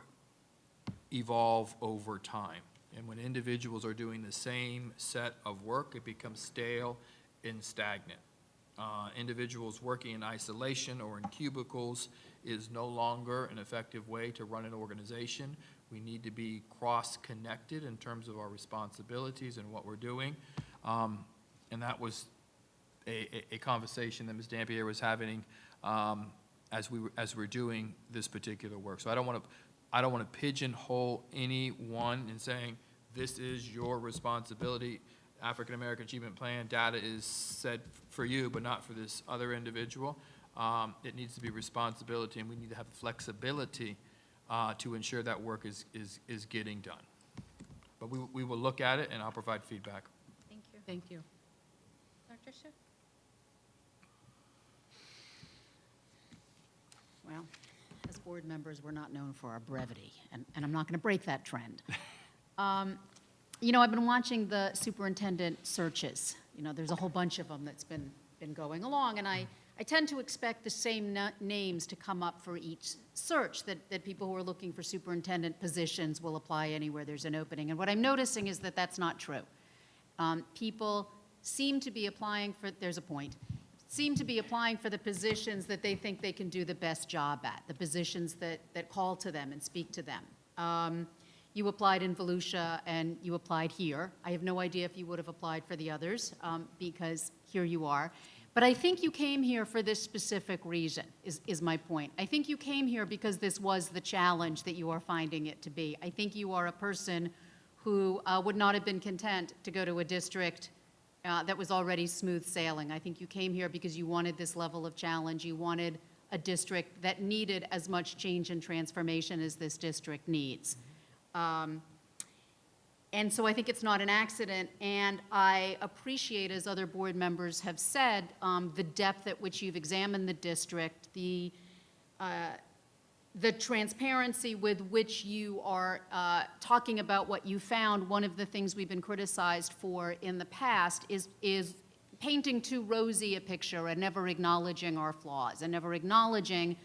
S2: evolve over time. And when individuals are doing the same set of work, it becomes stale and stagnant. Individuals working in isolation or in cubicles is no longer an effective way to run an organization. We need to be cross-connected in terms of our responsibilities and what we're doing. And that was a conversation that Ms. Dampier was having as we're doing this particular work. So I don't want to pigeonhole anyone in saying this is your responsibility. African American Achievement Plan data is set for you, but not for this other individual. It needs to be responsibility, and we need to have flexibility to ensure that work is getting done. But we will look at it, and I'll provide feedback.
S8: Thank you.
S6: Thank you.
S8: Dr.
S4: Dr. Schiff?
S1: Well, as board members, we're not known for our brevity, and I'm not going to break that trend. You know, I've been watching the superintendent searches. You know, there's a whole bunch of them that's been going along, and I tend to expect the same names to come up for each search, that people who are looking for superintendent positions will apply anywhere there's an opening. And what I'm noticing is that that's not true. People seem to be applying for, there's a point, seem to be applying for the positions that they think they can do the best job at, the positions that call to them and speak to them. You applied in Volusia and you applied here. I have no idea if you would have applied for the others, because here you are. But I think you came here for this specific reason, is my point. I think you came here because this was the challenge that you are finding it to be. I think you are a person who would not have been content to go to a district that was already smooth sailing. I think you came here because you wanted this level of challenge. You wanted a district that needed as much change and transformation as this district needs. And so I think it's not an accident, and I appreciate, as other board members have said, the depth at which you've examined the district, the transparency with which you are talking about what you found. One of the things we've been criticized for in the past is painting too rosy a picture and never acknowledging our flaws and never acknowledging,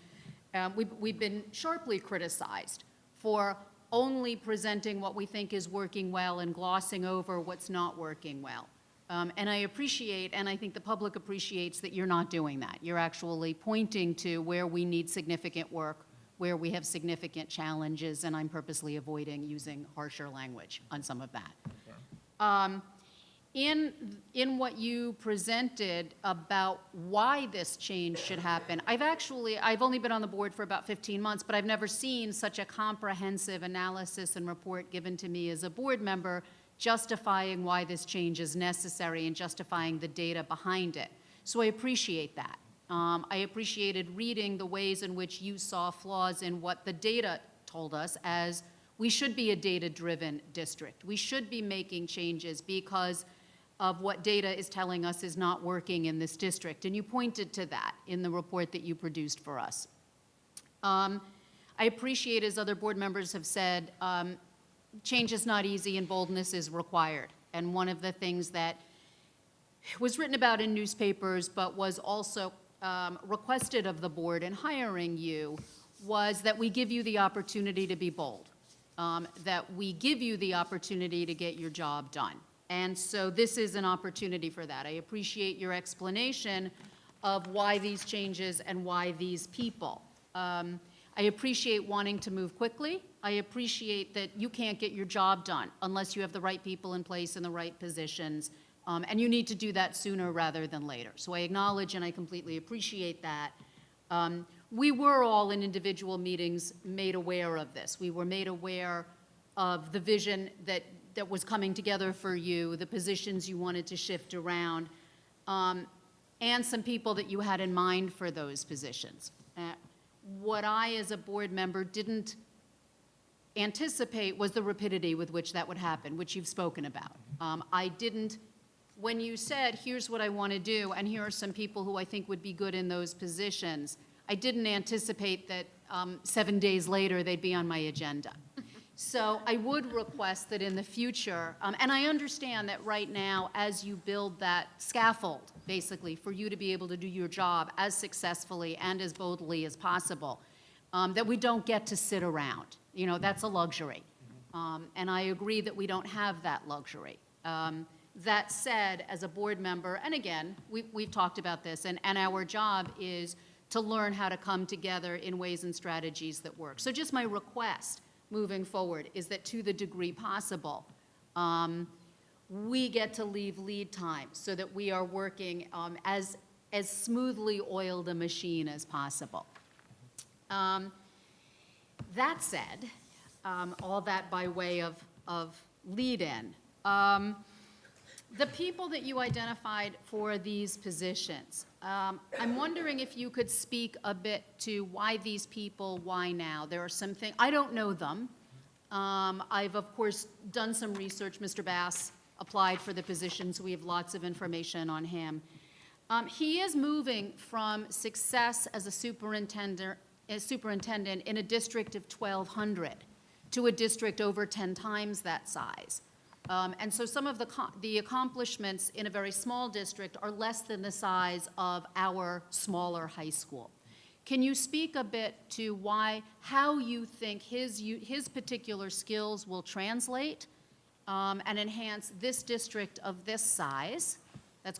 S1: we've been sharply criticized for only presenting what we think is working well and glossing over what's not working well. And I appreciate, and I think the public appreciates, that you're not doing that. You're actually pointing to where we need significant work, where we have significant challenges, and I'm purposely avoiding using harsher language on some of that. In what you presented about why this change should happen, I've only been on the board for about 15 months, but I've never seen such a comprehensive analysis and report given to me as a board member justifying why this change is necessary and justifying the data behind it. So I appreciate that. I appreciated reading the ways in which you saw flaws in what the data told us, as we should be a data-driven district. We should be making changes because of what data is telling us is not working in this district. And you pointed to that in the report that you produced for us. I appreciate, as other board members have said, change is not easy and boldness is required. And one of the things that was written about in newspapers but was also requested of the board in hiring you was that we give you the opportunity to be bold, that we give you the opportunity to get your job done. And so this is an opportunity for that. I appreciate your explanation of why these changes and why these people. I appreciate wanting to move quickly. I appreciate that you can't get your job done unless you have the right people in place in the right positions, and you need to do that sooner rather than later. So I acknowledge and I completely appreciate that. We were all in individual meetings made aware of this. We were made aware of the vision that was coming together for you, the positions you wanted to shift around, and some people that you had in mind for those positions. What I, as a board member, didn't anticipate was the rapidity with which that would happen, which you've spoken about. I didn't, when you said, here's what I want to do, and here are some people who I think would be good in those positions, I didn't anticipate that 7 days later they'd be on my agenda. So I would request that in the future, and I understand that right now, as you build that scaffold, basically, for you to be able to do your job as successfully and as boldly as possible, that we don't get to sit around. You know, that's a luxury. And I agree that we don't have that luxury. That said, as a board member, and again, we've talked about this, and our job is to learn how to come together in ways and strategies that work. So just my request moving forward is that, to the degree possible, we get to leave lead time so that we are working as smoothly oiled a machine as possible. That said, all that by way of lead-in, the people that you identified for these positions, I'm wondering if you could speak a bit to why these people, why now? There are some things, I don't know them. I've, of course, done some research. Mr. Bass applied for the position, so we have lots of information on him. He is moving from success as a superintendent in a district of 1,200 to a district over 10 times that size. And so some of the accomplishments in a very small district are less than the size of our smaller high school. Can you speak a bit to how you think his particular skills will translate and enhance this district of this size? That's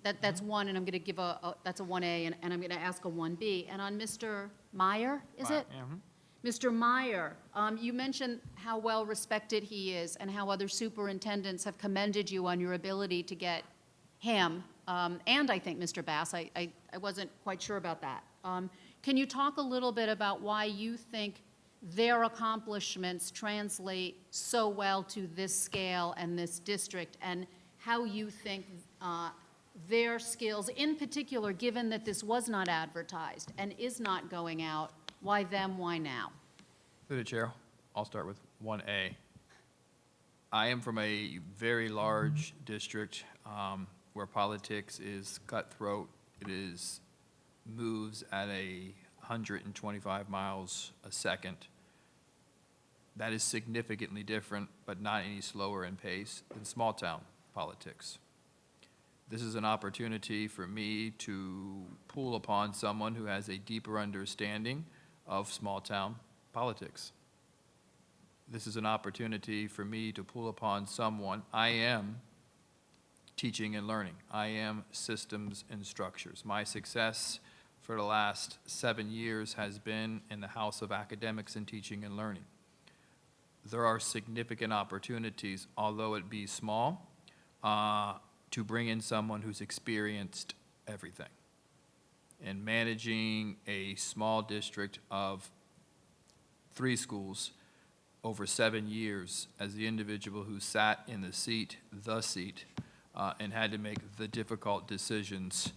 S1: that's one, and I'm going to give that's a 1A, and I'm going to ask a 1B. And on Mr. Meyer, is it? Mr. Meyer, you mentioned how well-respected he is and how other superintendents have commended you on your ability to get him, and I think Mr. Bass, I wasn't quite sure about that. Can you talk a little bit about why you think their accomplishments translate so well to this scale and this district, and how you think their skills, in particular, given that this was not advertised and is not going out, why them, why now?
S2: Through the chair, I'll start with 1A. I am from a very large district where politics is cutthroat. It moves at 125 miles a second. That is significantly different, but not any slower in pace than small-town politics. This is an opportunity for me to pull upon someone who has a deeper understanding of small-town politics. This is an opportunity for me to pull upon someone. I am teaching and learning. I am systems and structures. My success for the last 7 years has been in the House of Academics and Teaching and Learning. There are significant opportunities, although it be small, to bring in someone who's experienced everything. And managing a small district of 3 schools over 7 years as the individual who sat in the seat, and had to make the difficult decisions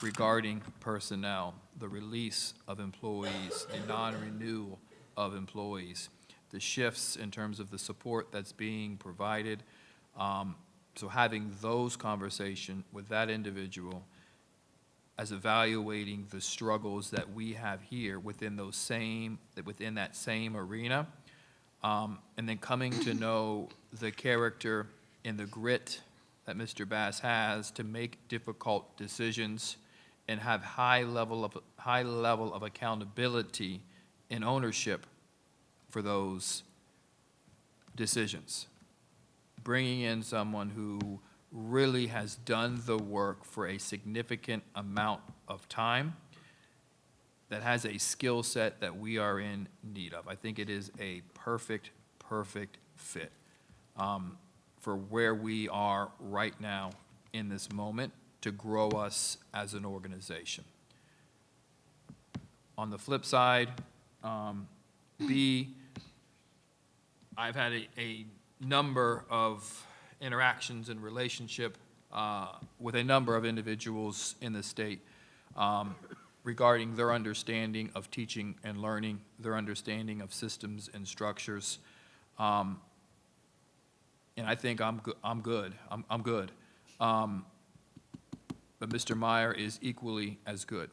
S2: regarding personnel, the release of employees, the non-renewal of employees, the shifts in terms of the support that's being provided. So having those conversations with that individual as evaluating the struggles that we have here within that same arena, and then coming to know the character and the grit that Mr. Bass has to make difficult decisions and have high level of accountability and ownership for those decisions. Bringing in someone who really has done the work for a significant amount of time, that has a skill set that we are in need of. I think it is a perfect fit for where we are right now in this moment to grow us as an organization. On the flip side, B, I've had a number of interactions and relationship with a number of individuals in the state regarding their understanding of teaching and learning, their understanding of systems and structures. And I think I'm good. But Mr. Meyer is equally as good.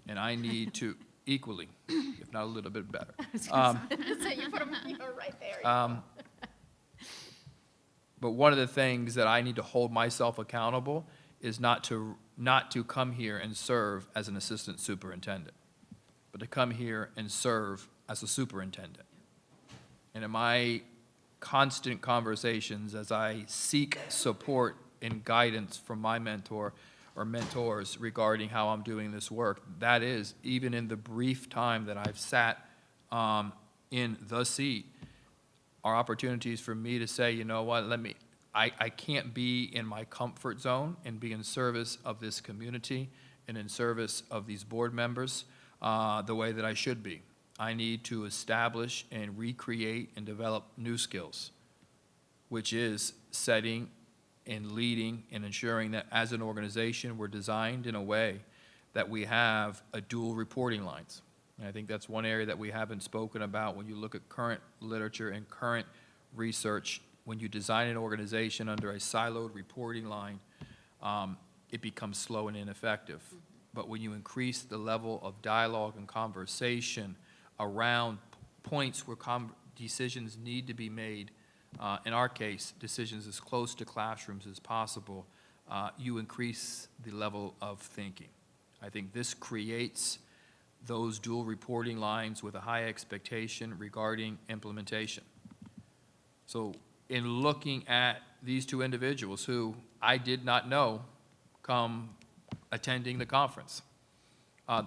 S2: And I need to equally, if not a little bit better.
S1: So you put them right there.
S2: But one of the things that I need to hold myself accountable is not to come here and serve as an assistant superintendent, but to come here and serve as a superintendent. And in my constant conversations, as I seek support and guidance from my mentor or mentors regarding how I'm doing this work, that is, even in the brief time that I've sat in the seat, are opportunities for me to say, you know what, I can't be in my comfort zone and be in service of this community and in service of these board members the way that I should be. I need to establish and recreate and develop new skills, which is setting and leading and ensuring that as an organization we're designed in a way that we have a dual reporting lines. And I think that's one area that we haven't spoken about when you look at current literature and current research when you design an organization under a siloed reporting line, it becomes slow and ineffective. But when you increase the level of dialogue and conversation around points where decisions need to be made, in our case, decisions as close to classrooms as possible, you increase the level of thinking. I think this creates those dual reporting lines with a high expectation regarding implementation. So in looking at these two individuals who I did not know come attending the conference, I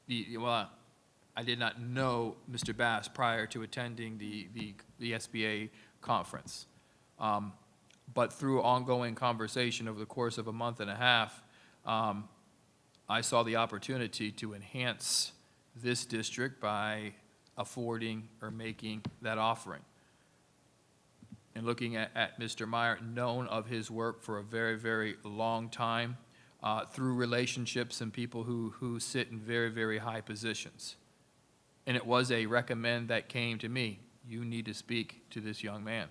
S2: did not know Mr. Bass prior to attending the SBA conference. But through ongoing conversation over the course of a month and a half, I saw the opportunity to enhance this district by affording or making that offering. And looking at Mr. Meyer, known of his work for a very, very long time, through relationships and people who sit in very, very high positions. And it was a recommend that came to me. You need to speak to this young man.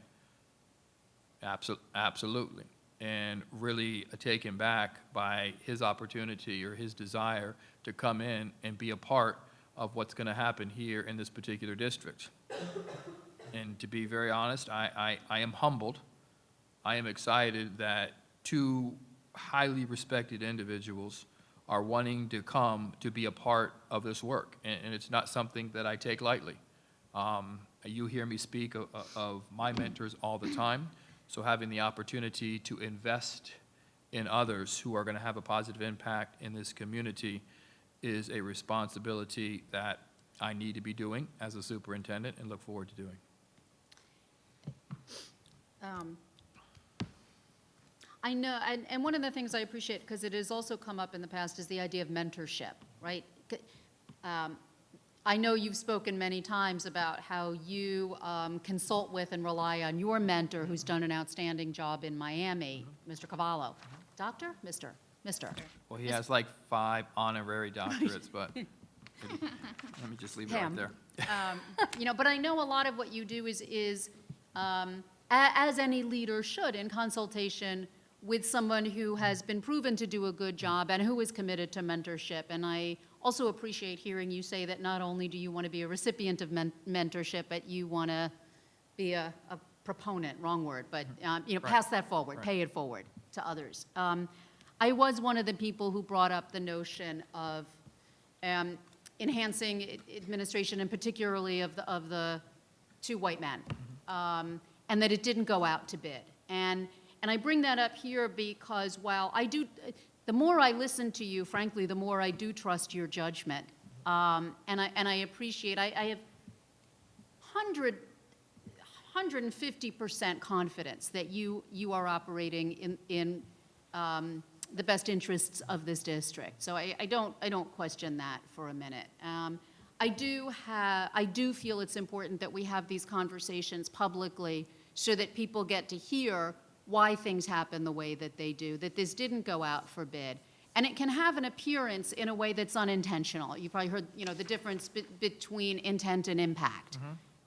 S2: Absolutely. And really taken back by his opportunity or his desire to come in and be a part of what's going to happen here in this particular district. And to be very honest, I am humbled. I am excited that two highly respected individuals are wanting to come to be a part of this work. And it's not something that I take lightly. You hear me speak of my mentors all the time. So having the opportunity to invest in others who are going to have a positive impact in this community is a responsibility that I need to be doing as a superintendent and look forward to doing.
S1: I know, and one of the things I appreciate, because it has also come up in the past, is the idea of mentorship, right? I know you've spoken many times about how you consult with and rely on your mentor, who's done an outstanding job in Miami, Mr. Cavallo. Doctor? Mr.?
S2: Well, he has like 5 honorary doctorates, but let me just leave it right there.
S1: But I know a lot of what you do is as any leader should, in consultation with someone who has been proven to do a good job and who is committed to mentorship. And I also appreciate hearing you say that not only do you want to be a recipient of mentorship, but you want to be a proponent, wrong word, but pass that forward, pay it forward to others. I was one of the people who brought up the notion of enhancing administration, and particularly of the 2 white men, and that it didn't go out to bid. And I bring that up here because while the more I listen to you, frankly, the more I do trust your judgment. And I appreciate, I have 150% confidence that you are operating in the best interests of this district. So I don't question that for a minute. I do feel it's important that we have these conversations publicly so that people get to hear why things happen the way that they do, that this didn't go out for bid. And it can have an appearance in a way that's unintentional. You probably heard, the difference between intent and impact.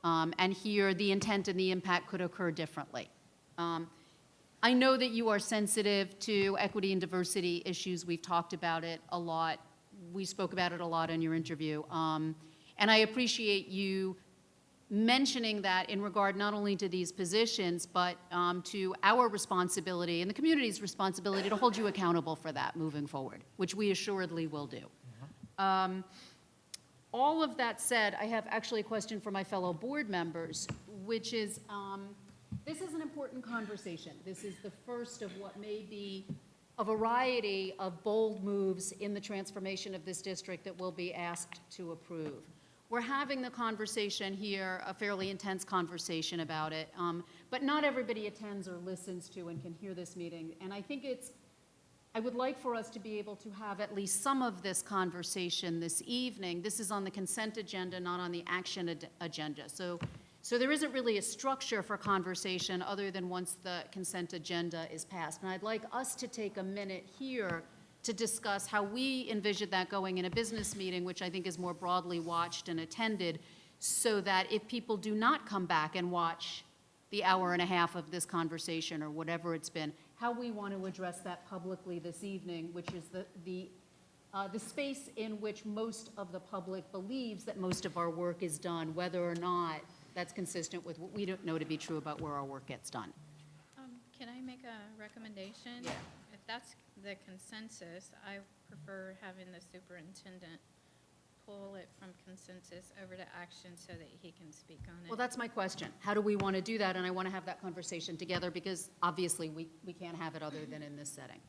S1: And here, the intent and the impact could occur differently. I know that you are sensitive to equity and diversity issues. We've talked about it a lot. We spoke about it a lot in your interview. And I appreciate you mentioning that in regard not only to these positions, but to our responsibility and the community's responsibility to hold you accountable for that moving forward, which we assuredly will do. All of that said, I have actually a question for my fellow board members, which is, this is an important conversation. This is the first of what may be a variety of bold moves in the transformation of this district that we'll be asked to approve. We're having the conversation here, a fairly intense conversation about it, but not everybody attends or listens to and can hear this meeting. And I think I would like for us to be able to have at least some of this conversation this evening. This is on the consent agenda, not on the action agenda. So there isn't really a structure for conversation other than once the consent agenda is passed. And I'd like us to take a minute here to discuss how we envision that going in a business meeting, which I think is more broadly watched and attended, so that if people do not come back and watch the hour and a half of this conversation, or whatever it's been, how we want to address that publicly this evening, which is the space in which most of the public believes that most of our work is done, whether or not that's consistent with what we don't know to be true about where our work gets done.
S8: Can I make a recommendation?
S1: Yeah.
S8: If that's the consensus, I prefer having the superintendent pull it from consensus over to action so that he can speak on it.
S1: Well, that's my question. How do we want to do that? And I want to have that conversation together, because obviously we can't have it other than in this setting.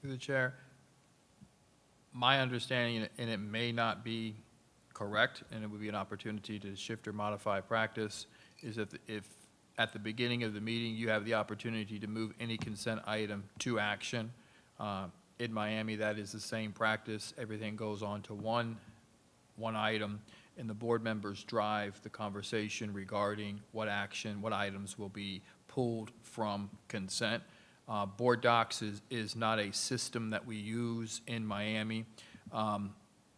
S2: Through the chair, my understanding, and it may not be correct, and it would be an opportunity to shift or modify practice, is that if at the beginning of the meeting, you have the opportunity to move any consent item to action. In Miami, that is the same practice. Everything goes on to one item, and the board members drive the conversation regarding what action, what items will be pulled from consent. Board Docs is not a system that we use in Miami.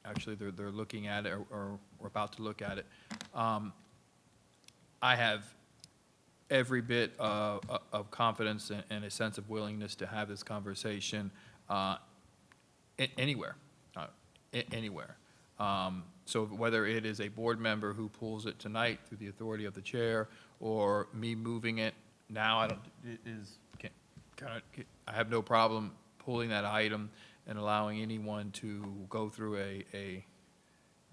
S2: Actually, they're looking at it, or we're about to look at it. I have every bit of confidence and a sense of willingness to have this conversation anywhere. So whether it is a board member who pulls it tonight through the authority of the chair, or me moving it now, I have no problem pulling that item and allowing anyone to go through a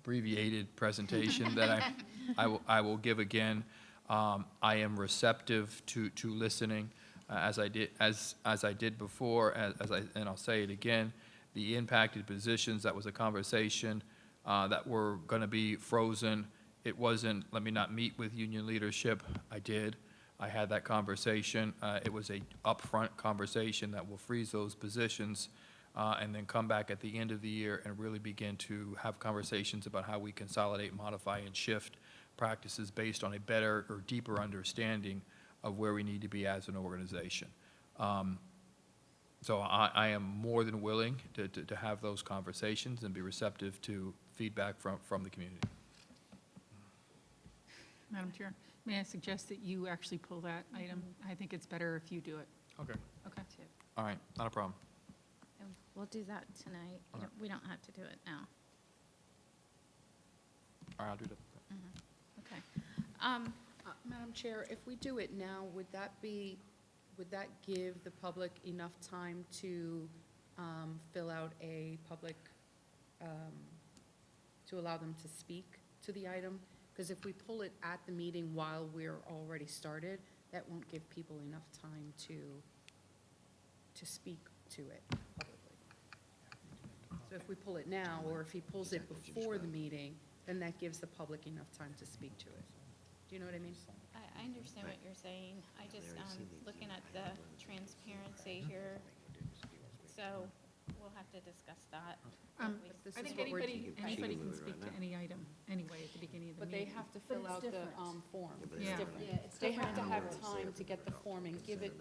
S2: abbreviated presentation that I will give again. I am receptive to listening, as I did before, and I'll say it again. The impacted positions, that was a conversation that were going to be frozen. It wasn't, let me not meet with union leadership. I did. I had that conversation. It was a upfront conversation that will freeze those positions, and then come back at the end of the year and really begin to have conversations about how we consolidate, modify, and shift practices based on a better or deeper understanding of where we need to be as an organization. So I am more than willing to have those conversations and be receptive to feedback from the community.
S5: Madam Chair, may I suggest that you actually pull that item? I think it's better if you do it.
S2: Okay.
S5: Okay.
S2: All right, not a problem.
S8: And we'll do that tonight.
S2: All right.
S8: We don't have to do it now.
S2: All right, I'll do that.
S8: Okay.
S6: Madam Chair, if we do it now, would that give the public enough time to fill out a public, to allow them to speak to the item? Because if we pull it at the meeting while we're already started, that won't give people enough time to speak to it publicly. So if we pull it now, or if he pulls it before the meeting, then that gives the public enough time to speak to it. Do you know what I mean?
S8: I understand what you're saying. I just, looking at the transparency here, so we'll have to discuss that.
S6: This
S5: I
S6: is
S5: think
S6: what we're
S5: anybody can speak to any item anyway at the beginning of the
S6: But they
S5: meeting.
S6: have to fill
S1: it's
S6: out the
S1: different.
S6: form.
S5: Yeah.
S6: It's different.
S1: Yeah, it's
S6: They have to
S1: different.
S6: have time to get the form and give it,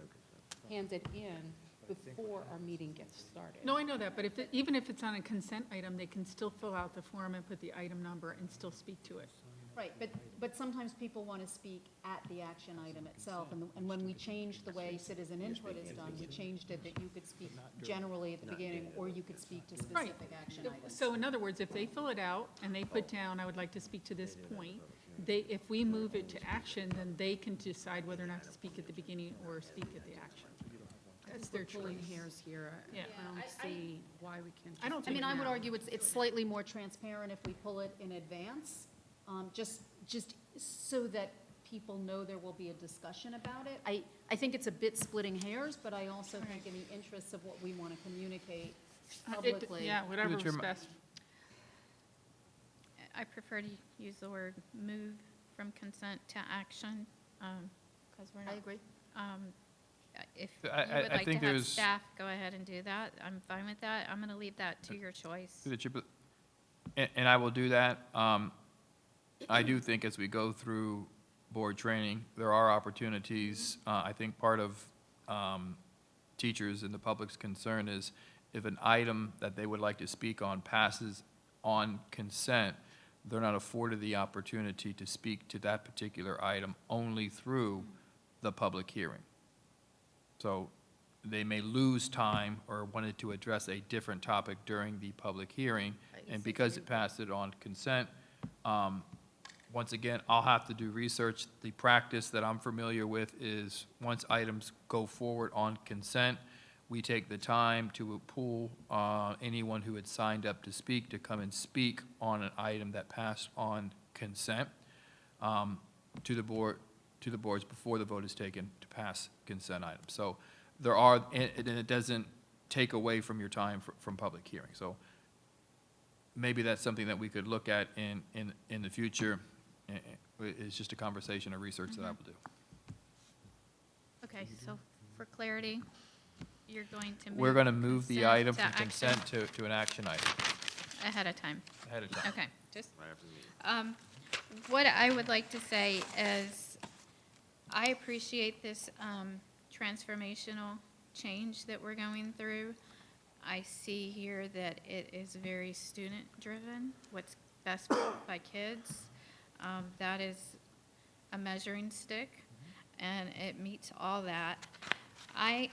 S6: hand it in before our meeting gets started.
S5: No, I know that, but even if it's on a consent item, they can still fill out the form and put the item number and still speak to it.
S1: Right, but sometimes people want to speak at the action item itself, and when we changed the way citizen input is done, we changed it that you could speak generally at the beginning, or you could speak to specific action items.
S5: So in other words, if they fill it out and they put down, I would like to speak to this point, if we move it to action, then they can decide whether or not to speak at the beginning or speak at the action. That's their
S6: We're pulling
S5: choice.
S6: hairs here.
S5: Yeah.
S6: I don't see why we can't just.
S5: I don't
S1: I mean,
S5: think
S1: I would
S5: now.
S1: argue it's slightly more transparent if we pull it in advance, just so that people know there will be a discussion about it. I think it's a bit splitting hairs, but I also think in the interests of what we want to communicate publicly.
S5: Yeah, whatever is
S2: Chair,
S5: best.
S8: I prefer to use the word move from consent to action, because we're not.
S1: I agree.
S8: If
S2: I-
S8: you
S2: I-
S8: would
S2: I
S8: like to
S2: think
S8: have
S2: there's-
S8: staff go ahead and do that, I'm fine with that. I'm going to leave that to your choice.
S2: Through the chair, and I will do that. I do think as we go through board training, there are opportunities. I think part of teachers and the public's concern is if an item that they would like to speak on passes on consent, they're not afforded the opportunity to speak to that particular item only through the public hearing. So they may lose time or wanted to address a different topic during the public hearing, and because it passed it on consent, once again, I'll have to do research. The practice that I'm familiar with is once items go forward on consent, we take the time to pull anyone who had signed up to speak to come and speak on an item that passed on consent to the boards before the vote is taken to pass consent items. So there are, and it doesn't take away from your time from public hearing. So maybe that's something that we could look at in the future. It's just a conversation or research that I will do.
S8: Okay, so for clarity, you're going to move.
S2: We're going to move the
S8: consent
S2: item
S8: to
S2: from consent
S8: action
S2: to an action item
S8: ahead of time.
S2: ahead of time.
S8: Okay, just,
S9: Right after the meeting.
S8: what I would like to say is, I appreciate this transformational change that we're going through. I see here that it is very student-driven, what's best by kids. That is a measuring stick, and it meets all that. I'm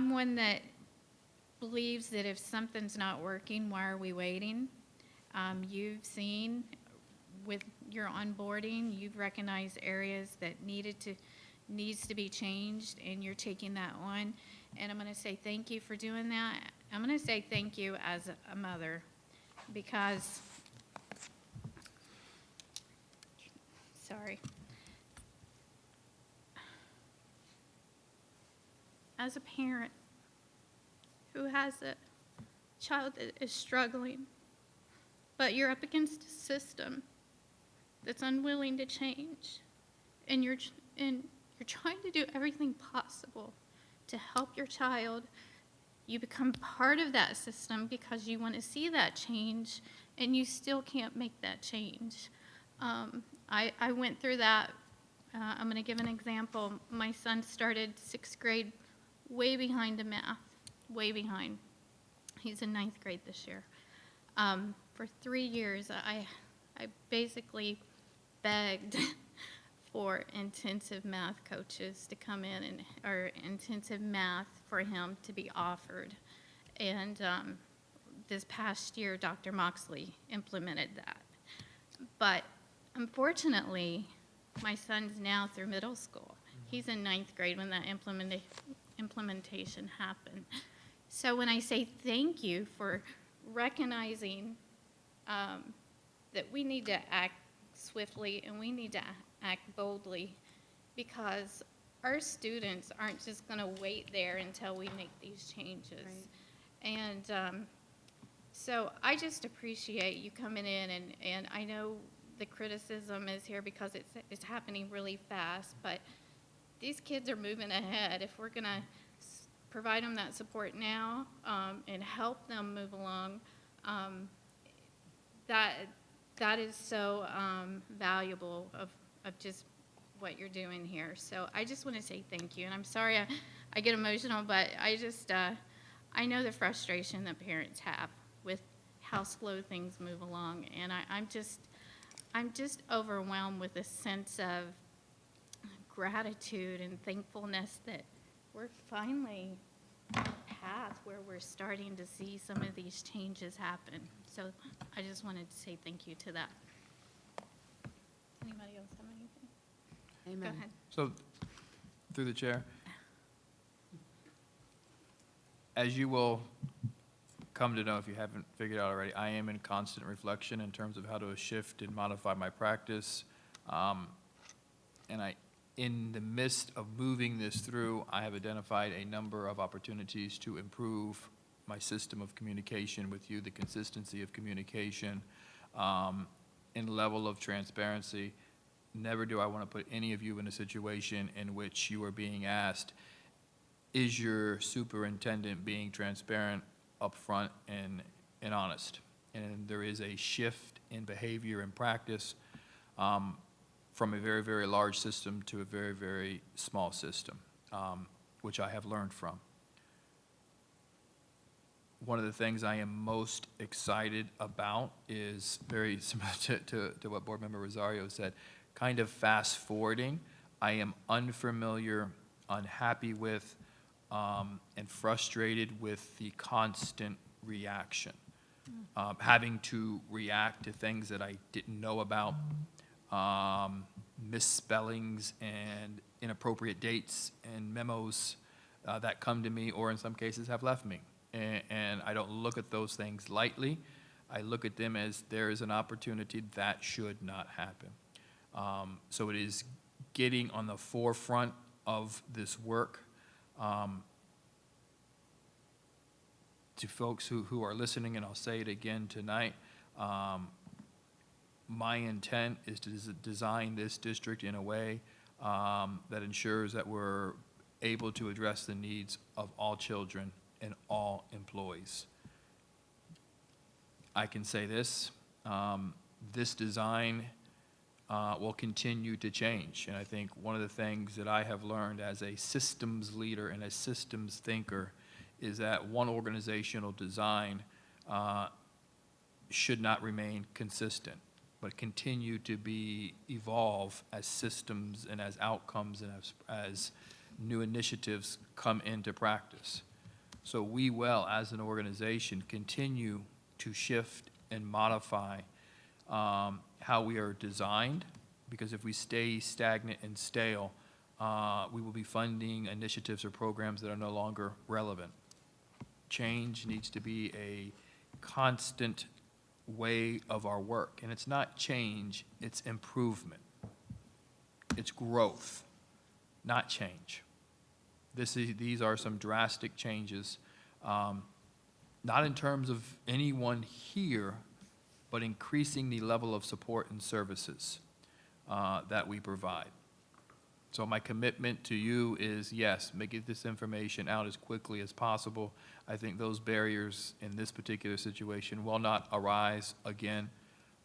S8: one that believes that if something's not working, why are we waiting? You've seen with your onboarding, you've recognized areas that needs to be changed, and you're taking that on. And I'm going to say thank you for doing that. I'm going to say thank you as a mother, because, sorry. As a parent who has a child that is struggling, but you're up against a system that's unwilling to change, and you're trying to do everything possible to help your child, you become part of that system because you want to see that change, and you still can't make that change. I went through that. I'm going to give an example. My son started 6th grade way behind in math, way behind. He's in 9th grade this year. For 3 years, I basically begged for intensive math coaches to come in or intensive math for him to be offered. And this past year, Dr. Moxley implemented that. But unfortunately, my son's now through middle school. He's in 9th grade when that implementation happened. So when I say thank you for recognizing that we need to act swiftly and we need to act boldly, because our students aren't just going to wait there until we make these changes. Right. And so I just appreciate you coming in, and I know the criticism is here because it's happening really fast, but these kids are moving ahead. If we're going to provide them that support now and help them move along, that is so valuable of just what you're doing here. So I just want to say thank you. And I'm sorry I get emotional, but I just, I know the frustration that parents have with how slow things move along. And I'm just overwhelmed with a sense of gratitude and thankfulness that we're finally on a path where we're starting to see some of these changes happen. So I just wanted to say thank you to that. Anybody else have anything?
S6: Amen.
S8: Go ahead.
S2: So, through the chair, as you will come to know if you haven't figured out already, I am in constant reflection in terms of how to shift and modify my practice. And in the midst of moving this through, I have identified a number of opportunities to improve my system of communication with you, the consistency of communication, and level of transparency. Never do I want to put any of you in a situation in which you are being asked, is your superintendent being transparent, upfront, and honest? And there is a shift in behavior and practice from a very, very large system to a very, very small system, which I have learned from. one of the things I am most excited about is very similar to what Board Member Rosario said, kind of fast forwarding. I am unfamiliar, unhappy with, and frustrated with the constant reaction. Having to react to things that I didn't know about, misspellings and inappropriate dates and memos that come to me, or in some cases have left me. And I don't look at those things lightly. I look at them as there is an opportunity that should not happen. So it is getting on the forefront of this work. To folks who are listening, and I'll say it again tonight, my intent is to design this district in a way that ensures that we're able to address the needs of all children and all employees. I can say this, this design will continue to change. And I think one of the things that I have learned as a systems leader and a systems thinker is that one organizational design should not remain consistent, but continue to evolve as systems and as outcomes and as new initiatives come into practice. So we will, as an organization, continue to shift and modify how we are designed, because if we stay stagnant and stale, we will be funding initiatives or programs that are no longer relevant. Change needs to be a constant way of our work, and it's not change, it's improvement. It's growth, not change. These are some drastic changes, not in terms of anyone here, but increasing the level of support and services that we provide. So my commitment to you is, yes, get this information out as quickly as possible. I think those barriers in this particular situation will not arise again.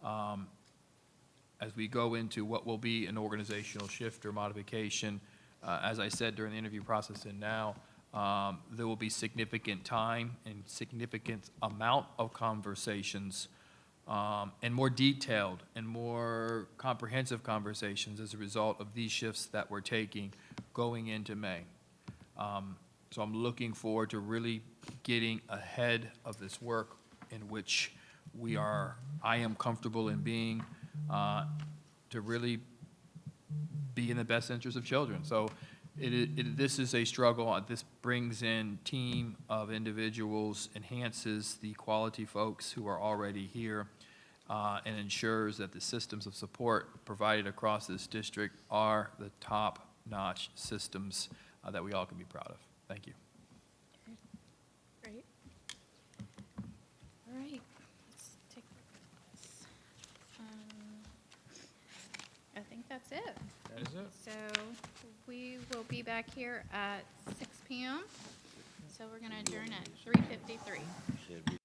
S2: As we go into what will be an organizational shift or modification, as I said during the interview process and now, there will be significant time and significant amount of conversations and more detailed and more comprehensive conversations as a result of these shifts that we're taking going into May. So I'm looking forward to really getting ahead of this work in which I am comfortable in being, to really be in the best interest of children. So this is a struggle. This brings in team of individuals, enhances the quality folks who are already here, and ensures that the systems of support provided across this district are the top-notch systems that we all can be proud of. Thank you.
S8: Great. All right, let's take this. I think that's it.
S7: That is it.
S8: So we will be back here at 6 p.m. So we're going to adjourn at 3:53.
S9: Should be